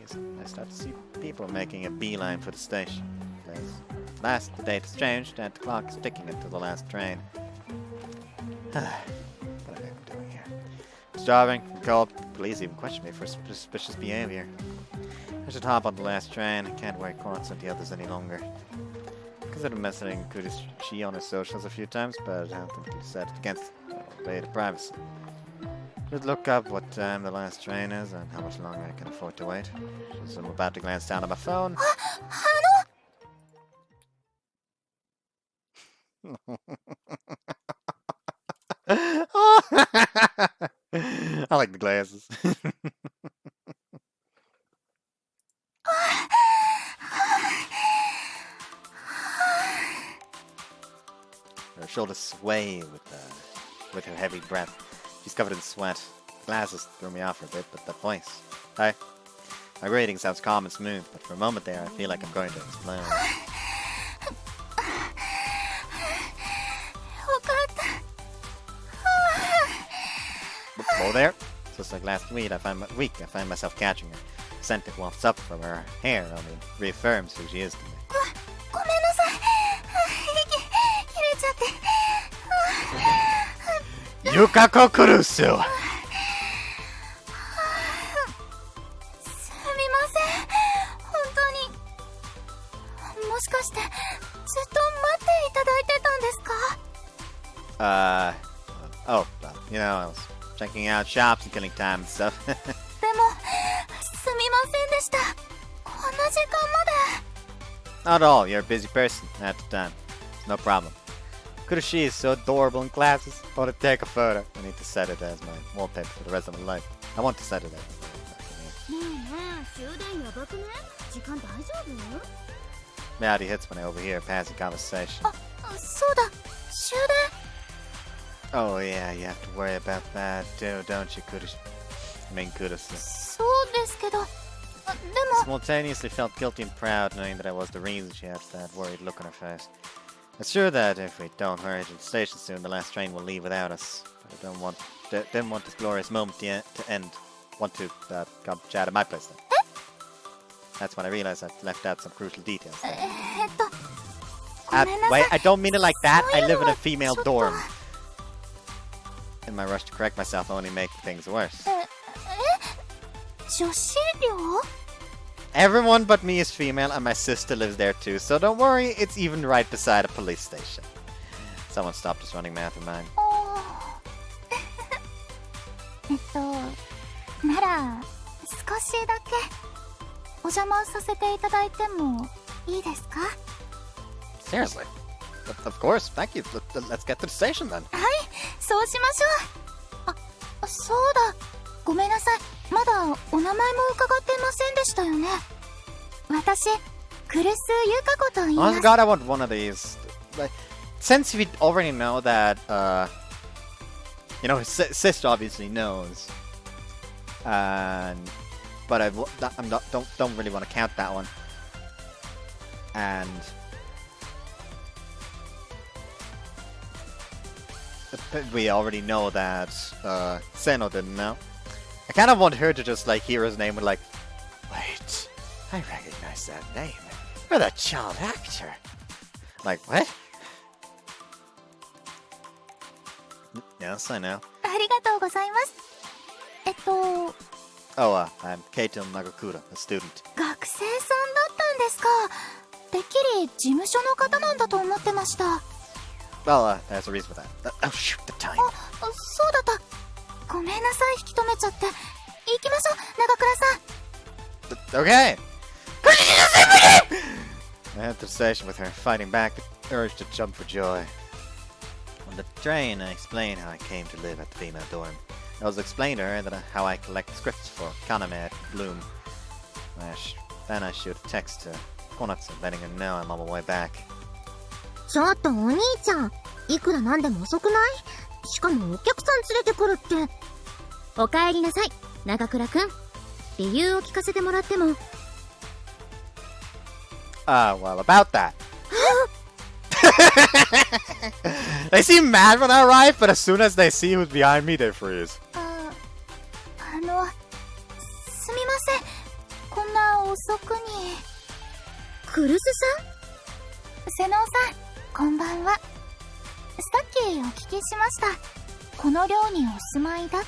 I start to see people making a beeline for the station. Last, the date has changed and the clock is ticking until the last train. What am I doing here? Starving, cold. Police even question me for suspicious behavior. I should hop on the last train. I can't wear cords on the others any longer. Considered messaging Kudoshi on his socials a few times, but I ultimately decided against invaded privacy. Just look up what time the last train is and how much longer I can afford to wait. So I'm about to glance down at my phone. I like the glasses. Her shoulders sway with her heavy breath. She's covered in sweat. Glasses threw me off for a bit, but that voice. Hi. My greeting sounds calm and smooth, but for a moment there, I feel like I'm going to explode. Whoa there. Just like last week, I find myself catching her. Scent that wafts up from her hair only reaffirms who she is to me. Yukako Kurusu! You know, I was checking out shops and killing time and stuff. Not at all, you're a busy person at the time. It's no problem. Kuroshi is so adorable in classes. I want to take a photo. I need to set it as my wallpaper for the rest of my life. I want to set it as my wallpaper. Reality hits when I overhear a passing conversation. Oh yeah, you have to worry about that too, don't you, Kuroshi? I mean, Kurosu. Simultaneously felt guilty and proud knowing that I was the reason she had that worried look on her face. It's sure that if we don't hurry to the station soon, the last train will leave without us. But I didn't want this glorious moment to end. Want to come chat at my place then. That's when I realized I'd left out some crucial details. Wait, I don't mean it like that. I live in a female dorm. In my rush to correct myself, I only make things worse. Everyone but me is female, and my sister lives there too, so don't worry, it's even right beside a police station. Someone stopped us running math of mine. Seriously? Of course, thank you. Let's get to the station then. Oh god, I want one of these. Like, since we already know that, you know, his sister obviously knows, but don't really want to count that one. And we already know that Seno didn't know. I kind of want her to just like hear his name and like, wait, I recognize that name. You're that child actor. Like, what? Yes, I know. Oh, I'm Keito Nagakura, a student. Well, there's a reason for that. Oh, shoot, the time. Okay. I head to the station with her, fighting back the urge to jump for joy. On the train, I explained how I came to live at the female dorm. I also explained to her that how I collect scripts for Kaname at Bloom. Then I shoot a text to Konatsu, letting her know I'm on my way back. ちょっとお兄ちゃん、いくらなんでも遅くない？しかもお客さん連れてくるって。お帰りなさい、長倉くん。理由を聞かせてもらっても。Well, about that. They seem mad when I arrive, but as soon as they see who's behind me, they freeze. すみません。こんな遅くに。クルスさん？瀬能さん、こんばんは。きお聞きしました。この寮にお住まいだって。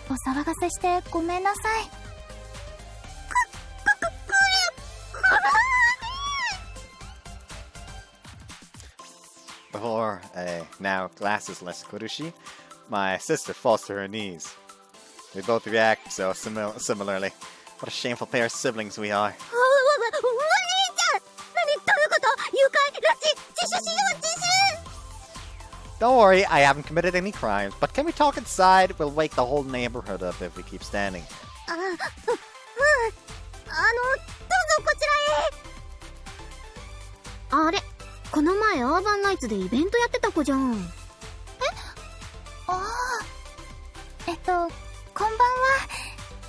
お騒がせしてごめんなさい。Before a now classesless Kurushi, my sister falls to her knees. We both react so similarly. What a shameful pair of siblings we are. お兄ちゃん、何どういうこと？誘拐、拉致、自首しよう、自首！ Don't worry, I haven't committed any crimes, but can we talk inside? We'll wake the whole neighborhood up if we keep standing. どうぞこちらへ。あれ、この前アーバンナイツでイベントやってた子じゃん。こんばんは。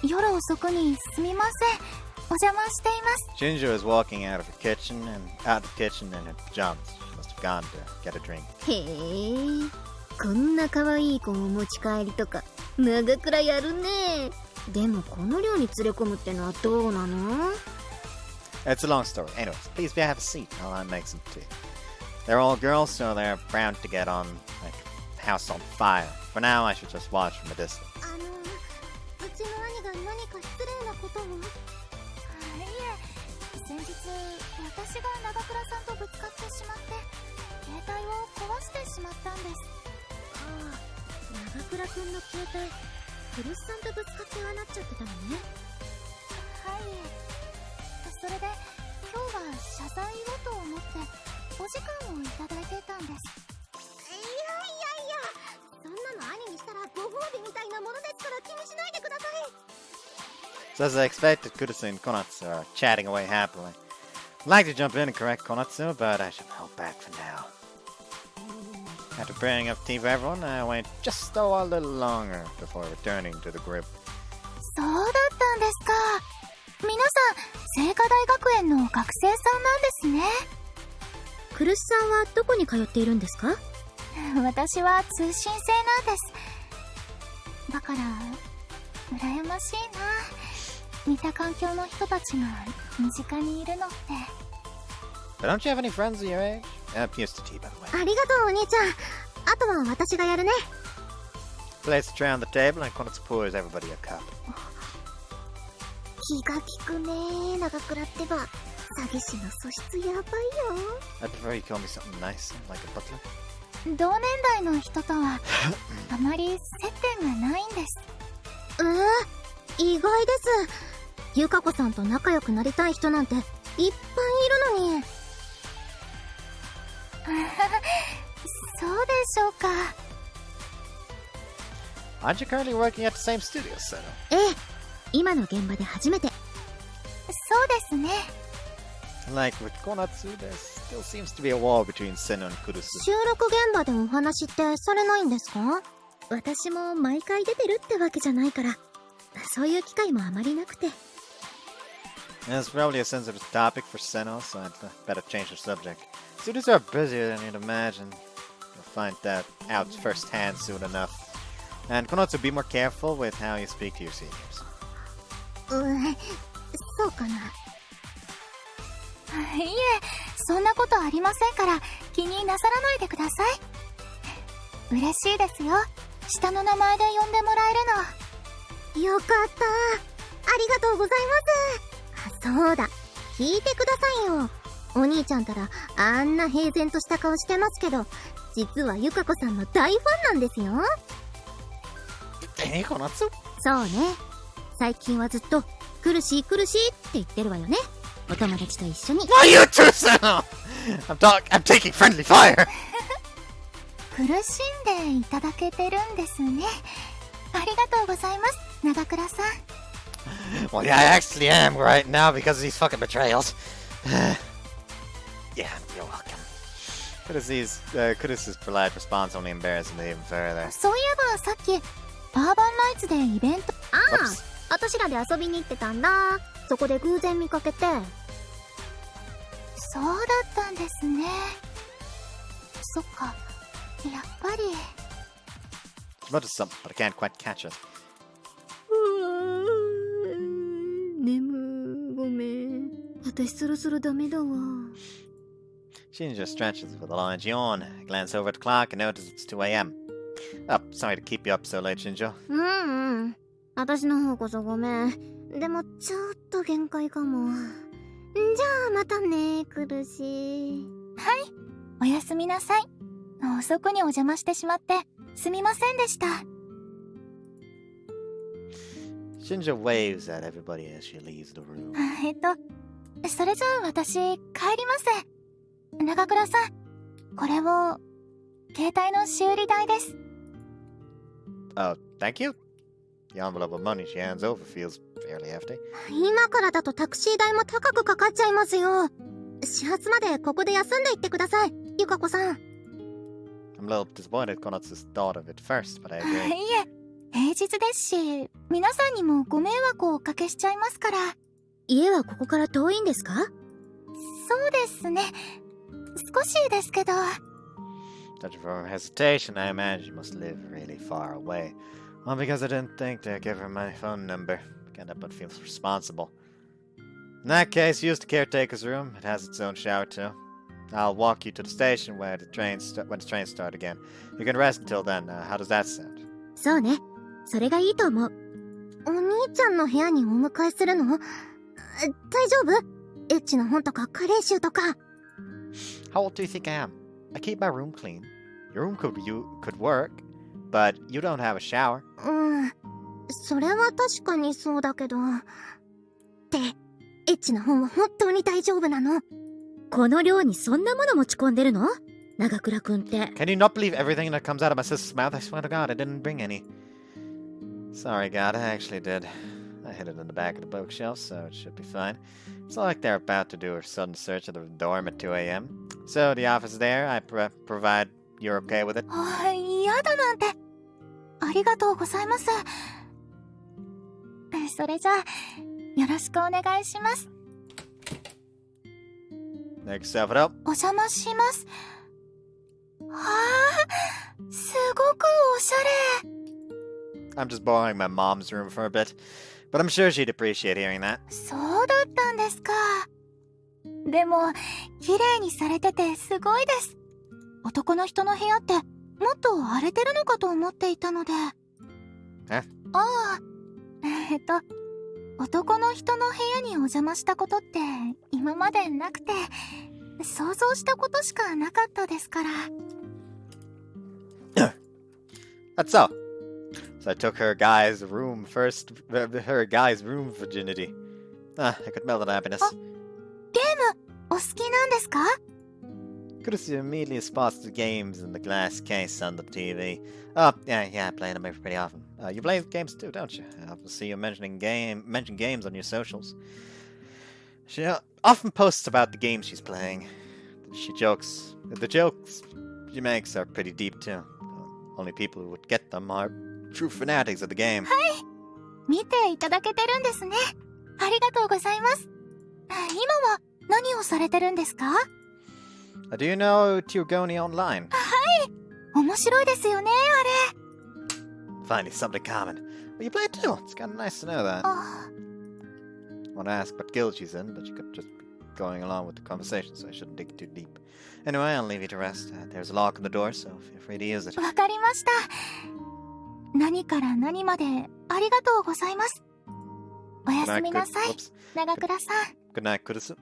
夜遅くにすみません。お邪魔しています。Ginger is walking out of the kitchen in her pajamas. She must have gone to get a drink. へえ、こんな可愛い子を持ち帰りとか長倉やるね。でもこの寮に連れ込むってのはどうなの？ It's a long story. Anyways, please have a seat while I make some tea. They're all girls, so they're bound to get on like house on fire. For now, I should just watch from a distance. うちの兄が何か失礼なことを？いえ、先日私が長倉さんとぶつかってしまって携帯を壊してしまったんです。長倉くんの携帯、来栖さんとぶつかってああなっちゃってたのね。はい。それで今日は謝罪をと思ってお時間をいただいてたんです。いや、そんなの兄にしたらご褒美みたいなものですから気にしないでください。 So as I expected, Kurusu and Konatsu are chatting away happily. I'd like to jump in and correct Konatsu, but I should hold back for now. After bringing up tea for everyone, I went just a little longer before returning to the group. そうだったんですか。皆さん、聖華大学園の学生さんなんですね。来栖さんはどこに通っているんですか？私は通信制なんです。だから羨ましいな。似た環境の人たちが身近にいるのって。 But don't you have any friends of your age? Here's the tea, by the way. ありがとうお兄ちゃん。あとは私がやるね。 Place the tray on the table and Konatsu pours everybody a cup. 気が利くね、長倉ってば。詐欺師の素質やばいよ。 I prefer you call me something nice, like a butler. 同年代の人とはあまり接点がないんです。意外です。ゆかこさんと仲良くなりたい人なんていっぱいいるのに。そうでしょうか。 Aren't you currently working at the same studio, Seno? ええ、今の現場で初めて。そうですね。 Like with Konatsu, there still seems to be a wall between Seno and Kurusu. 収録現場でお話ってされないんですか？私も毎回出てるってわけじゃないから、そういう機会もあまりなくて。 It's probably a sensitive topic for Seno, so I'd better change the subject. Students are busier than you'd imagine. You'll find that out firsthand soon enough. And Konatsu, be more careful with how you speak to your seniors. そうかな。いえ、そんなことありませんから気になさらないでください。嬉しいですよ。下の名前で呼んでもらえるの。よかった。ありがとうございます。そうだ、聞いてくださいよ。お兄ちゃんたらあんな平然とした顔してますけど、実はゆかこさんの大ファンなんですよ。Konatsu? そうね。最近はずっと苦しいって言ってるわよね。お友達と一緒に。Why you two, Seno? I'm taking friendly fire. 苦しんでいただけてるんですね。ありがとうございます、長倉さん。Well, yeah, I actually am right now because of these fucking betrayals. Yeah, you're welcome. Kurusu's polite response only embarrassed me even further. そういえばさっきバーバンナイツでイベント。私らで遊びに行ってたんだ。そこで偶然見かけて。そうだったんですね。そっか、やっぱり。She mutters something, but I can't quite catch it. ごめん。私そろそろダメだわ。Shinjo stretches with a large yawn. I glance over at the clock and notice it's 2 a.m. Oh, sorry to keep you up so late, Shinjo. 私の方こそごめん。でもちょっと限界かも。じゃあまたね、苦しい。はい、おやすみなさい。遅くにお邪魔してしまってすみませんでした。Shinjo waves at everybody as she leaves the room. それじゃあ私帰ります。長倉さん、これを携帯の修理代です。Oh, thank you. The envelope of money she hands over feels fairly hefty. 今からだとタクシー代も高くかかっちゃいますよ。始発までここで休んでいってください、ゆかこさん。I'm a little disappointed Konatsu's thought of it first, but I agree. いえ、平日ですし、皆さんにもご迷惑をおかけしちゃいますから。家はここから遠いんですか？そうですね。少しですけど。Judging from her hesitation, I imagine she must live really far away. Well, because I didn't think to give her my phone number. Can't help but feel responsible. In that case, use the caretaker's room. It has its own shower too. I'll walk you to the station where the trains start again. You can rest until then. How does that sound? そうね。それがいいと思う。お兄ちゃんの部屋にお迎えするの？大丈夫？エッチな本とかカレー臭とか。How old do you think I am? I keep my room clean. Your room could work, but you don't have a shower. それは確かにそうだけど。ってエッチな本は本当に大丈夫なの？この寮にそんなもの持ち込んでるの？長倉くんって。Can you not believe everything that comes out of my sister's mouth? I swear to God, I didn't bring any. Sorry, God, I actually did. I hid it in the back of the bookshelf, so it should be fine. It's not like they're about to do a sudden search of the dorm at 2 a.m. So, the office there, I provide you're okay with it? 嫌だなんて。ありがとうございます。それじゃあ、よろしくお願いします。Make yourself at up. お邪魔します。すごくおしゃれ。I'm just borrowing my mom's room for a bit, but I'm sure she'd appreciate hearing that. そうだったんですか。でも、綺麗にされててすごいです。男の人の部屋ってもっと荒れてるのかと思っていたので。男の人の部屋にお邪魔したことって今までなくて、想像したことしかなかったですから。That's so. So I took her guy's room virginity. I could melt in happiness. ゲームお好きなんですか？ Kurusu immediately spots the games in the glass case on the TV. Oh, yeah, I play them pretty often. You play games too, don't you? I often see you mention games on your socials. She often posts about the games she's playing. The jokes she makes are pretty deep too. Only people who would get them are true fanatics of the game. はい、見ていただけてるんですね。ありがとうございます。今は何をされてるんですか？Do you know Tirgoni Online? はい、面白いですよね、あれ。Finally, something common. Well, you play it too. It's kind of nice to know that. I want to ask what guild she's in, but she could just be going along with the conversation, so I shouldn't dig too deep. Anyway, I'll leave you to rest. There's a lock on the door, so feel free to use it. わかりました。何から何までありがとうございます。おやすみなさい、長倉さん。Good night, Kurusu.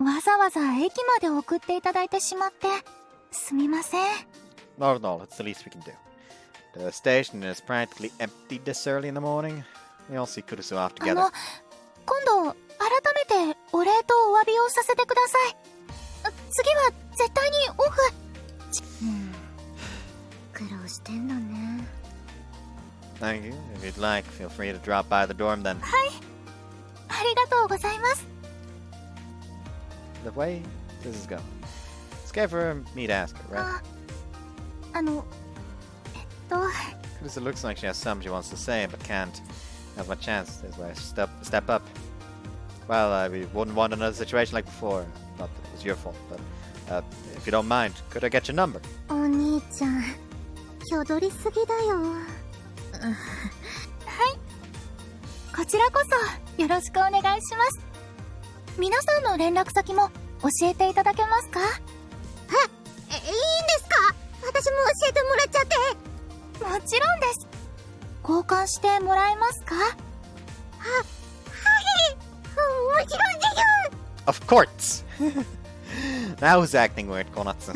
わざわざ駅まで送っていただいてしまってすみません。 Not at all. It's the least we can do. The station is practically empty this early in the morning. We all see Kurusu off together. 今度改めてお礼とお詫びをさせてください。次は絶対にオフ。苦労してんだね。Thank you. If you'd like, feel free to drop by the dorm then. はい、ありがとうございます。The way this is going. It's okay for me to ask her, right? Kurusu looks like she has something she wants to say, but can't. Now's my chance. This is where I step up. Well, we wouldn't want another situation like before. Not that it was your fault, but if you don't mind, could I get your number? お兄ちゃん、気取りすぎだよ。はい、こちらこそよろしくお願いします。皆さんの連絡先も教えていただけますか？いいんですか？私も教えてもらっちゃって。もちろんです。交換してもらえますか？はい、もちろんです。 Of course! Now who's acting weird, Konatsu?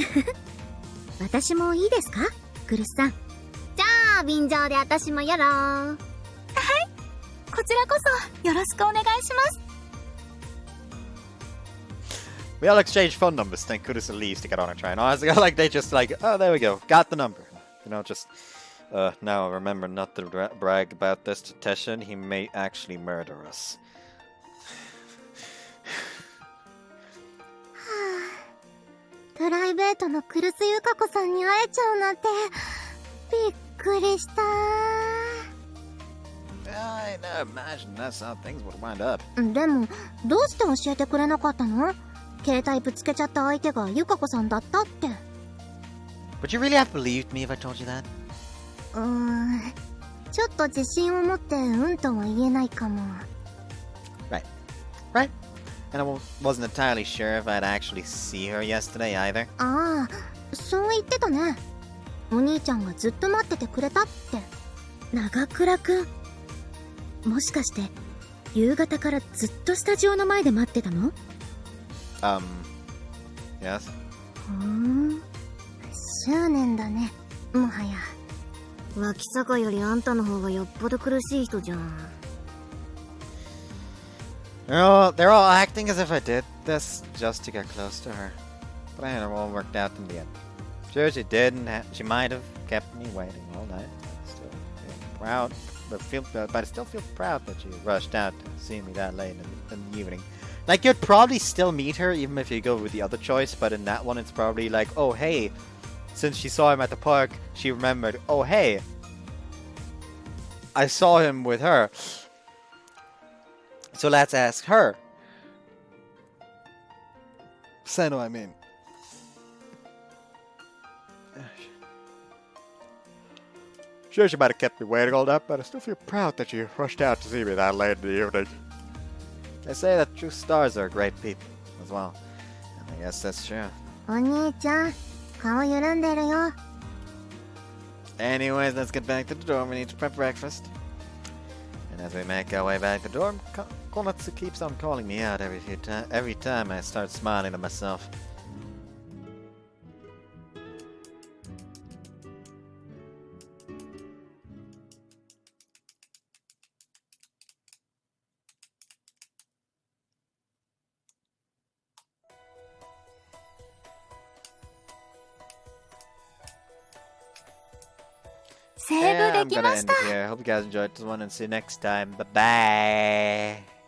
私もいいですか、クルスさん。じゃあ便乗で私もやろう。はい、こちらこそよろしくお願いします。We all exchange phone numbers, then Kurusu leaves to get on a train. Honestly, like they just like, oh, there we go, got the number. You know, just, now remember not to brag about this to Teshin. He may actually murder us. プライベートのクルスユカ子さんに会えちゃうなんてびっくりした。 I imagine that's how things would wind up. でもどうして教えてくれなかったの？携帯ぶつけちゃった相手がユカ子さんだったって。 Would you really have believed me if I told you that? ちょっと自信を持ってうんとは言えないかも。 Right. And I wasn't entirely sure if I'd actually see her yesterday either. ああ、そう言ってたね。お兄ちゃんがずっと待っててくれたって。長倉くん、もしかして夕方からずっとスタジオの前で待ってたの？ Yes. 執念だね、もはや。脇坂よりあんたの方がよっぽど苦しい人じゃん。They're all acting as if I did this just to get close to her. But it all worked out in the end. Sure, she did, and she might have kept me waiting all night. I still feel proud, but I still feel proud that she rushed out to see me that late in the evening. Like, you'd probably still meet her even if you go with the other choice, but in that one it's probably like, oh hey, since she saw him at the park, she remembered, oh hey, I saw him with her. So let's ask her. Say what I mean. Sure, she might have kept me waiting all that, but I still feel proud that she rushed out to see me that late in the evening. They say that true stars are great people as well. And I guess that's true. お兄ちゃん、顔緩んでるよ。 Anyways, let's get back to the dorm. We need to prep breakfast. And as we make our way back to the dorm, Konatsu keeps on calling me out every time I start smiling to myself. Save I'm でき gonna ま end した。 it here. Hope you guys enjoyed this one and see you next time. Bye bye.